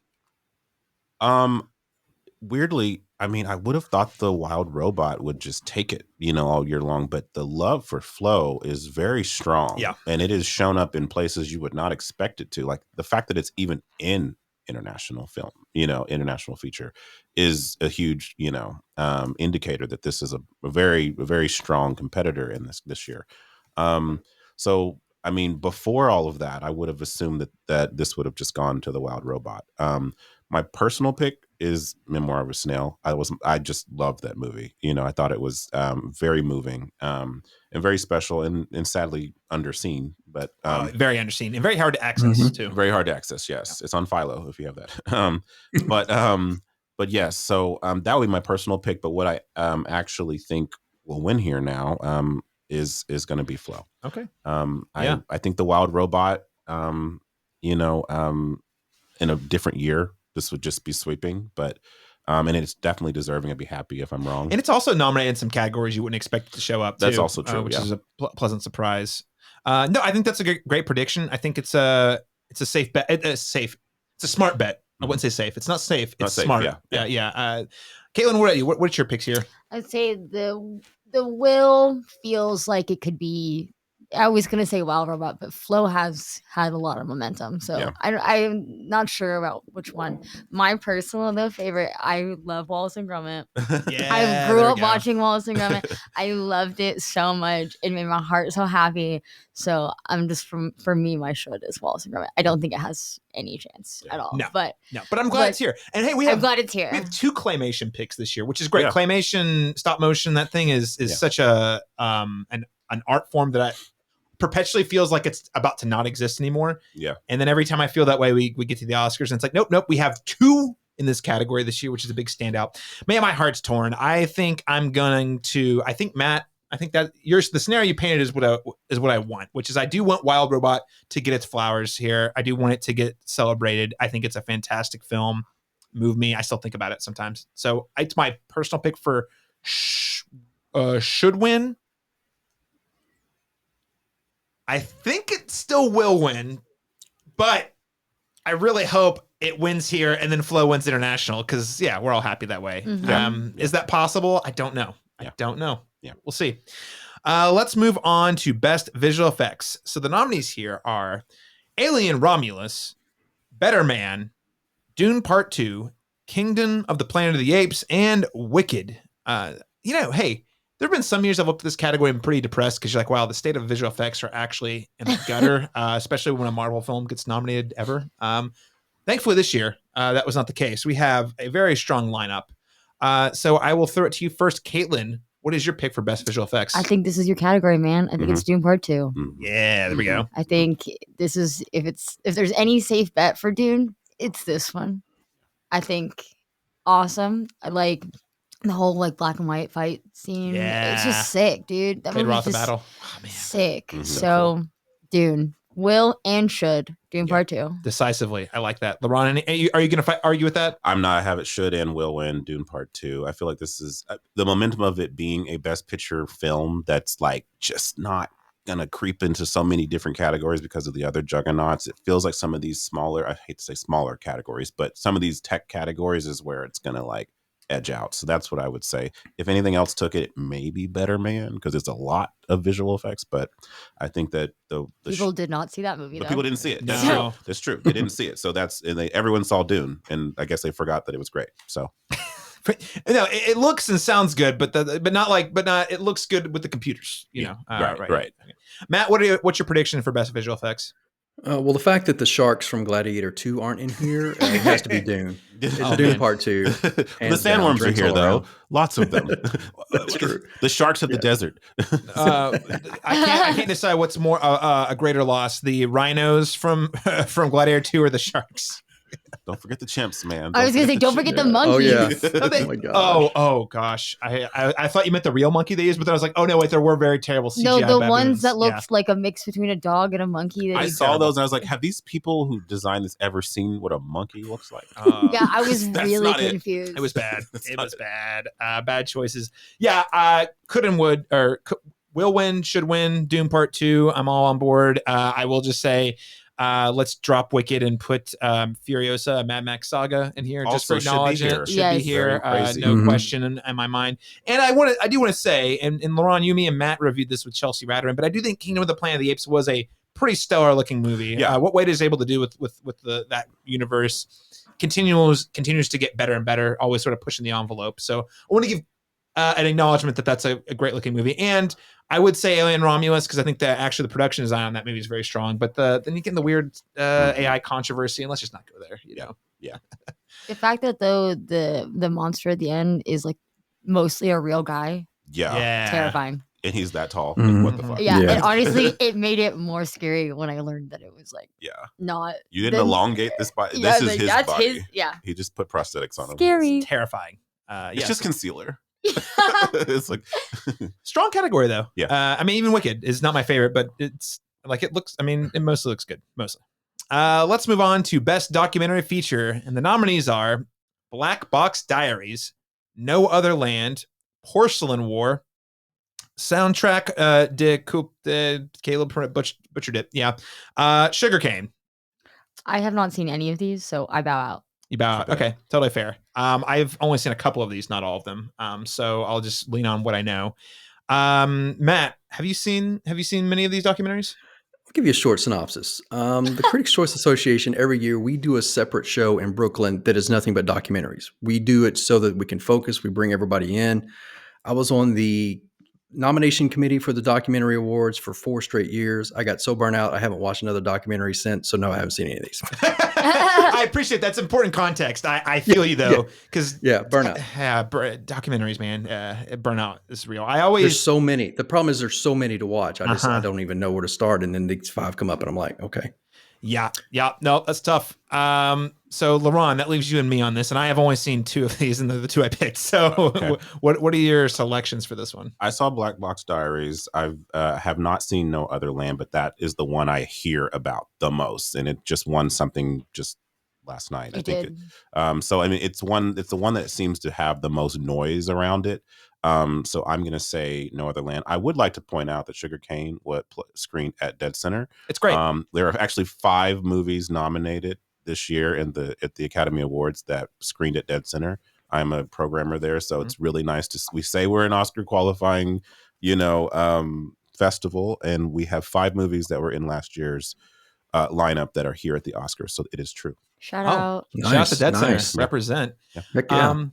S2: Weirdly, I mean, I would have thought The Wild Robot would just take it, all year long, but the love for Flow is very strong.
S1: Yeah.
S2: And it has shown up in places you would not expect it to. Like the fact that it's even in international film, international feature is a huge, indicator that this is a very strong competitor in this year. So, I mean, before all of that, I would have assumed that this would have just gone to The Wild Robot. My personal pick is Memoir of a Snail. I just loved that movie. I thought it was very moving and very special and sadly underseen, but
S1: very underseen and very hard to access too.
S2: Very hard to access. Yes, It's on Philo if you have that. But yes. So that would be my personal pick. But what I actually think will win here now is going to be Flow.
S1: Okay.
S2: I think The Wild Robot. In a different year, this would just be sweeping, but And it's definitely deserving. I'd be happy if I'm wrong.
S1: And it's also nominated in some categories you wouldn't expect it to show up.
S2: That's
S1: too,
S2: also true,
S1: which is a pleasant surprise. No, I think that's a great prediction. I think it's a safe bet. It's a smart bet. I wouldn't say safe. It's not safe. It's smart. Yeah. Kaitlyn, what are you? What's your picks here?
S4: I'd say the Will feels like it could be. I was gonna say Wild Robot, but Flo has had a lot of momentum, so I'm not sure about which one. My personal favorite, I love Wallace and Gromit. I grew up watching Wallace and Gromit. I loved it so much. It made my heart so happy. So I'm just for me, my should is Wallace and Gromit. I don't think it has any chance at all.
S1: No, but I'm glad it's here. And hey, I'm glad it's here. We have 2 claymation picks this year, which is great. Yeah. Claymation, stop motion, that thing is such a an art form that I perpetually feels like it's about to not exist anymore.
S2: Yeah.
S1: And then every time I feel that way, we get to the Oscars and it's like, nope. We have 2 in this category this year, which is a big standout. Man, my heart's torn. I think Matt, that the scenario you painted is what I want, which is I do want Wild Robot to get its flowers here. I do want it to get celebrated. I think it's a fantastic film. Move me. I still think about it sometimes. So it's my personal pick for should win. I think it still will win, but I really hope it wins here and then Flo wins international because, we're all happy that way. Mm-hmm. Is that possible? I don't know. I don't know. Yeah, we'll see. Let's move on to Best Visual Effects. So the nominees here are Alien Romulus, Better Man, Dune Part 2, Kingdom of the Planet of the Apes, and Wicked. Hey, there have been some years I've looked at this category and been pretty depressed because you're like, wow, the state of visual effects are actually in the gutter, especially when a Marvel film gets nominated ever. Thankfully this year, that was not the case. We have a very strong lineup. So I will throw it to you first, Kaitlyn. What is your pick for Best Visual Effects?
S4: I think this is your category, man. I think it's Dune Part 2.
S1: Yeah, there we go.
S4: I think this is, if there's any safe bet for Dune, it's this one. I think awesome. I like the whole black and white fight scene. Yeah. It's just sick, dude. That movie's just battle. Oh, man. Sick. Mm-hmm. So Dune will and should Dune Part 2
S1: decisively. I like that. Laron, are you going to argue with that?
S2: I'm not. I have it should and will win Dune Part 2. I feel like this is the momentum of it being a Best Picture film that's just not going to creep into so many different categories because of the other juggernauts. It feels like some of these smaller, I hate to say smaller categories, but some of these tech categories is where it's going to edge out. So that's what I would say. If anything else took it, maybe Better Man, because it's a lot of visual effects. But I think that the
S4: people did not see that movie.
S2: But people didn't see it. That's
S1: true.
S2: That's true. They didn't see it. So everyone saw Dune, and I guess they forgot that it was great. So.
S1: No, it looks and sounds good, but it looks good with the computers, you know.
S2: Right.
S1: Okay. Matt, what's your prediction for Best Visual Effects?
S3: Well, the fact that the sharks from Gladiator 2 aren't in here, it has to be Dune. It's Dune Part 2.
S2: The sandworms are here, though. Lots of them.
S3: That's true.
S2: The sharks of the desert.
S1: I can't decide what's more a greater loss: the rhinos from Gladiator 2 or the sharks.
S2: Don't forget the chimps, man.
S4: I was going to say, don't forget the monkeys.
S3: Oh, yeah.
S1: Oh, my gosh. Oh, gosh. I thought you meant the real monkey they used, but then I was like, oh, no, wait, there were very terrible CGI
S4: No, the
S1: baboons.
S4: ones that looked like a mix between a dog and a monkey.
S2: I saw those, and I was like, have these people who designed this ever seen what a monkey looks like?
S4: Yeah, I was really confused.
S1: It was bad. It was bad. Bad choices. Yeah, could and would, or will win, should win, Dune Part 2. I'm all on board. I will just say, let's drop Wicked and put Furiosa, Mad Max Saga in here just for acknowledging it. Should be here. No question in my mind. And I do want to say, and Laron, you, me, and Matt reviewed this with Chelsea Ratterin, but I do think Kingdom of the Planet of the Apes was a pretty stellar looking movie. Yeah. What Wade is able to do with that universe continues to get better and better, always sort of pushing the envelope. So I want to give an acknowledgement that that's a great looking movie. And I would say Alien Romulus, because I think that actually the production design on that movie is very strong. But then you get in the weird AI controversy, and let's just not go there, you know?
S2: Yeah.
S4: The fact that though the monster at the end is mostly a real guy.
S2: Yeah.
S4: Terrifying.
S2: And he's that tall.
S3: Mm-hmm.
S2: What the fuck?
S4: Yeah. And honestly, it made it more scary when I learned that it was not.
S2: You didn't elongate this body.
S4: Yeah,
S2: this is his body.
S4: Yeah.
S2: He just put prosthetics on him.
S4: Scary.
S1: It's terrifying.
S2: It's just concealer. It's
S1: strong category though.
S2: Yeah.
S1: I mean, even Wicked is not my favorite, but it's it looks. I mean, it mostly looks good. Mostly. Let's move on to Best Documentary Feature, and the nominees are Black Box Diaries, No Other Land, Porcelain War, soundtrack, Caleb butchered it. Yeah. Sugarcane.
S4: I have not seen any of these, so I bow out.
S1: You bow out. Okay, totally fair. I've only seen a couple of these, not all of them. So I'll just lean on what I know. Matt, have you seen many of these documentaries?
S3: I'll give you a short synopsis. The Critics' Choice Association, every year we do a separate show in Brooklyn that is nothing but documentaries. We do it so that we can focus. We bring everybody in. I was on the nomination committee for the documentary awards for 4 straight years. I got so burnt out, I haven't watched another documentary since. So no, I haven't seen any of these.
S1: I appreciate that's important context. I feel you though, because
S3: burnout.
S1: Documentaries, man, burnout is real.
S3: There's so many. The problem is there's so many to watch. I don't even know where to start, and then these 5 come up, and I'm like, okay.
S1: Yeah. No, that's tough. So Laron, that leaves you and me on this, and I have only seen 2 of these, and they're the 2 I picked. So, okay. What are your selections for this one?
S2: I saw Black Box Diaries. I have not seen No Other Land, but that is the one I hear about the most, and it just won something just last night. I think. So I mean, it's the one that seems to have the most noise around it. So I'm going to say No Other Land. I would like to point out that Sugarcane screened at Dead Center.
S1: It's great.
S2: There are actually 5 movies nominated this year at the Academy Awards that screened at Dead Center. I'm a programmer there, so it's really nice we say we're an Oscar qualifying, festival, and we have 5 movies that were in last year's lineup that are here at the Oscars. So it is true.
S4: Shout out.
S1: Shout out to Dead Center. Represent.
S3: Yeah. Heck yeah.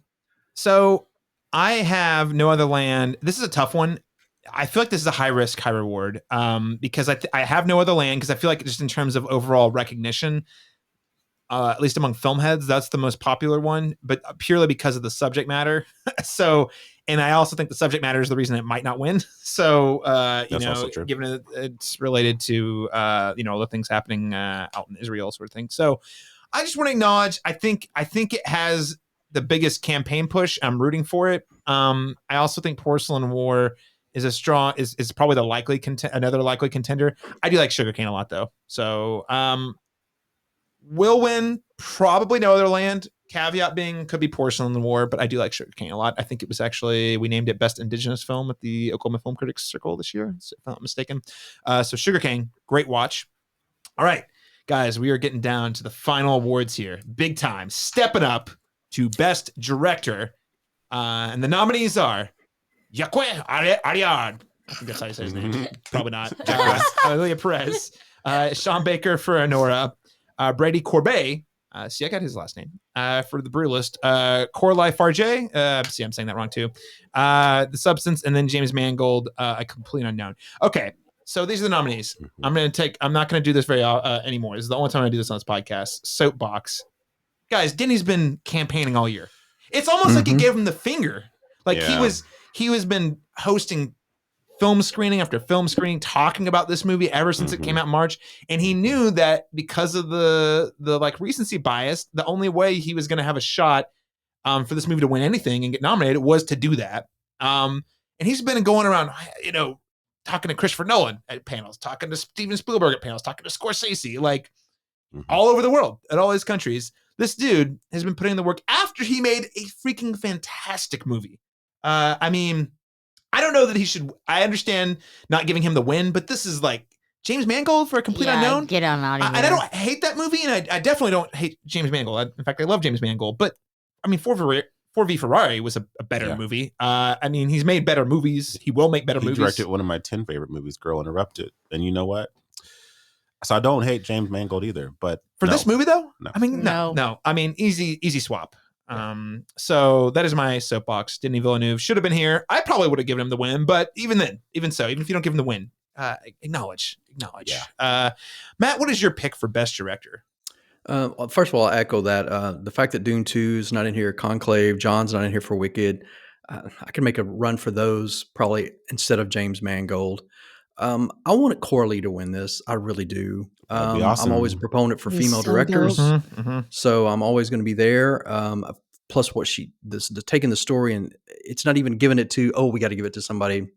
S1: So I have No Other Land. This is a tough one. I feel like this is a high risk, high reward, because I have No Other Land because I feel like just in terms of overall recognition, at least among film heads, that's the most popular one, but purely because of the subject matter. So, and I also think the subject matter is the reason it might not win. So, given it's related to, the things happening out in Israel sort of thing. So I just want to acknowledge, I think it has the biggest campaign push. I'm rooting for it. I also think Porcelain War is is probably the another likely contender. I do like Sugarcane a lot though. So, will win, probably No Other Land. Caveat being, could be Porcelain War, but I do like Sugarcane a lot. I think it was actually, we named it Best Indigenous Film at the Oklahoma Film Critics Circle this year, if I'm not mistaken. So Sugarcane, great watch. All right, guys, we are getting down to the final awards here. Big time. Stepping up to Best Director. And the nominees are Jacques Ariard. I think that's how you say his name. Probably not. Amelia Perez. Sean Baker for Anora. Brady Corbet, see, I got his last name, for The Brutalist, Corlai Farjay, see, I'm saying that wrong too, The Substance, and then James Mangold, a complete unknown. Okay, so these are the nominees. I'm not going to do this very anymore. This is the only time I do this on this podcast. Soapbox. Guys, Denny's been campaigning all year. It's almost like he gave him the finger. Like he was been hosting film screening after film screening, talking about this movie ever since it came out in March. And he knew that because of the like recency bias, the only way he was going to have a shot for this movie to win anything and get nominated was to do that. And he's been going around, talking to Christopher Nolan at panels, talking to Steven Spielberg at panels, talking to Scorsese, like all over the world at all his countries. This dude has been putting in the work after he made a freaking fantastic movie. I don't know that he should. I understand not giving him the win, but this is like James Mangold for a complete unknown.
S4: Get him out of here.
S1: And I don't hate that movie, and I definitely don't hate James Mangold. In fact, I love James Mangold. But I mean, 4v Ferrari was a better movie. He's made better movies. He will make better movies.
S2: He directed one of my 10 favorite movies, Girl Interrupted. And you know what? So I don't hate James Mangold either. But
S1: for this movie, though,
S2: no.
S1: I mean, no. I mean, easy swap. So that is my soapbox. Denis Villeneuve should have been here. I probably would have given him the win, but even so, even if you don't give him the win, acknowledge.
S2: Yeah.
S1: Matt, what is your pick for Best Director?
S3: First of all, I'll echo that. The fact that Dune 2 is not in here, Conclave, John's not in here for Wicked, I can make a run for those probably instead of James Mangold. I want Corley to win this. I really do.
S2: That'd be awesome.
S3: I'm always a proponent for female directors, so I'm always going to be there. Plus, what taking the story and it's not even giving it to we got to give it to somebody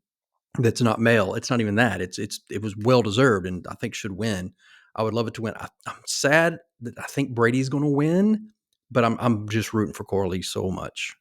S3: that's not male. It's not even that. It was well deserved, and I think should win. I would love it to win. I'm sad that I think Brady's going to win but I'm just rooting for Coralie so much.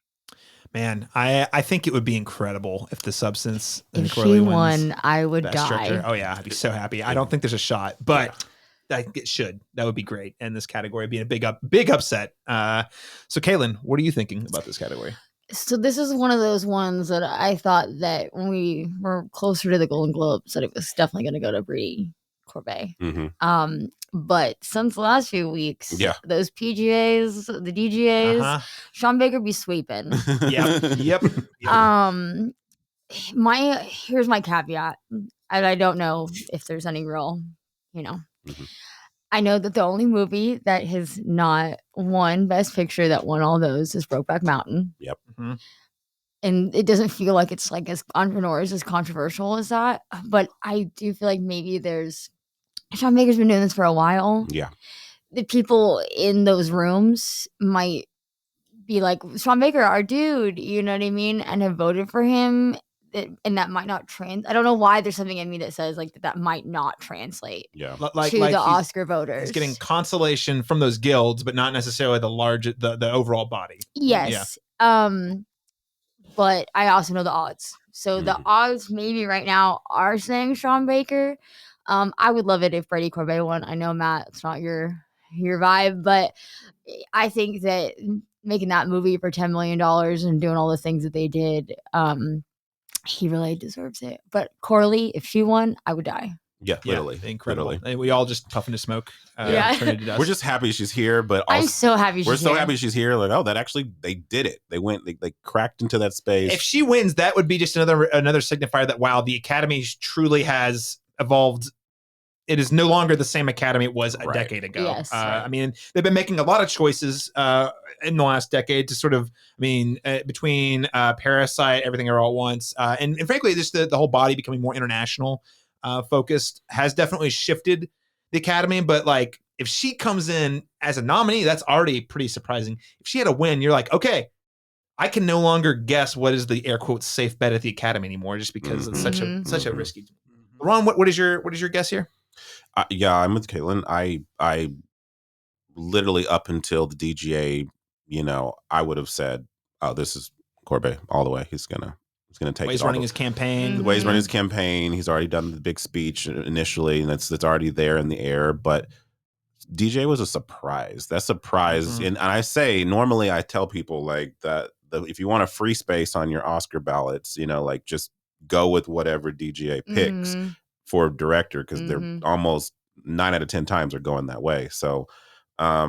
S1: Man, I think it would be incredible if The Substance and
S4: If
S1: Coralie
S4: she
S1: wins
S4: won, I would
S1: Best Director.
S4: die.
S1: Oh yeah, I'd be so happy. I don't think there's a shot, but I think it should. That would be great. And this category being a big upset. So Kaitlyn, what are you thinking about this category?
S4: So this is one of those ones that I thought that when we were closer to the Golden Globes that it was definitely going to go to Brie Corbet.
S2: Mm-hmm.
S4: But since the last few weeks, those PGAs, the DGAs, Sean Baker be sweeping.
S1: Yep.
S4: Here's my caveat, and I don't know if there's any real,
S2: Mm-hmm.
S4: I know that the only movie that has not won Best Picture that won all those is Brokeback Mountain.
S2: Yep.
S1: Mm-hmm.
S4: And it doesn't feel like it's like as entrepreneurs as controversial as that. But I do feel like maybe Sean Baker's been doing this for a while.
S2: Yeah.
S4: The people in those rooms might be like, Sean Baker, our dude, you know what I mean? And have voted for him. And that might not I don't know why there's something in me that says like that might not translate
S2: to
S4: the Oscar voters.
S1: He's getting consolation from those guilds, but not necessarily the overall body.
S4: Yes. But I also know the odds. So the odds maybe right now are saying Sean Baker. I would love it if Brie Corbet won. I know, Matt, it's not your vibe, but I think that making that movie for $10 million and doing all the things that they did, he really deserves it. But Coralie, if she won, I would die.
S2: Yeah, literally.
S1: Incredible.
S2: Literally.
S1: We all just puffing to smoke. Turning to dust.
S2: We're just happy she's here, but also,
S4: I'm so happy she's here.
S2: We're so happy she's here. Like, that actually, they did it. They cracked into that space.
S1: If she wins, that would be just another signifier that, wow, the Academy truly has evolved. It is no longer the same Academy it was a decade ago.
S4: Yes.
S1: I mean, they've been making a lot of choices in the last decade to sort of, between Parasite, Everything All at Once, and frankly, just the whole body becoming more international focused has definitely shifted the Academy. But like, if she comes in as a nominee, that's already pretty surprising. If she had a win, you're like, okay, I can no longer guess what is the air quotes safe bet at the Academy anymore, just because it's such a risky. Ron, what is your guess here?
S2: I'm with Kaitlyn. I literally up until the DGA, I would have said, "Oh, this is Corbet all the way. He's gonna take."
S1: He's running his campaign.
S2: The way he's running his campaign, he's already done the big speech initially, and that's already there in the air. But DJ was a surprise. That surprise, and I say normally I tell people like that if you want a free space on your Oscar ballots, like just go with whatever DGA picks. For director, because they're almost 9 out of 10 times are going that way. So but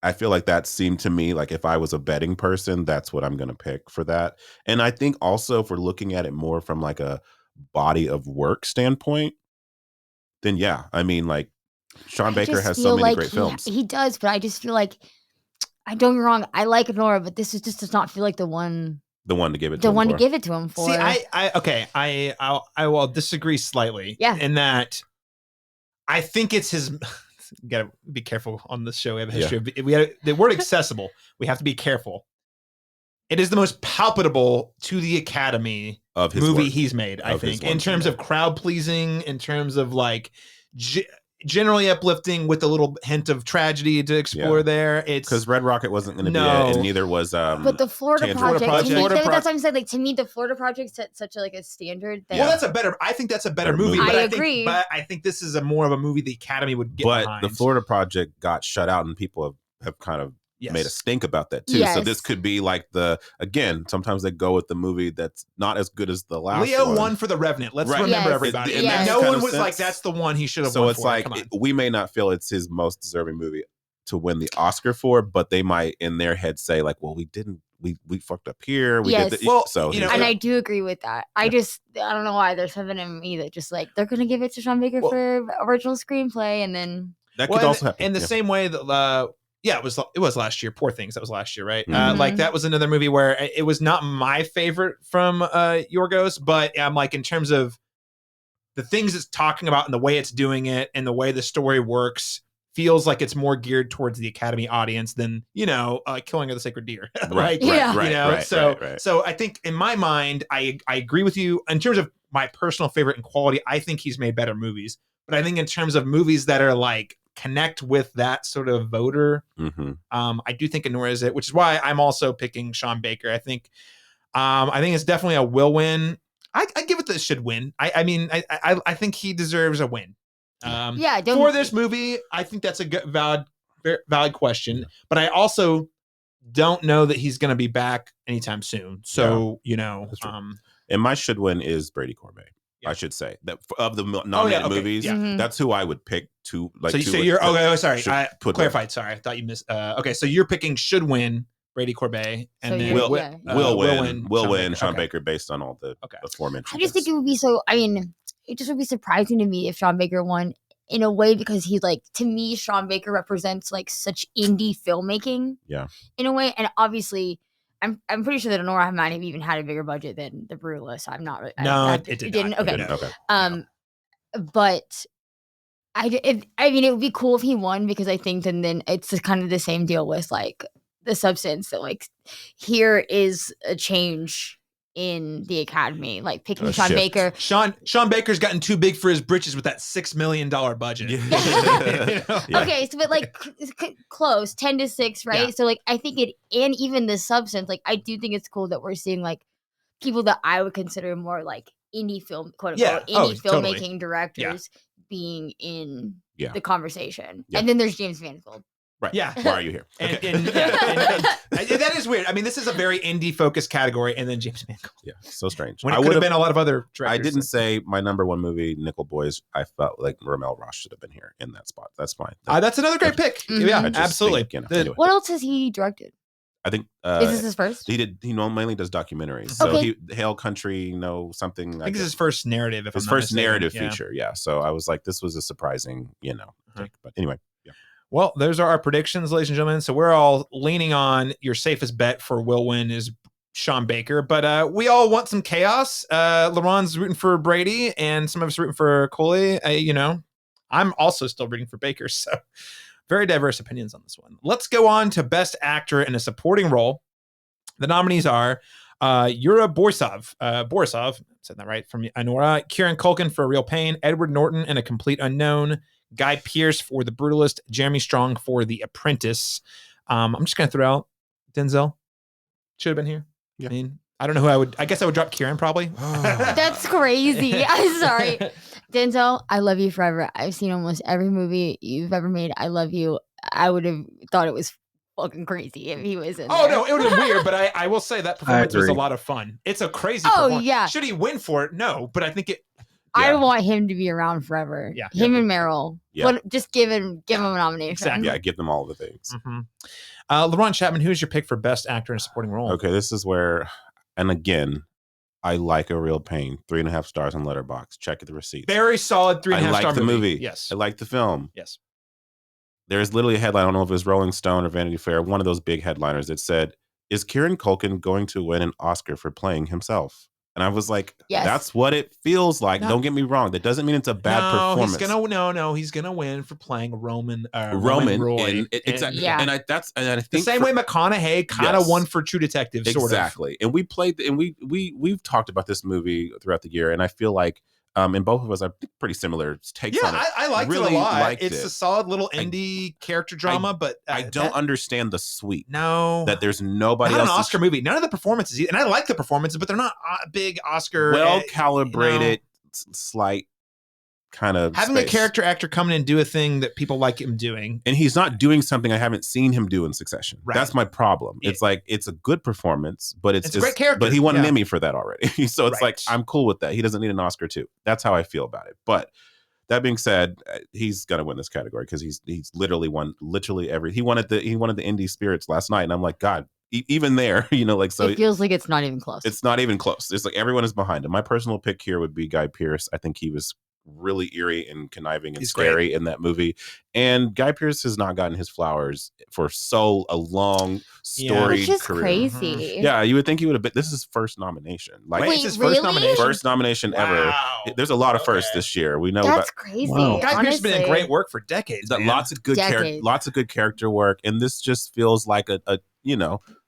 S2: I feel like that seemed to me like if I was a betting person, that's what I'm going to pick for that. And I think also if we're looking at it more from like a body of work standpoint, then like Sean Baker has so many great films.
S4: He does, but I just feel like, I don't get me wrong, I like Nora, but this does not feel like the one
S2: to give it to
S4: him for.
S1: See, I will disagree slightly.
S4: Yeah.
S1: In that, I think it's his. Gotta be careful on this show. We have a history of the word accessible. We have to be careful. It is the most palpable to the Academy
S2: of his
S1: movie
S2: work.
S1: He's made. I think in terms of crowd pleasing, in terms of like. Generally uplifting with a little hint of tragedy to explore there. It's
S2: because Red Rocket wasn't going to be it, and neither was
S4: but the Florida Project. That's what I'm saying. Like, to me, the Florida Project set such a standard.
S1: Well, I think that's a better movie. But
S4: I agree.
S1: But I think this is more of a movie the Academy would get behind.
S2: But the Florida Project got shut out, and people have kind of made a stink about that too. So this could be like sometimes they go with the movie that's not as good as the last
S1: Leo
S2: one.
S1: won for The Revenant. Let's remember everybody. And no one was like, that's the one he should have won for.
S2: So it's like, we may not feel it's his most deserving movie to win the Oscar for, but they might in their head say like, well, we didn't, we fucked up here. We did
S4: and I do agree with that. I don't know why there's something in me that just like, they're going to give it to Sean Baker for original screenplay. And then
S2: that could also happen.
S1: In the same way that, it was last year. Poor Things. That was last year, right? Like that was another movie where it was not my favorite from Yorgos, but I'm like in terms of the things it's talking about and the way it's doing it and the way the story works, feels like it's more geared towards the Academy audience than Killing of the Sacred Deer. So I think in my mind, I agree with you in terms of my personal favorite and quality. I think he's made better movies, but I think in terms of movies that are like connect with that sort of voter. I do think Anora is it, which is why I'm also picking Sean Baker. I think it's definitely a will win. I give it the should win. I think he deserves a win. For this movie, I think that's a good, valid question. But I also don't know that he's going to be back anytime soon. So
S2: and my should win is Brady Corbet. I should say that of the nominated movies, that's who I would pick to like.
S1: So you're sorry. I clarified. Sorry, I thought you missed. Okay, so you're picking should win Brady Corbet, and then
S2: will win Sean Baker based on all the aforementioned.
S4: I just think it would be so. I mean, it just would be surprising to me if Sean Baker won in a way, because he's like, to me, Sean Baker represents like such indie filmmaking.
S2: Yeah.
S4: In a way, and obviously, I'm pretty sure that Anora might have even had a bigger budget than The Brutalist. I'm not.
S1: It didn't.
S4: Okay. But I mean, it would be cool if he won, because I think then it's kind of the same deal with like The Substance, that like here is a change in the Academy, like picking Sean Baker.
S1: Sean Baker's gotten too big for his britches with that $6 million budget.
S4: Okay, so but like close 10-6, right? So like I think it, and even The Substance, like I do think it's cool that we're seeing like people that I would consider more like indie film, quote unquote, indie filmmaking directors being in the conversation. And then there's James Mangold.
S2: Right. Yeah. Why are you here?
S1: And that is weird. I mean, this is a very indie focused category, and then James Mangold.
S2: Yeah, so strange.
S1: When it could have been a lot of other directors.
S2: I didn't say my number one movie, Nickel Boys. I felt like Ramel Ross should have been here in that spot. That's fine.
S1: That's another great pick. Mm-hmm. Yeah, absolutely.
S2: Think, anyway.
S4: What else has he directed?
S2: I think
S4: is this his first?
S2: He mainly does documentaries. So he Hail Country, something.
S1: I think it's his first narrative.
S2: His first narrative feature. Yeah. So I was like, this was a surprising, take. But anyway.
S1: Well, those are our predictions, ladies and gentlemen. So we're all leaning on your safest bet for will win is Sean Baker, but we all want some chaos. Laron's rooting for Brady, and some of us rooting for Coley. I'm also still rooting for Baker. So very diverse opinions on this one. Let's go on to Best Actor in a Supporting Role. The nominees are Yura Borisov, said that right, from Anora, Kieran Culkin for Real Pain, Edward Norton in A Complete Unknown, Guy Pearce for The Brutalist, Jeremy Strong for The Apprentice. I'm just going to throw out Denzel. Should have been here. Yeah. I mean, I don't know who I guess I would drop Kieran probably.
S4: That's crazy. I'm sorry. Denzel, I love you forever. I've seen almost every movie you've ever made. I love you. I would have thought it was fucking crazy if he was in there.
S1: No, it would have been weird, but I will say that performance was a lot of fun. It's a crazy performance. Yeah. Should he win for it? No, but I think it...
S4: I want him to be around forever. Yeah. Him and Meryl. Yeah. But just give him a nomination.
S2: Exactly. Yeah, give them all the things.
S1: Mm-hmm. Laron Chapman, who's your pick for Best Actor in a Supporting Role?
S2: Okay, this is where, and again, I like A Real Pain. 3.5 stars on Letterboxd. Check the receipts.
S1: Very solid 3.5 star movie.
S2: I like the movie.
S1: Yes.
S2: I like the film.
S1: Yes.
S2: There's literally a headline, I don't know if it was Rolling Stone or Vanity Fair, one of those big headliners that said, is Kieran Culkin going to win an Oscar for playing himself? And I was like, that's what it feels like. No. Don't get me wrong. That doesn't mean it's a bad performance.
S1: He's gonna win for playing Roman Roy.
S2: Exactly. Yeah. And I think
S1: the same way McConaughey kind of won for True Detective, sort of.
S2: Exactly. And we've talked about this movie throughout the year, and I feel like and both of us are pretty similar takes on it.
S1: I liked it a lot. It's a solid little indie character drama, but
S2: I don't understand the sweep.
S1: No,
S2: that there's nobody else.
S1: Not an Oscar movie. None of the performances, and I like the performances, but they're not big Oscar.
S2: Well calibrated, slight kind of
S1: having a character actor come in and do a thing that people like him doing,
S2: and he's not doing something I haven't seen him do in Succession. Right. That's my problem. It's like it's a good performance, but it's just,
S1: a great character.
S2: But he won an Emmy for that already, so it's like I'm cool with that. He doesn't need an Oscar too. That's how I feel about it. But that being said, he's gonna win this category because he's literally won every. He wanted the indie spirits last night, and I'm like, God. Even there, so
S4: it feels like it's not even close.
S2: It's not even close. It's like everyone is behind him. My personal pick here would be Guy Pearce. I think he was really eerie and conniving and scary in that movie. And Guy Pearce has not gotten his flowers for a long storied
S4: which is
S2: career.
S4: Crazy.
S2: Mm-hmm. Yeah, you would think he would have been. This is his first nomination.
S4: Wait,
S1: it's his first nomination.
S2: First nomination ever. There's a lot of firsts this year. We know
S4: that's crazy.
S1: Wow. Guy Pearce has been in great work for decades.
S2: Lots of good character work, and this just feels like a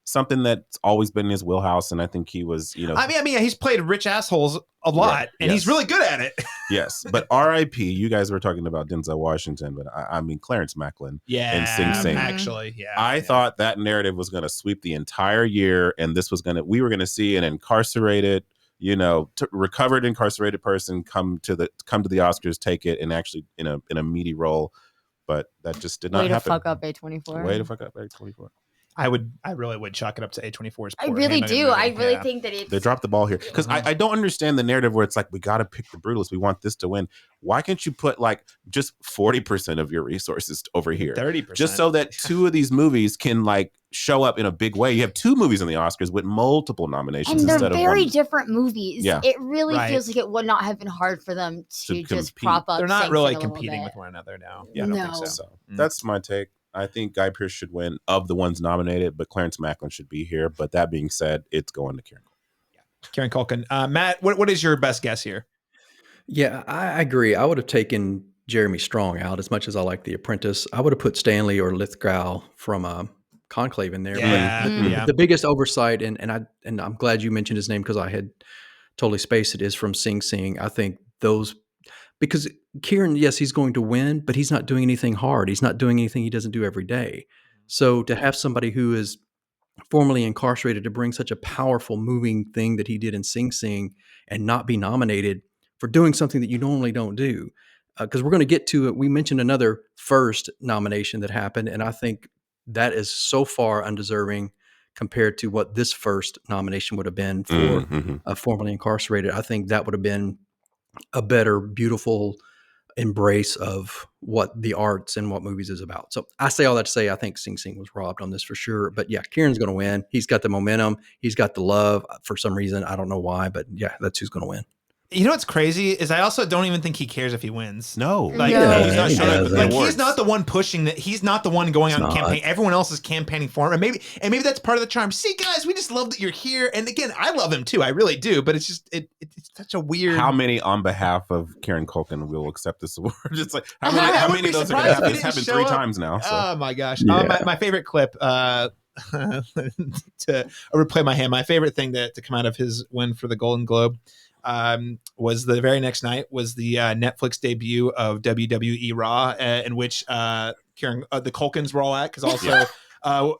S2: something that's always been in his wheelhouse, and I think he was, you know.
S1: I mean, he's played rich assholes a lot, and he's really good at it.
S2: Yes, but R.I.P. You guys were talking about Denzel Washington, but I mean Clarence Macklin and Sing Sing.
S1: Actually,
S2: I thought that narrative was going to sweep the entire year, and we were going to see an incarcerated, you know, recovered incarcerated person come to the Oscars, take it, and actually in a meaty role. But that just did not happen.
S4: Way to fuck up A24.
S2: Way to fuck up A24.
S1: I really would chalk it up to A24's.
S4: I really do. I really think that
S2: they dropped the ball here because I don't understand the narrative where it's like, we got to pick the brutalist. We want this to win. Why can't you put like just 40% of your resources over here,
S1: 30%,
S2: just so that two of these movies can like show up in a big way? You have two movies in the Oscars with multiple nominations,
S4: and they're
S2: instead
S4: very
S2: of one.
S4: different movies.
S2: Yeah.
S4: It really feels like it would not have been hard for them to just prop up.
S1: They're not really competing with one another now.
S2: Yeah, I don't think so. That's my take. I think Guy Pearce should win of the ones nominated, but Clarence Macklin should be here. But that being said, it's going to Kieran Culkin.
S1: Kieran Culkin. Matt, what is your best guess here?
S3: Yeah, I agree. I would have taken Jeremy Strong out as much as I like The Apprentice. I would have put Stanley or Lithgow from Conclave in there.
S1: Yeah.
S3: The biggest oversight, and I'm glad you mentioned his name because I had totally spaced it, is from Sing Sing. I think those, because Kieran, yes, he's going to win, but he's not doing anything hard. He's not doing anything he doesn't do every day. So to have somebody who is formerly incarcerated to bring such a powerful, moving thing that he did in Sing Sing and not be nominated for doing something that you normally don't do. Because we're going to get to it. We mentioned another first nomination that happened, and I think that is so far undeserving compared to what this first nomination would have been for formerly incarcerated. I think that would have been a better, beautiful embrace of what the arts and what movies is about. So I say all that to say I think Sing Sing was robbed on this for sure. But yeah, Kieran's going to win. He's got the momentum. He's got the love for some reason. I don't know why, but yeah, that's who's going to win.
S1: You know what's crazy is I also don't even think he cares if he wins.
S2: No,
S1: like he's not sure. Like he's not the one pushing that. He's not the one going out campaigning. Everyone else is campaigning for him, and maybe that's part of the charm. See, guys, we just love that you're here. And again, I love him too. I really do. But it's just it's such a weird.
S2: How many on behalf of Kieran Culkin will accept this award? Just like how many of those are going to happen? It's happened 3 times now. So.
S1: Oh my gosh! Yeah. My favorite clip. To replay my hand, my favorite thing to come out of his win for the Golden Globe was the very next night was the Netflix debut of WWE Raw, in which the Culkins were all at, because also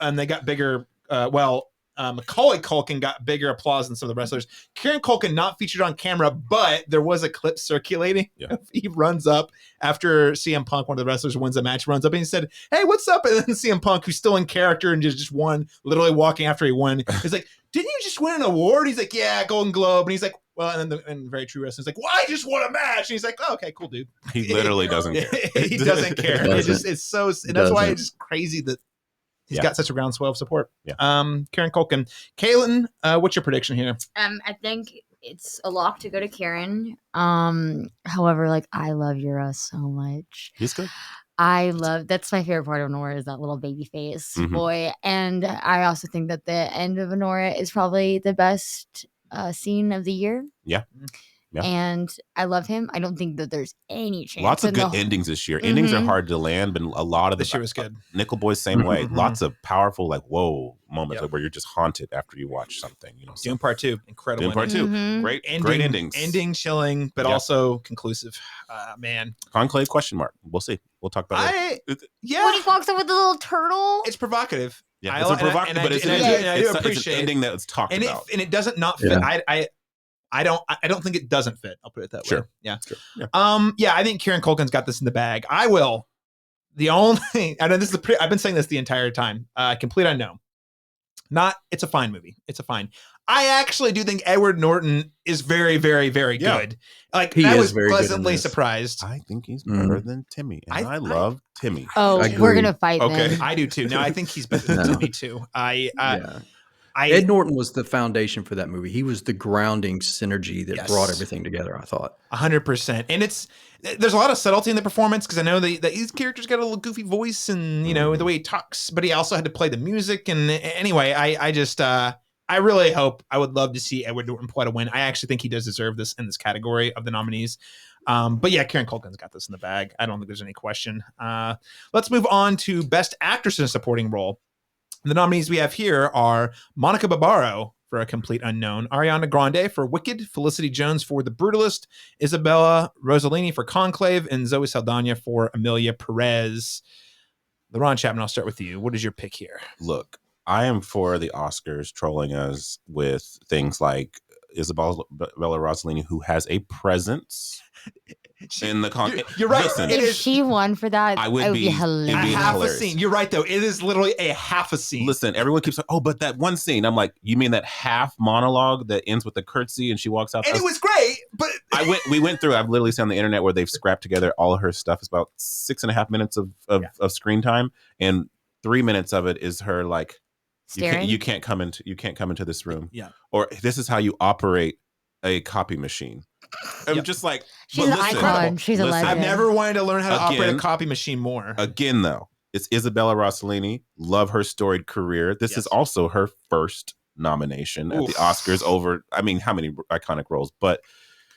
S1: and they got bigger. Macaulay Culkin got bigger applause than some of the wrestlers. Kieran Culkin not featured on camera, but there was a clip circulating. Yeah. He runs up after CM Punk, one of the wrestlers wins the match, runs up and he said, "Hey, what's up?" And then CM Punk, who's still in character and just won, literally walking after he won, he's like, "Didn't you just win an award?" He's like, "Yeah, Golden Globe." And he's like, well, and then very true wrestling's like, "Well, I just won a match." And he's like, "Oh, okay, cool, dude."
S2: He literally doesn't care.
S1: He doesn't care. It's so, and that's why it's just crazy that he's got such a groundswell of support. Yeah. Kieran Culkin. Kaitlyn, what's your prediction here?
S4: I think it's a lock to go to Kieran. However, like, I love Yura so much.
S2: He's good.
S4: That's my favorite part of Nora, is that little baby face boy. And I also think that the end of Nora is probably the best scene of the year.
S2: Yeah.
S4: And I love him. I don't think that there's any chance.
S2: Lots of good endings this year. Endings are hard to land, but a lot of
S1: this year was good.
S2: Nickel Boys, same way. Lots of powerful, like, whoa moments where you're just haunted after you watch something. You know,
S1: Doom Part 2, incredible.
S2: Doom Part 2, great endings.
S1: Ending chilling, but also conclusive. Man,
S2: Conclave ? We'll see. We'll talk about it.
S4: When he walks up with the little turtle,
S1: it's provocative.
S2: Yeah, it's provocative, but it's an ending that's talked about,
S1: and it doesn't not fit. I don't think it doesn't fit. I'll put it that way. Yeah. Sure. Yeah. I think Kieran Culkin's got this in the bag. I will. The only, I know this is I've been saying this the entire time. Complete unknown. It's a fine movie. It's a fine. I actually do think Edward Norton is very, very, very good. Like, I was pleasantly surprised.
S2: I think he's better than Timmy, and I love Timmy.
S4: Oh, we're gonna fight.
S1: Okay,
S4: then.
S1: I do too. No, I think he's better than Timmy too.
S3: Ed Norton was the foundation for that movie. He was the grounding synergy that brought everything together, I thought.
S1: 100%. And there's a lot of subtlety in the performance, because I know that these characters got a little goofy voice and, the way he talks, but he also had to play the music. And anyway, I really hope, I would love to see Edward Norton pull out a win. I actually think he does deserve this in this category of the nominees. But yeah, Kieran Culkin's got this in the bag. I don't think there's any question. Let's move on to Best Actress in a Supporting Role. The nominees we have here are Monica Barbaro for A Complete Unknown, Ariana Grande for Wicked, Felicity Jones for The Brutalist, Isabella Rossellini for Conclave, and Zoe Saldana for Amelia Perez. Laron, Chapman, I'll start with you. What is your pick here?
S2: Look, I am for the Oscars trolling us with things like Isabella Rossellini, who has a presence in the
S1: You're right.
S2: Listen,
S4: If she won for that,
S2: I would
S4: it would be
S2: be-
S4: hilarious.
S2: it'd be
S1: half
S2: hilarious.
S1: a scene. You're right, though. It is literally a half a scene.
S2: Listen, everyone keeps like, oh, but that one scene. I'm like, you mean that half monologue that ends with the curtsy and she walks out?
S1: And it was great, but
S2: we went through. I've literally seen on the internet where they've scrapped together all of her stuff. It's about 6.5 minutes of screen time, and 3 minutes of it is her like, you can't come into this room.
S1: Yeah.
S2: Or this is how you operate a copy machine. I'm just like,
S4: She's an icon. She's a legend.
S1: I've never wanted to learn how to operate a copy machine more.
S2: Again, though, it's Isabella Rossellini. Love her storied career. This is also her first nomination at the Oscars over, I mean, how many iconic roles? But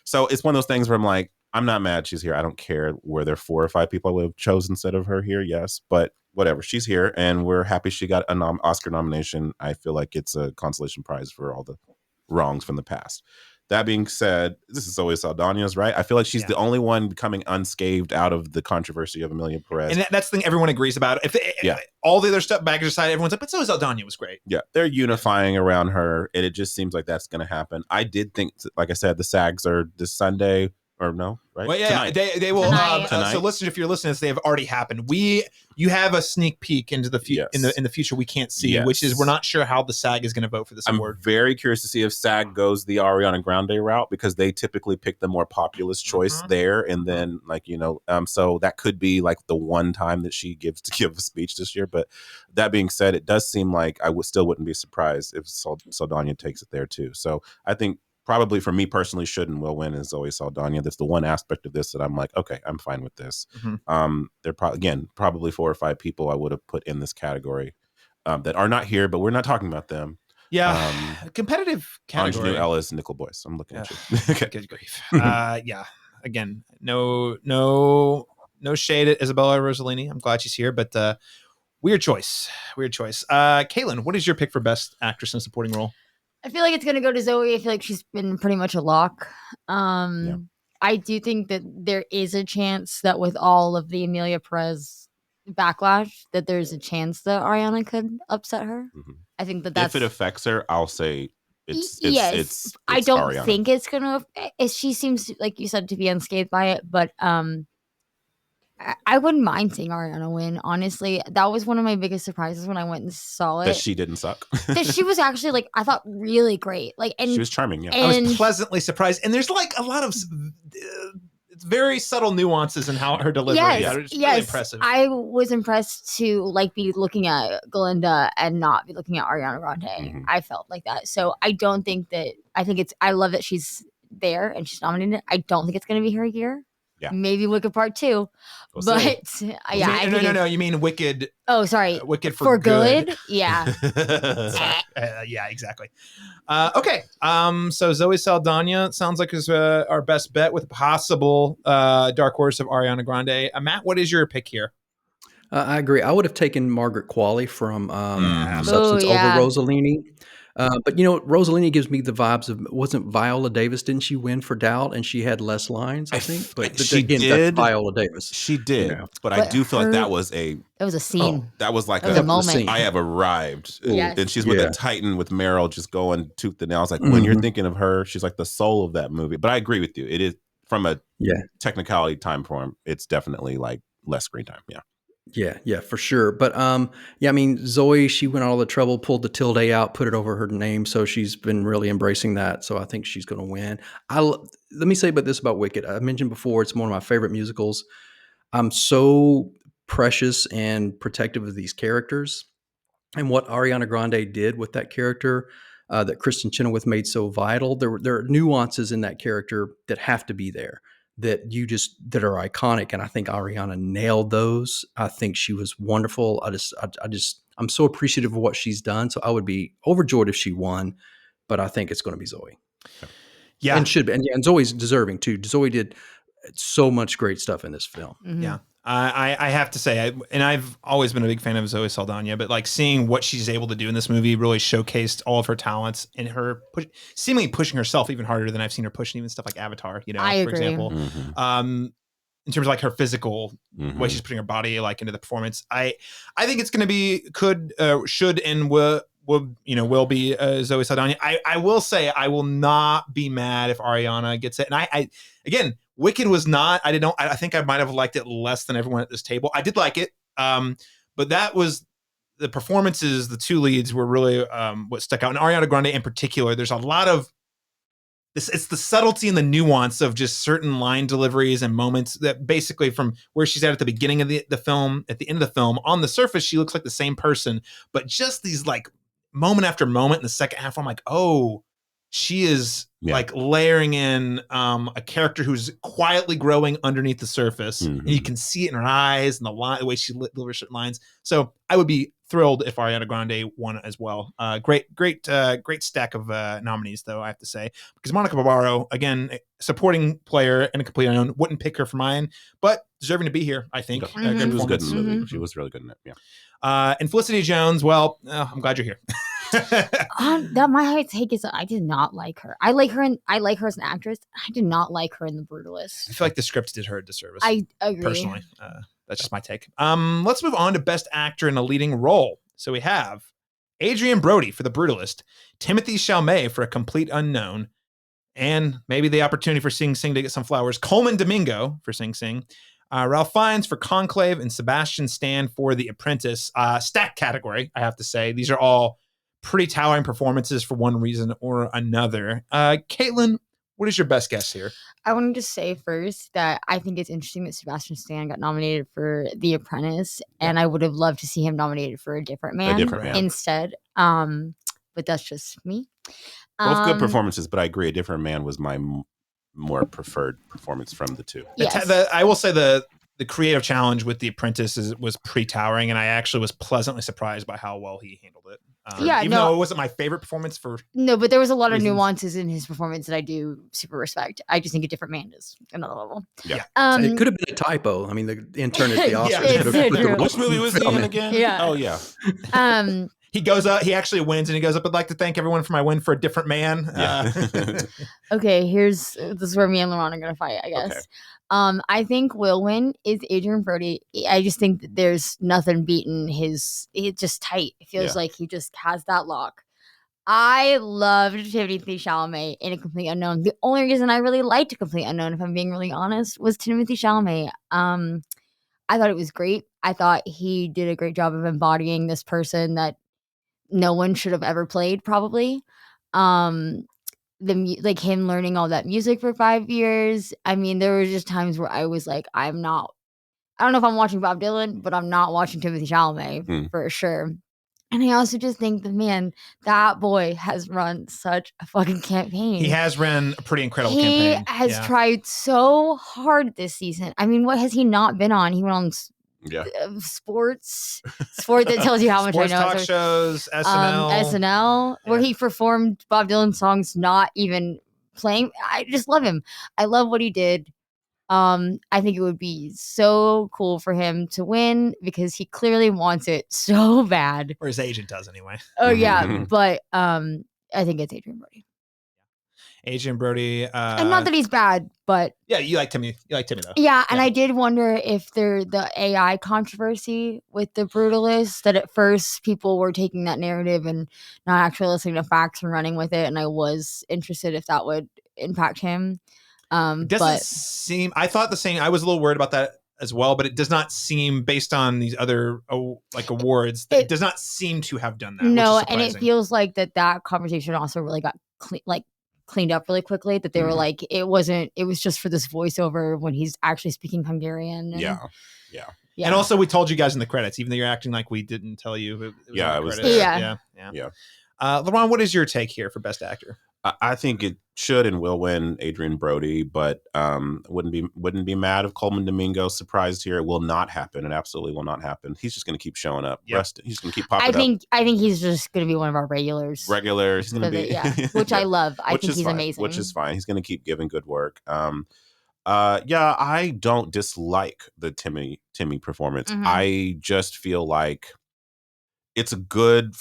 S2: so it's one of those things where I'm like, I'm not mad she's here. I don't care. Were there 4 or 5 people I would have chosen instead of her here? Yes. But whatever. She's here, and we're happy she got an Oscar nomination. I feel like it's a consolation prize for all the wrongs from the past. That being said, this is Zoe Saldana's, right? I feel like she's the only one coming unscathed out of the controversy of Amelia Perez.
S1: And that's the thing everyone agrees about. If all the other stuff baggage aside, everyone's like, but Zoe Saldana was great.
S2: Yeah, they're unifying around her, and it just seems like that's going to happen. I did think, like I said, the SAGs are this Sunday. Or no, right?
S1: Well, yeah, they will. So listen, if you're listening to this, they have already happened. You have a sneak peek into the future in the future we can't see, which is we're not sure how the SAG is going to vote for this award.
S2: I'm very curious to see if SAG goes the Ariana Grande route, because they typically pick the more populist choice there, and then so that could be like the one time that she gives to give a speech this year. But that being said, it does seem like I still wouldn't be surprised if Saldana takes it there too. So I think, probably for me personally, should and will win is Zoe Saldana. That's the one aspect of this that I'm like, okay, I'm fine with this. There probably 4 or 5 people I would have put in this category that are not here, but we're not talking about them.
S1: Yeah, competitive category.
S2: Anjanou Ellis, Nicole Boyce. I'm looking at you.
S1: Okay. Good grief. Yeah. Again, no shade at Isabella Rossellini. I'm glad she's here, but weird choice. Kaitlyn, what is your pick for Best Actress in a Supporting Role?
S4: I feel like it's going to go to Zoe. I feel like she's been pretty much a lock. I do think that there is a chance that with all of the Amelia Perez backlash, that there's a chance that Ariana could upset her. I think that's...
S2: If it affects her, I'll say it's
S4: I don't
S2: Ariana.
S4: think it's going to... She seems, like you said, to be unscathed by it, but... I wouldn't mind seeing Ariana win. Honestly, that was one of my biggest surprises when I went and saw it.
S2: That she didn't suck.
S4: That she was actually, like, I thought really great. Like, and
S2: she was charming. Yeah,
S1: I was pleasantly surprised. And there's like a lot of very subtle nuances in how her delivery. Yes, really impressive.
S4: I was impressed to like be looking at Glinda and not be looking at Ariana Grande. I felt like that. So I don't think that. I love that she's there and she's nominated. I don't think it's going to be her year.
S2: Yeah.
S4: Maybe Wicked Part 2. But
S1: No. You mean Wicked?
S4: Oh, sorry.
S1: Wicked for good.
S4: Yeah.
S1: Yeah, exactly. Okay. So Zoe Saldana sounds like is our best bet with a possible dark horse of Ariana Grande. Matt, what is your pick here?
S3: I agree. I would have taken Margaret Qualley from Substance over Rossellini. But Rossellini gives me the vibes of, wasn't Viola Davis? Didn't she win for Doubt and she had less lines? I think, but
S2: she did.
S3: That's Viola Davis.
S2: She did, but I do feel like that was a
S4: scene.
S2: That was like
S4: a moment.
S2: I have arrived, and she's with a Titan with Meryl just going tooth and nail. I was like, when you're thinking of her, she's like the soul of that movie. But I agree with you. It is from a technicality time form. It's definitely like less screen time.
S3: Yeah, for sure. But I mean, Zoe, she went all the trouble, pulled the tilde out, put it over her name. So she's been really embracing that. So I think she's going to win. Let me say this about Wicked. I mentioned before, it's one of my favorite musicals. I'm so precious and protective of these characters. And what Ariana Grande did with that character, that Kristen Chenoweth made so vital, there are nuances in that character that have to be there. That are iconic, and I think Ariana nailed those. I think she was wonderful. I'm so appreciative of what she's done. So I would be overjoyed if she won, but I think it's going to be Zoe.
S1: Yeah,
S3: and should be, and Zoe's deserving too. Zoe did So much great stuff in this film.
S4: Mhm.
S1: Yeah. I have to say, and I've always been a big fan of Zoe Saldana, but like seeing what she's able to do in this movie really showcased all of her talents and her seemingly pushing herself even harder than I've seen her pushing even stuff like Avatar, you know,
S4: I
S1: for
S4: agree.
S1: example. In terms of like her physical way she's putting her body like into the performance. I think it's going to be, should and will be Zoe Saldana. I will say I will not be mad if Ariana gets it. And I again, Wicked was not, I think I might have liked it less than everyone at this table. I did like it. But that was the performances, the two leads were really what stuck out. And Ariana Grande in particular, there's a lot of this, it's the subtlety and the nuance of just certain line deliveries and moments that basically from where she's at the beginning of the film, at the end of the film, on the surface, she looks like the same person, but just these like moment after moment in the second half, I'm like, oh, she is like layering in a character who's quietly growing underneath the surface. And you can see it in her eyes and the way she delivers certain lines. So I would be thrilled if Ariana Grande won as well. Great stack of nominees, though, I have to say, because Monica Barbaro, again, supporting player and a complete unknown, wouldn't pick her for mine, but deserving to be here, I think.
S2: She was good in the movie. She was really good in it. Yeah.
S1: And Felicity Jones, well, I'm glad you're here.
S4: That my take is I did not like her. I like her as an actress. I did not like her in The Brutalist.
S1: I feel like the script did her a disservice.
S4: I agree.
S1: Personally. That's just my take. Let's move on to Best Actor in a Leading Role. So we have Adrian Brody for The Brutalist, Timothée Chalamet for A Complete Unknown, and maybe the opportunity for Sing Sing to get some flowers, Coleman Domingo for Sing Sing, Ralph Fiennes for Conclave, and Sebastian Stan for The Apprentice. Stack category, I have to say. These are all pretty towering performances for one reason or another. Kaitlyn, what is your best guess here?
S4: I wanted to say first that I think it's interesting that Sebastian Stan got nominated for The Apprentice, and I would have loved to see him nominated for A Different Man instead. But that's just me.
S2: Both good performances, but I agree. A Different Man was my more preferred performance from the two.
S4: Yes.
S1: I will say the creative challenge with The Apprentice was pretty towering, and I actually was pleasantly surprised by how well he handled it. Even though it wasn't my favorite performance
S4: No, but there was a lot of nuances in his performance that I do super respect. I just think A Different Man is another level.
S2: Yeah.
S3: It could have been a typo. I mean, the intern at the Oscars could have put
S2: which movie was he in again?
S4: Yeah.
S2: Oh, yeah.
S1: He goes up, he actually wins, and he goes up, I'd like to thank everyone for my win for A Different Man.
S4: Okay, this is where me and Laron are going to fight, I guess. Okay. I think will win is Adrian Brody. I just think that there's nothing beating it's just tight. It feels like he just has that lock. I loved Timothée Chalamet in A Complete Unknown. The only reason I really liked A Complete Unknown, if I'm being really honest, was Timothée Chalamet. I thought it was great. I thought he did a great job of embodying this person that no one should have ever played, probably. Like him learning all that music for 5 years. I mean, there were just times where I was like, I don't know if I'm watching Bob Dylan, but I'm not watching Timothée Chalamet for sure. And I also just think that boy has run such a fucking campaign.
S1: He has run a pretty incredible campaign.
S4: He has tried so hard this season. I mean, what has he not been on? He went on sport that tells you how much I know.
S1: Talk shows,
S4: SNL, where he performed Bob Dylan songs not even playing. I just love him. I love what he did. I think it would be so cool for him to win because he clearly wants it so bad.
S1: Or his agent does anyway.
S4: Oh yeah, but I think it's Adrian Brody.
S1: Adrian Brody.
S4: And not that he's bad, but
S1: yeah, you like Timmy. You like Timmy though.
S4: Yeah, and I did wonder if the AI controversy with The Brutalist, that at first people were taking that narrative and not actually listening to facts and running with it, and I was interested if that would impact him.
S1: It doesn't seem. I thought the same. I was a little worried about that as well, but it does not seem, based on these other awards, it does not seem to have done that.
S4: No, and it feels like that conversation also really got cleaned up really quickly, that they were like, it was just for this voiceover when he's actually speaking Hungarian. And,
S2: yeah.
S1: And also we told you guys in the credits, even though you're acting like we didn't tell you. It was
S4: there.
S1: Yeah. Laron, what is your take here for Best Actor?
S2: I think it should and will win Adrian Brody, but wouldn't be mad if Coleman Domingo surprised here. It will not happen. It absolutely will not happen. He's just going to keep showing up. Yep. He's going to keep popping up.
S4: I think he's just going to be one of our regulars.
S2: He's going to be,
S4: which I love. I think he's amazing.
S2: Which is fine. He's going to keep giving good work. Yeah, I don't dislike the Timmy performance.
S4: Mhm.
S2: I just feel like it's a good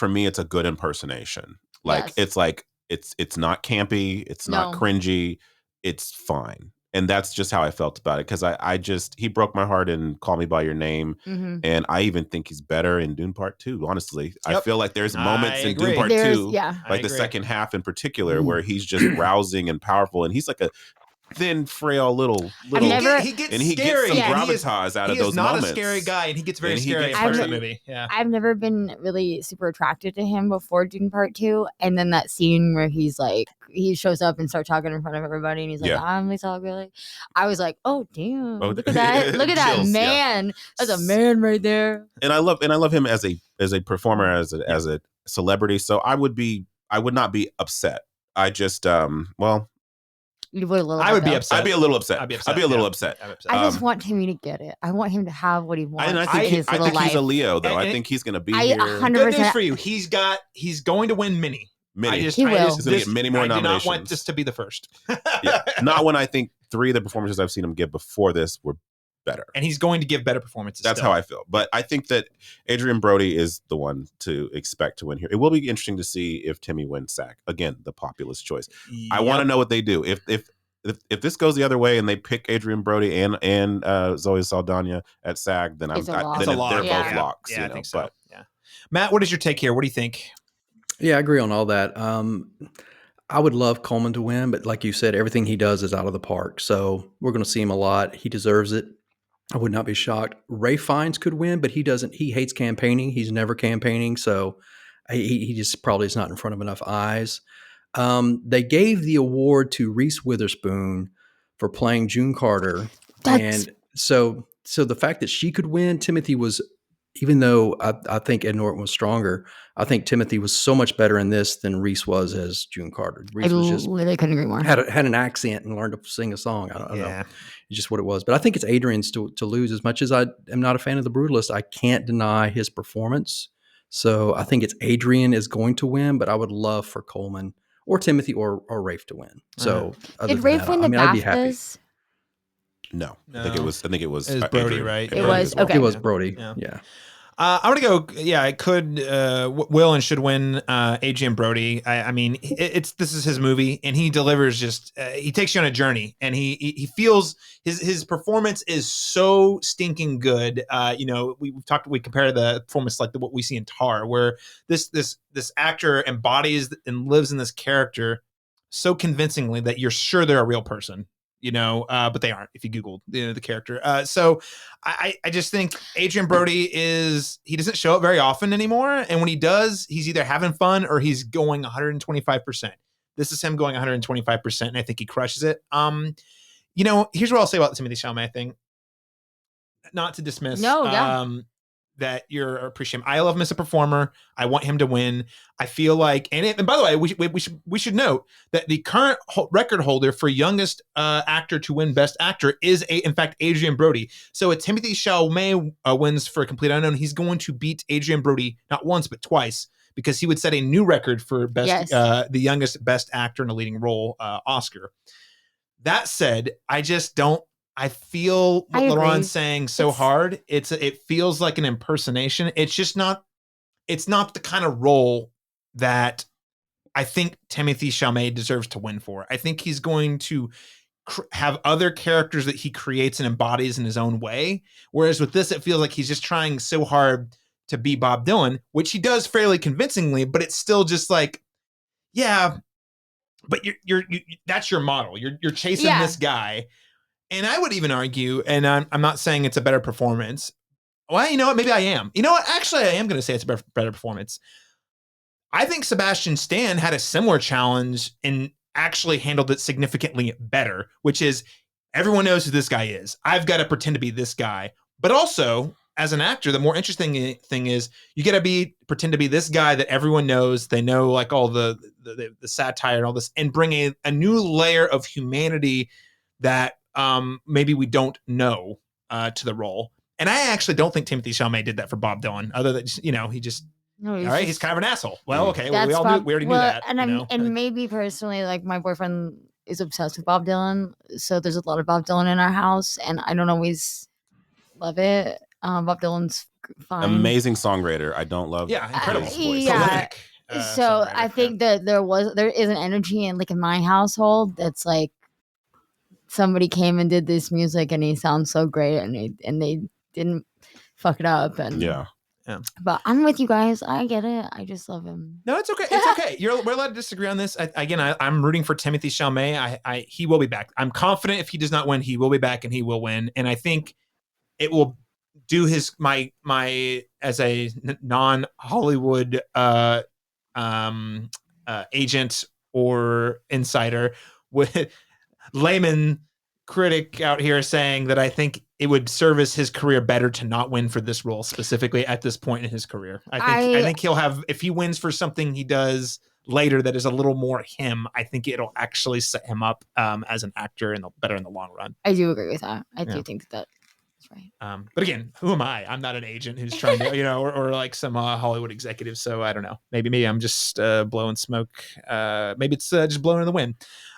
S2: impersonation. Like
S4: Yes.
S2: it's not campy, it's not
S4: No.
S2: cringy, it's fine. And that's just how I felt about it, because he broke my heart in Call Me by Your Name,
S4: Mhm.
S2: and I even think he's better in Dune Part 2. Honestly, I
S1: Yep.
S2: feel like there's
S1: I
S2: moments in Dune
S1: agree.
S2: Part
S4: There's
S2: 2,
S4: yeah.
S1: I
S2: like the
S1: agree.
S2: second half in particular, where he's just rousing and powerful, and he's like a thin, frail little.
S4: I've never-
S1: He gets
S2: and he
S1: scary.
S2: gets some
S4: Yeah.
S2: gravitas out of
S1: He is
S2: those
S1: not
S2: moments.
S1: a scary guy, and he gets very
S2: And he
S1: scary
S2: gets
S1: in parts of
S4: very-
S1: the movie. Yeah.
S4: I've never been really super attracted to him before Dune Part 2, and then that scene where he's like, he shows up and starts talking in front of everybody, and he's like,
S2: Yeah.
S4: "I'm Lisa Gurley." I was like, "Oh damn!
S2: Oh,
S4: Look at that! Look at that
S2: chills, yeah.
S4: man! That's a man right there."
S2: And I love him as a performer, as a celebrity. So I would not be upset. I just
S4: You would a little.
S1: I would be
S4: though.
S1: upset.
S2: I'd be a little upset.
S1: I'd be upset.
S2: I'd be a little
S1: yeah.
S2: upset.
S1: I'd be upset.
S4: I just want Timmy to get it. I want him to have what he wants.
S2: And I
S4: in
S2: think
S4: his little life.
S2: he's a Leo, though.
S1: And
S2: I think he's going to be
S4: I
S2: here.
S4: 100%
S1: Good news for you. He's going to win many.
S2: Many.
S1: He's
S4: He will.
S2: He's going to get many more
S1: I do not
S2: nominations.
S1: want this to be the first.
S2: Yeah. Not when I think 3 of the performances I've seen him give before this were better.
S1: And he's going to give better performances.
S2: That's
S1: still.
S2: how I feel. But I think that Adrian Brody is the one to expect to win here. It will be interesting to see if Timmy wins SAG. Again, the populist choice. I want to know what they do. If this goes the other way and they pick Adrian Brody and Zoe Saldana at SAG, then
S4: It's a lock.
S1: It's a
S2: they're
S1: lock.
S2: both
S4: Yeah.
S2: locks.
S1: Yeah,
S2: you
S1: I
S2: know?
S1: think so.
S2: But
S1: Yeah. Matt, what is your take here? What do you think?
S3: Yeah, I agree on all that. I would love Coleman to win, but like you said, everything he does is out of the park. So we're going to see him a lot. He deserves it. I would not be shocked. Ray Fiennes could win, but he doesn't. He hates campaigning. He's never campaigning, so he just probably is not in front of enough eyes. They gave the award to Reese Witherspoon for playing June Carter, and so the fact that she could win, Timothy was. Even though I think Ed Norton was stronger, I think Timothy was so much better in this than Reese was as June Carter. Reese was just
S4: literally couldn't agree more.
S3: had an accent and learned to sing a song. I don't know. It's just what it was. But I think it's Adrian's to lose. As much as I am not a fan of The Brutalist, I can't deny his performance. So I think it's Adrian is going to win, but I would love for Coleman or Timothy or Rafe to win. So
S4: Did Rafe win the
S3: I'd be happy.
S4: BAFTAs?
S2: no.
S1: No.
S2: I think it was
S1: It was Brody,
S2: Adrian.
S1: right?
S4: It was, okay.
S3: It was Brody.
S1: Yeah.
S3: Yeah.
S1: I'm gonna go. Yeah, it could. Will and should win. Adrian Brody. I mean, this is his movie, and he delivers. Just he takes you on a journey, and he feels his performance is so stinking good. We compare the performance like what we see in Tar, where this actor embodies and lives in this character so convincingly that you're sure they're a real person. But they aren't if you Googled the character. So I just think Adrian Brody he doesn't show up very often anymore. And when he does, he's either having fun or he's going 125%. This is him going 125%. And I think he crushes it. Here's what I'll say about the Timothy Chalamet thing. Not to dismiss that you're appreciating. I love him as a performer. I want him to win. I feel like, and by the way, we should note that the current record holder for youngest actor to win Best Actor is in fact Adrian Brody. So if Timothy Chalamet wins for Complete Unknown, he's going to beat Adrian Brody not once but twice, because he would set a new record for best the youngest Best Actor in a leading role Oscar. That said, I feel what Laron's saying so hard. It feels like an impersonation. It's just not. It's not the kind of role that I think Timothy Chalamet deserves to win for. I think he's going to have other characters that he creates and embodies in his own way. Whereas with this, it feels like he's just trying so hard to be Bob Dylan, which he does fairly convincingly. But it's still just like, yeah. But you're that's your model. You're chasing this guy. And I would even argue, and I'm not saying it's a better performance. Well, you know what? Maybe I am. You know what? Actually, I am going to say it's a better performance. I think Sebastian Stan had a similar challenge and actually handled it significantly better, which is everyone knows who this guy is. I've got to pretend to be this guy. But also, as an actor, the more interesting thing is you got to pretend to be this guy that everyone knows. They know like all the satire and all this, and bring a new layer of humanity that maybe we don't know to the role. And I actually don't think Timothy Chalamet did that for Bob Dylan, other than he's kind of an asshole. Well, okay, well, we already knew that.
S4: And maybe personally, like my boyfriend is obsessed with Bob Dylan, so there's a lot of Bob Dylan in our house, and I don't always love it. Bob Dylan's fine.
S2: Amazing songwriter. I don't love
S1: incredible
S2: his voice.
S1: Prolific,
S4: so I think that there is an energy in my household that's like somebody came and did this music and he sounds so great and they didn't fuck it up and
S2: yeah.
S4: But I'm with you guys. I get it. I just love him.
S1: No, it's okay. It's okay. We're allowed to disagree on this. I'm rooting for Timothée Chalamet. He will be back. I'm confident if he does not win, he will be back and he will win. And I think it will do his my as a non-Hollywood agent or insider with layman critic out here saying that I think it would service his career better to not win for this role specifically at this point in his career. I think he'll have, if he wins for something he does later that is a little more him, I think it'll actually set him up as an actor better in the long run.
S4: I do agree with that. I do think that's right.
S1: But again, who am I? I'm not an agent who's trying to, or like some Hollywood executive. So I don't know. Maybe I'm just blowing smoke. Maybe it's just blowing in the wind.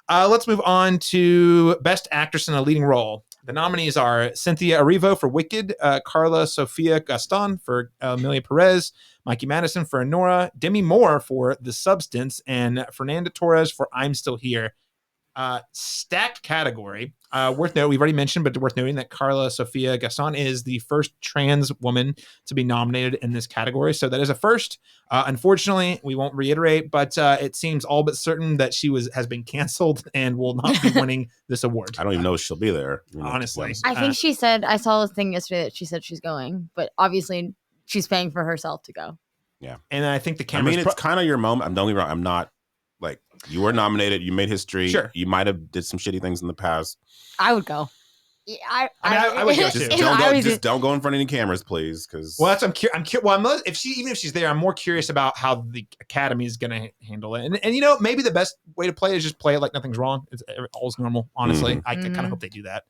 S1: Let's move on to Best Actress in a Leading Role. The nominees are Cynthia Erivo for Wicked, Carla Sofia Gaston for Amelia Perez, Mikey Madison for Nora, Demi Moore for The Substance, and Fernanda Torres for I'm Still Here. Stacked category. Worth noting, we've already mentioned, but worth noting that Carla Sofia Gaston is the first trans woman to be nominated in this category. So that is a first. Unfortunately, we won't reiterate, but it seems all but certain that she has been canceled and will not be winning this award.
S2: I don't even know if she'll be there.
S1: Honestly.
S4: I think she said, I saw a thing yesterday that she said she's going, but obviously she's paying for herself to go.
S2: Yeah.
S1: And I think the camera.
S2: it's kind of your moment. Don't get me wrong. I'm not like, you were nominated, you made history.
S1: Sure.
S2: You might have did some shitty things in the past.
S4: I would go. Yeah,
S1: I would go too.
S2: Don't go in front of any cameras, please. Because
S1: I'm curious. Well, if she's there, I'm more curious about how the Academy is going to handle it. And maybe the best way to play it is just play it like nothing's wrong. It's all's normal. Honestly, I kind of hope they do that.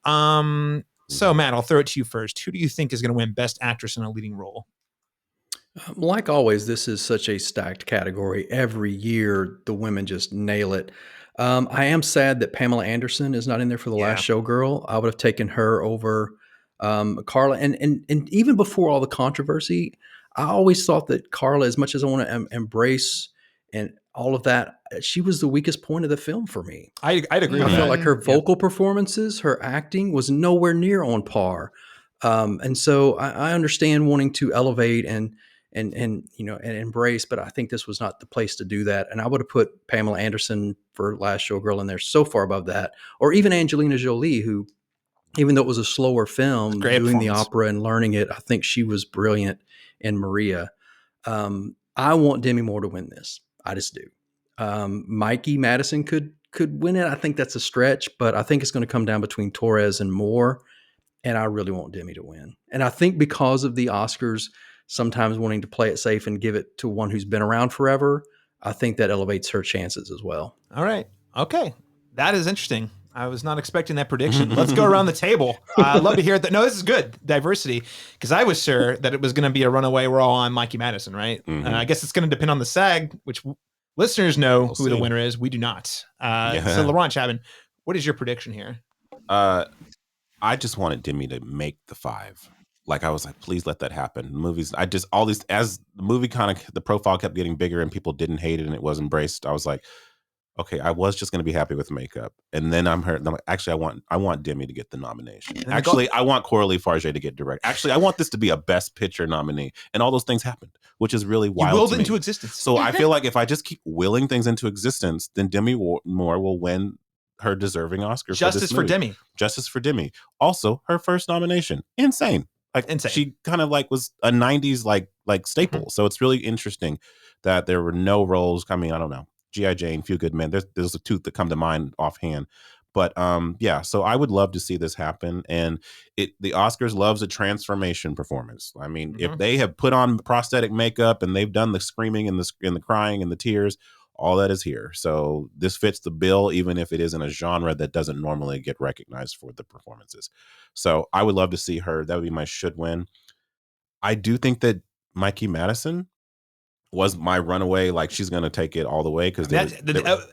S1: So Matt, I'll throw it to you first. Who do you think is going to win Best Actress in a Leading Role?
S3: Like always, this is such a stacked category. Every year, the women just nail it. I am sad that Pamela Anderson is not in there for The Last Showgirl. I would have taken her over Carla. And even before all the controversy, I always thought that Carla, as much as I want to embrace and all of that, she was the weakest point of the film for me.
S1: I'd agree with
S3: I
S1: that.
S3: felt like her vocal performances, her acting was nowhere near on par. And so I understand wanting to elevate and embrace, but I think this was not the place to do that. And I would have put Pamela Anderson for Last Showgirl in there so far above that, or even Angelina Jolie, who, even though it was a slower film, doing the opera and learning it, I think she was brilliant in Maria. I want Demi Moore to win this. I just do. Mikey Madison could win it. I think that's a stretch, but I think it's going to come down between Torres and Moore. And I really want Demi to win. And I think because of the Oscars sometimes wanting to play it safe and give it to one who's been around forever, I think that elevates her chances as well.
S1: All right. Okay. That is interesting. I was not expecting that prediction. Let's go around the table. I'd love to hear that. No, this is good. Diversity. Because I was sure that it was going to be a runaway. We're all on Mikey Madison, right? I guess it's going to depend on the SAG, which listeners know who the winner is. We do not. So Laron, Chapman, what is your prediction here?
S2: I just wanted Demi to make the 5. Like, I was like, please let that happen. Movies, as the movie the profile kept getting bigger and people didn't hate it and it was embraced, I was like, okay, I was just going to be happy with makeup. And then I'm like, actually, I want Demi to get the nomination. Actually, I want Coralie Farge to get direct. Actually, I want this to be a Best Picture nominee. And all those things happened, which is really wild.
S1: You willed it into existence.
S2: So I feel like if I just keep willing things into existence, then Demi Moore will win her deserving Oscar.
S1: Justice for Demi.
S2: Justice for Demi. Also, her first nomination. Insane. Like, insane. She kind of like was a 90s like staple. So it's really interesting that there were no roles coming. I don't know. G.I. Jane, Few Good Men. There's a two that come to mind offhand. But so I would love to see this happen. And the Oscars loves a transformation performance. I mean, if they have put on prosthetic makeup and they've done the screaming and the crying and the tears, all that is here. So this fits the bill, even if it is in a genre that doesn't normally get recognized for the performances. So I would love to see her. That would be my should win. I do think that Mikey Madison, was my runaway, like she's going to take it all the way? Because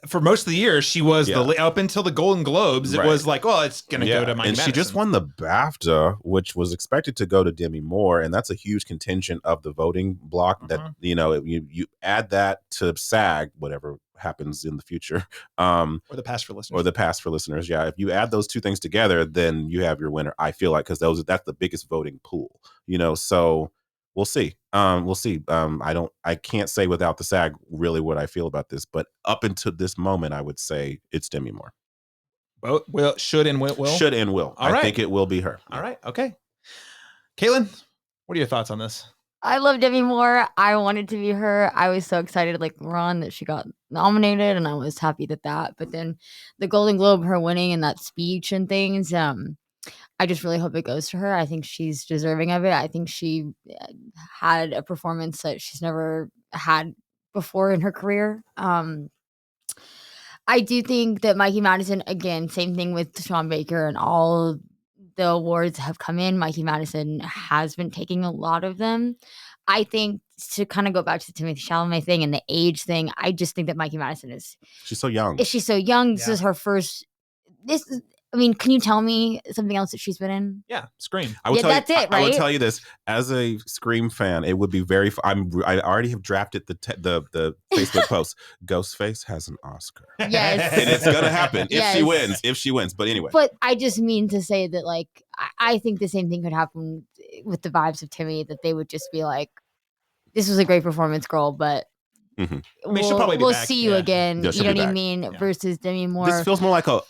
S1: for most of the year, she was up until the Golden Globes. It was like, well, it's going to go to Mikey Madison.
S2: And she just won the BAFTA, which was expected to go to Demi Moore, and that's a huge contingent of the voting block. That you add that to SAG, whatever happens in the future,
S1: or the past for listeners,
S2: Yeah, if you add those two things together, then you have your winner. I feel like because that's the biggest voting pool. So. We'll see. I can't say without the SAG really what I feel about this, but up until this moment, I would say it's Demi Moore.
S1: Both should and will.
S2: I think it will be her.
S1: All right. Okay. Kaitlyn, what are your thoughts on this?
S4: I love Demi Moore. I wanted to be her. I was so excited, like Laron, that she got nominated, and I was happy that. But then the Golden Globe, her winning and that speech and things, I just really hope it goes to her. I think she's deserving of it. I think she had a performance that she's never had before in her career. I do think that Mikey Madison, again, same thing with Sean Baker, and all the awards have come in. Mikey Madison has been taking a lot of them. I think to kind of go back to the Timothée Chalamet thing and the age thing, I just think that Mikey Madison
S2: she's so young.
S4: She's so young. This is her first. Can you tell me something else that she's been in?
S1: Yeah, Scream.
S2: I would tell you this as a Scream fan. It would be very. I already have drafted the Facebook post. Ghostface has an Oscar.
S4: Yes,
S2: and it's gonna happen if she wins. But anyway.
S4: But I just mean to say that, like, I think the same thing could happen with the vibes of Timmy. That they would just be like, "This was a great performance, girl," but.
S2: Mm-hmm.
S1: I mean, she'll probably be
S4: we'll
S1: back.
S4: see you again.
S2: Yeah,
S4: you know what I mean? Yeah. Versus Demi Moore.
S2: This feels more like a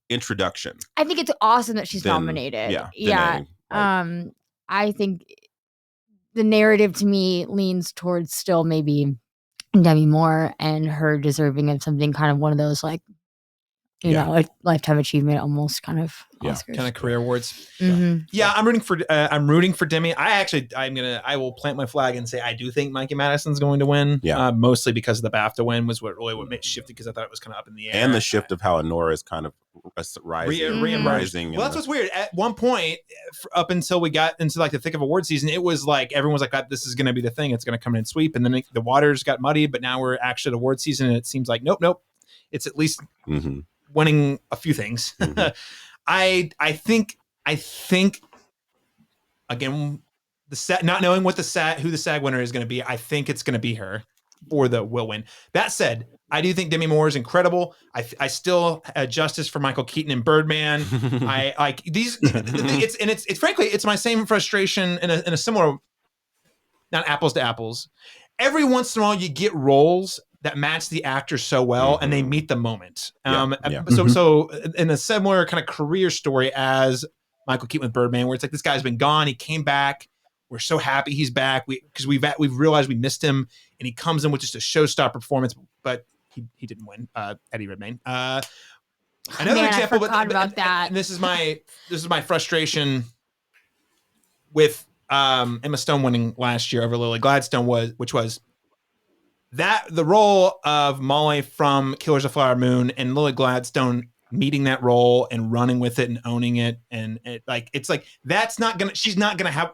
S2: introduction.
S4: I think it's awesome that she's nominated. Yeah. I think the narrative to me leans towards still maybe Demi Moore and her deserving of something kind of one of those like, you know, a lifetime achievement almost kind of Oscars.
S1: Kind of career awards.
S4: Mm-hmm.
S1: Yeah, I'm rooting for Demi. I will plant my flag and say I do think Mikey Madison's going to win.
S2: Yeah.
S1: Mostly because of the BAFTA win was what made shifted, because I thought it was kind of up in the air.
S2: And the shift of how Honora is kind of rising.
S1: Well, that's what's weird. At one point, up until we got into like the thick of award season, it was like everyone was like, "This is going to be the thing. It's going to come in and sweep." And then the waters got muddy. But now we're actually at award season, and it seems like nope. It's at least winning a few things. Mm-hmm. I think again, not knowing what who the SAG winner is going to be, I think it's going to be her for the will win. That said, I do think Demi Moore is incredible. I still justice for Michael Keaton and Birdman. I like these. It's frankly, it's my same frustration in a similar, not apples to apples. Every once in a while, you get roles that match the actor so well, and they meet the moment. So in a similar kind of career story as Michael Keaton with Birdman, where it's like this guy's been gone, he came back, we're so happy he's back, because we've realized we missed him, and he comes in with just a showstopper performance, but he didn't win. Eddie Redmayne. Another example,
S4: about that.
S1: And this is my frustration with Emma Stone winning last year over Lily Gladstone, which was that the role of Molly from Killers of the Flower Moon and Lily Gladstone meeting that role and running with it and owning it. And it's like, she's not going to have,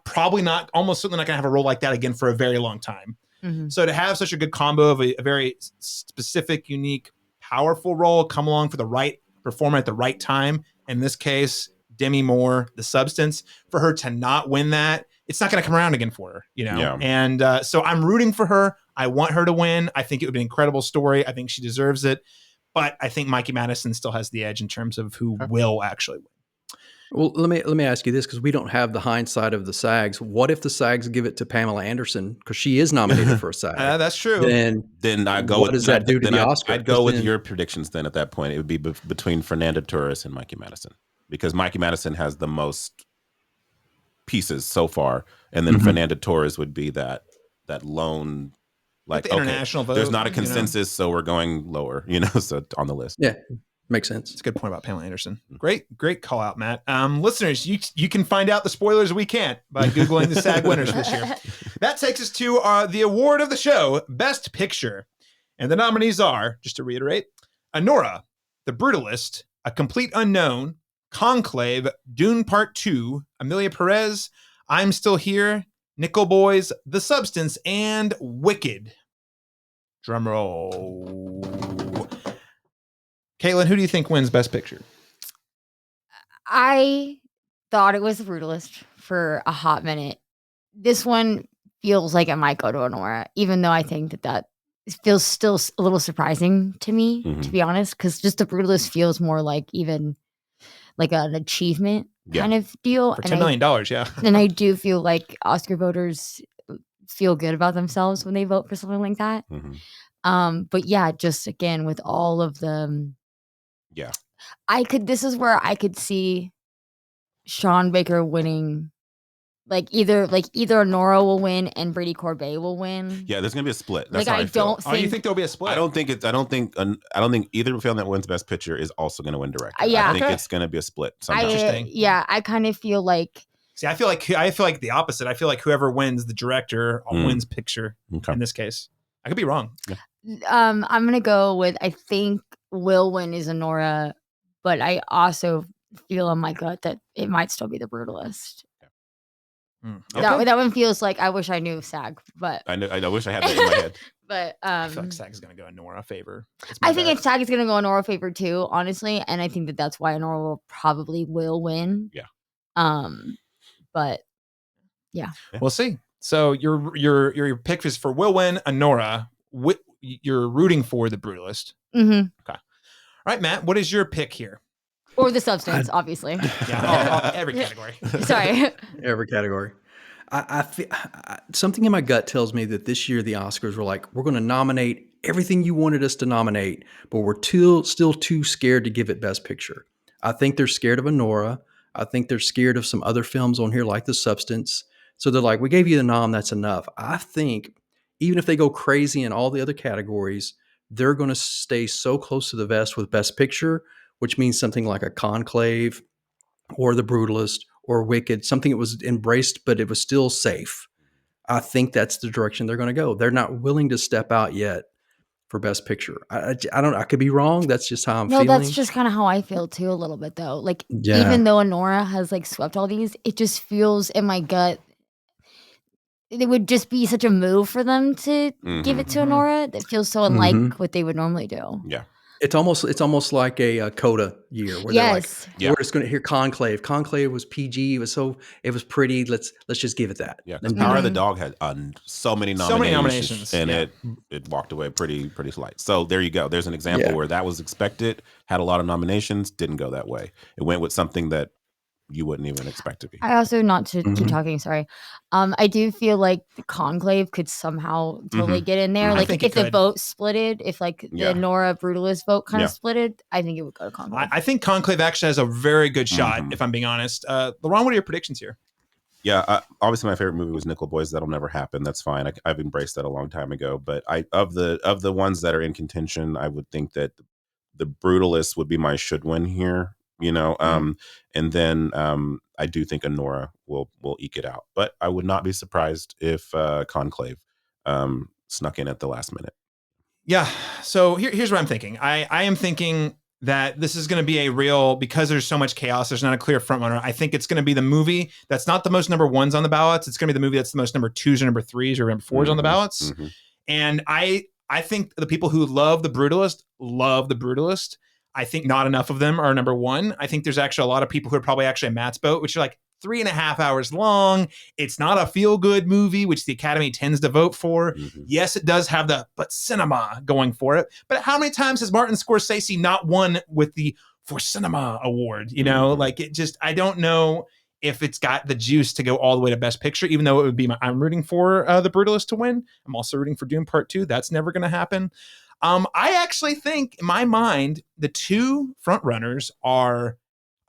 S1: almost certainly not going to have a role like that again for a very long time. Mm-hmm. So to have such a good combo of a very specific, unique, powerful role come along for the right performer at the right time. In this case, Demi Moore, the substance, for her to not win that, it's not going to come around again for her, you know? Yeah. And so I'm rooting for her. I want her to win. I think it would be an incredible story. I think she deserves it. But I think Mikey Madison still has the edge in terms of who will actually win.
S3: Well, let me ask you this, because we don't have the hindsight of the SAGs. What if the SAGs give it to Pamela Anderson, because she is nominated for a SAG?
S1: That's true.
S2: Then I go.
S3: What does that do to the Oscar?
S2: I'd go with your predictions. Then at that point, it would be between Fernanda Torres and Mikey Madison, because Mikey Madison has the most pieces so far, and then Fernanda Torres would be that lone. Like
S1: the international vote,
S2: there's not a consensus, so we're going lower, so on the list.
S3: Yeah, makes sense.
S1: It's a good point about Pamela Anderson. Great call out, Matt. Listeners, you can find out the spoilers we can't by Googling the SAG winners this year. That takes us to the award of the show, Best Picture. And the nominees are, just to reiterate, Honora, The Brutalist, A Complete Unknown, Conclave, Dune Part 2, Amelia Perez, I'm Still Here, Nickel Boys, The Substance, and Wicked. Drum roll. Kaitlyn, who do you think wins Best Picture?
S4: I thought it was The Brutalist for a hot minute. This one feels like it might go to Honora, even though I think that feels still a little surprising to me, to be honest, because just The Brutalist feels more like even like an achievement kind of deal.
S1: For $10 million, yeah.
S4: And I do feel like Oscar voters feel good about themselves when they vote for something like that. But yeah, just again with all of them.
S2: Yeah.
S4: This is where I could see Sean Baker winning. Like either Nora will win and Brady Corbet will win.
S2: Yeah, there's gonna be a split. That's
S4: like
S2: how I feel.
S1: Oh, you think there'll be a split?
S2: I don't think either film that wins Best Picture is also gonna win Director.
S4: Yeah.
S2: I think it's gonna be a split somehow.
S1: Interesting.
S4: I kind of feel like.
S1: See, I feel like the opposite. I feel like whoever wins the director wins picture in this case. I could be wrong.
S2: Yeah.
S4: I'm gonna go with I think will win is a Nora, but I also feel in my gut that it might still be The Brutalist.
S1: Okay.
S4: That one feels like I wish I knew SAG, but
S2: I wish I had that in my head.
S4: But
S1: I feel like SAG is going to go in Nora favor.
S4: I think SAG is going to go in Nora favor too, honestly, and I think that's why Nora will win.
S2: Yeah.
S4: But yeah,
S1: we'll see. So your pick is for will win a Nora. You're rooting for The Brutalist. Okay. All right, Matt. What is your pick here?
S4: Or The Substance, obviously.
S1: Yeah, every category.
S4: Sorry.
S3: Every category. I feel something in my gut tells me that this year the Oscars were like, we're going to nominate everything you wanted us to nominate, but we're still too scared to give it Best Picture. I think they're scared of Nora. I think they're scared of some other films on here like The Substance. So they're like, we gave you the nom, that's enough. I think even if they go crazy in all the other categories, they're going to stay so close to the vest with Best Picture, which means something like a Conclave or The Brutalist or Wicked, something that was embraced, but it was still safe. I think that's the direction they're going to go. They're not willing to step out yet for Best Picture. I don't know. I could be wrong. That's just how I'm feeling.
S4: No, that's just kind of how I feel too, a little bit though. Like even though Nora has like swept all these, it just feels in my gut it would just be such a move for them to give it to Nora that feels so unlike what they would normally do.
S2: Yeah.
S3: It's almost like a Coda year where they're like, we're just going to hear Conclave. Conclave was PG. It was pretty. Let's just give it that.
S2: Yeah. Because Power of the Dog had so many nominations, and it walked away pretty light. So there you go. There's an example where that was expected, had a lot of nominations, didn't go that way. It went with something that you wouldn't even expect to be.
S4: I also, not to keep talking, sorry. I do feel like the Conclave could somehow totally get in there. Like if the vote splitted, if like the Nora Brutalist vote kind of splitted, I think it would go to Conclave.
S1: I think Conclave actually has a very good shot, if I'm being honest. Laron, what are your predictions here?
S2: Yeah, obviously my favorite movie was Nickel Boys. That'll never happen. That's fine. I've embraced that a long time ago. But of the ones that are in contention, I would think that the Brutalist would be my should win here. And then I do think Nora will eke it out, but I would not be surprised if Conclave snuck in at the last minute.
S1: Yeah. So here's what I'm thinking. I am thinking that this is going to be a real, because there's so much chaos, there's not a clear front runner. I think it's going to be the movie that's not the most number ones on the ballots. It's going to be the movie that's the most number twos or number threes or number fours on the ballots. And I think the people who love The Brutalist love The Brutalist. I think not enough of them are number one. I think there's actually a lot of people who are probably actually in Matt's boat, which are like 3.5 hours long. It's not a feel-good movie, which the Academy tends to vote for. Yes, it does have but cinema going for it. But how many times has Martin Scorsese not won with the For Cinema award? Like it just, I don't know if it's got the juice to go all the way to Best Picture, even though it would be I'm rooting for The Brutalist to win. I'm also rooting for Dune Part 2. That's never going to happen. I actually think, in my mind, the two front runners are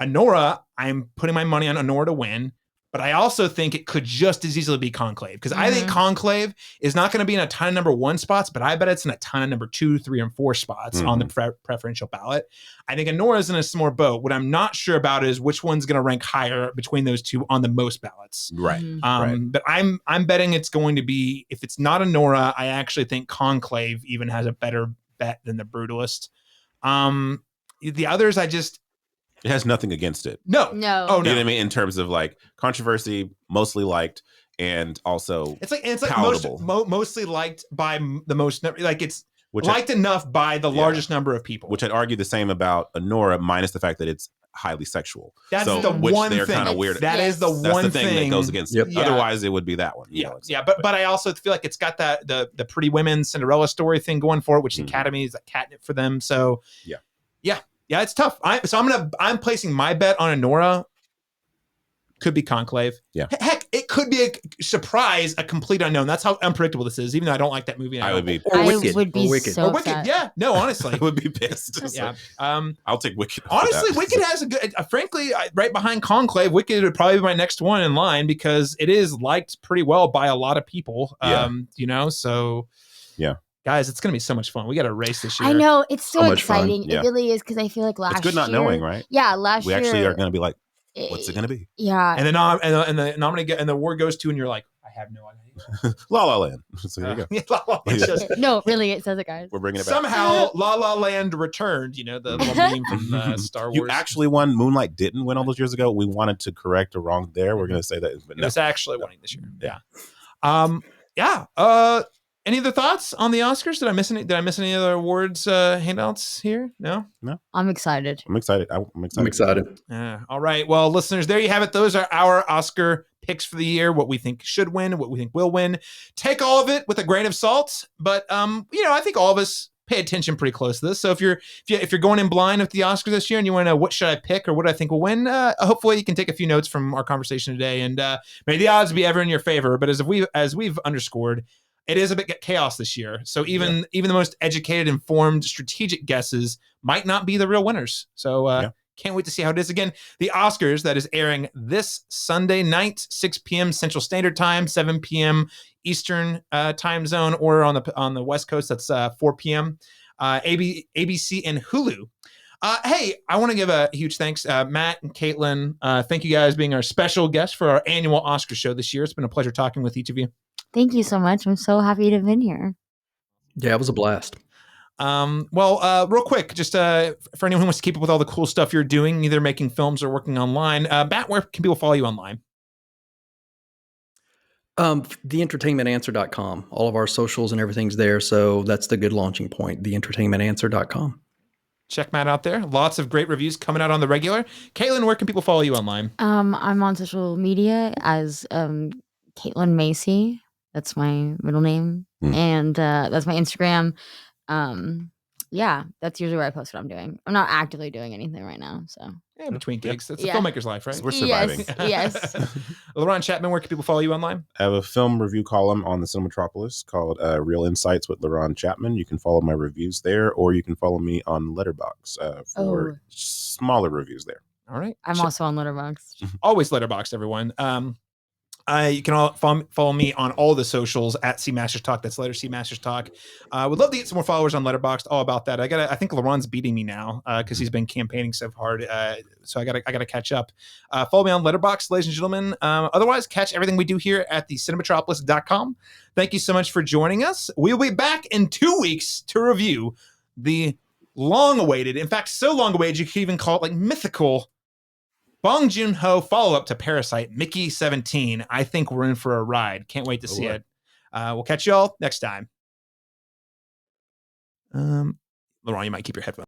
S1: Nora. I'm putting my money on Nora to win, but I also think it could just as easily be Conclave, because I think Conclave is not going to be in a ton of number one spots, but I bet it's in a ton of number 2, 3, and 4 spots on the preferential ballot. I think Nora's in a similar boat. What I'm not sure about is which one's going to rank higher between those two on the most ballots.
S2: Right.
S1: But I'm betting it's going to be, if it's not a Nora, I actually think Conclave even has a better bet than The Brutalist. The others,
S2: it has nothing against it.
S1: No.
S4: Oh, no.
S2: You know what I mean? In terms of like controversy, mostly liked, and also
S1: it's like
S2: palatable.
S1: mostly liked by the most, like it's liked enough by the largest number of people.
S2: Which I'd argue the same about Anora, minus the fact that it's highly sexual.
S1: That's the one thing.
S2: Kind of weird.
S1: That is the
S2: That's
S1: one
S2: the thing that goes against it. Otherwise, it would be that one.
S1: But I also feel like it's got that the Pretty Women Cinderella story thing going for it, which the Academy is a catnip for them. So yeah, it's tough. I'm placing my bet on Anora. Could be Conclave.
S2: Yeah.
S1: Heck, it could be a surprise, a complete unknown. That's how unpredictable this is. Even though I don't like that movie.
S2: I would be.
S3: Or Wicked.
S4: would be
S3: Wicked.
S4: so
S1: Wicked. Yeah. No, honestly,
S2: I would be pissed.
S1: Yeah.
S2: I'll take Wicked.
S1: Honestly, Wicked has a good. Frankly, right behind Conclave, Wicked would probably be my next one in line because it is liked pretty well by a lot of people. So
S2: yeah.
S1: Guys, it's going to be so much fun. We got a race this year.
S4: I know. It's so exciting.
S2: Yeah.
S4: It really is because I feel like last year.
S2: It's good not knowing, right?
S4: Yeah, last year.
S2: We actually are going to be like, what's it going to be?
S4: Yeah.
S1: And the nominee and the award goes to, and you're like, I have no idea.
S2: La La Land. So there you go.
S4: No, really, it says it, guys.
S2: We're bringing it back.
S1: Somehow, La La Land returned. The little meme from Star Wars.
S2: You actually won. Moonlight didn't win all those years ago. We wanted to correct a wrong there. We're going to say that. But
S1: no. It's actually winning this year. Yeah. Any other thoughts on the Oscars? Did I miss any other awards handouts here? No.
S4: I'm excited.
S2: I'm excited.
S1: All right. Well, listeners, there you have it. Those are our Oscar picks for the year. What we think should win, what we think will win. Take all of it with a grain of salt. But I think all of us pay attention pretty close to this. So if you're going in blind with the Oscars this year and you want to know what should I pick or what I think will win, hopefully you can take a few notes from our conversation today, and may the odds be ever in your favor. But as we've underscored, it is a bit chaos this year. So even the most educated, informed, strategic guesses might not be the real winners. So can't wait to see how it is. Again, the Oscars, that is airing this Sunday night, 6 p.m. Central Standard Time, 7 p.m. Eastern time zone, or on the West Coast, that's 4 p.m. ABC and Hulu. Hey, I want to give a huge thanks, Matt and Kaitlyn. Thank you guys being our special guests for our annual Oscar show this year. It's been a pleasure talking with each of you.
S4: Thank you so much. I'm so happy to have been here.
S3: Yeah, it was a blast.
S1: Real quick, just for anyone who wants to keep up with all the cool stuff you're doing, either making films or working online, Matt, where can people follow you online?
S3: TheEntertainmentAnswer.com. All of our socials and everything's there, so that's the good launching point, TheEntertainmentAnswer.com. Check
S1: Matt out there. Lots of great reviews coming out on the regular. Kaitlyn, where can people follow you online? I'm on social media as Kaitlyn Macy. That's my middle name. And that's my Instagram. That's usually where I post what I'm doing. I'm not actively doing anything right now. So between gigs. It's a filmmaker's life, right?
S2: We're surviving.
S4: Yes.
S1: Laron, Chapman, where can people follow you online?
S2: I have a film review column on the Cinematropolis called Real Insights with Laron Chapman. You can follow my reviews there, or you can follow me on Letterboxd for smaller reviews there.
S1: All right.
S4: I'm also on Letterboxd.
S1: Always Letterboxd, everyone. You can all follow me on all the socials at C Masters Talk. That's letter C Masters Talk. Would love to get some more followers on Letterboxd. All about that. I think Laron's beating me now because he's been campaigning so hard. So I gotta catch up. Follow me on Letterboxd, ladies and gentlemen. Otherwise, catch everything we do here at the cinematropolis.com. Thank you so much for joining us. We'll be back in 2 weeks to review the long-awaited, in fact, so long-awaited you could even call it like mythical, Bong Joon-ho follow-up to Parasite, Mickey 17. I think we're in for a ride. Can't wait to see it. We'll catch you all next time. Laron, you might keep your headphones.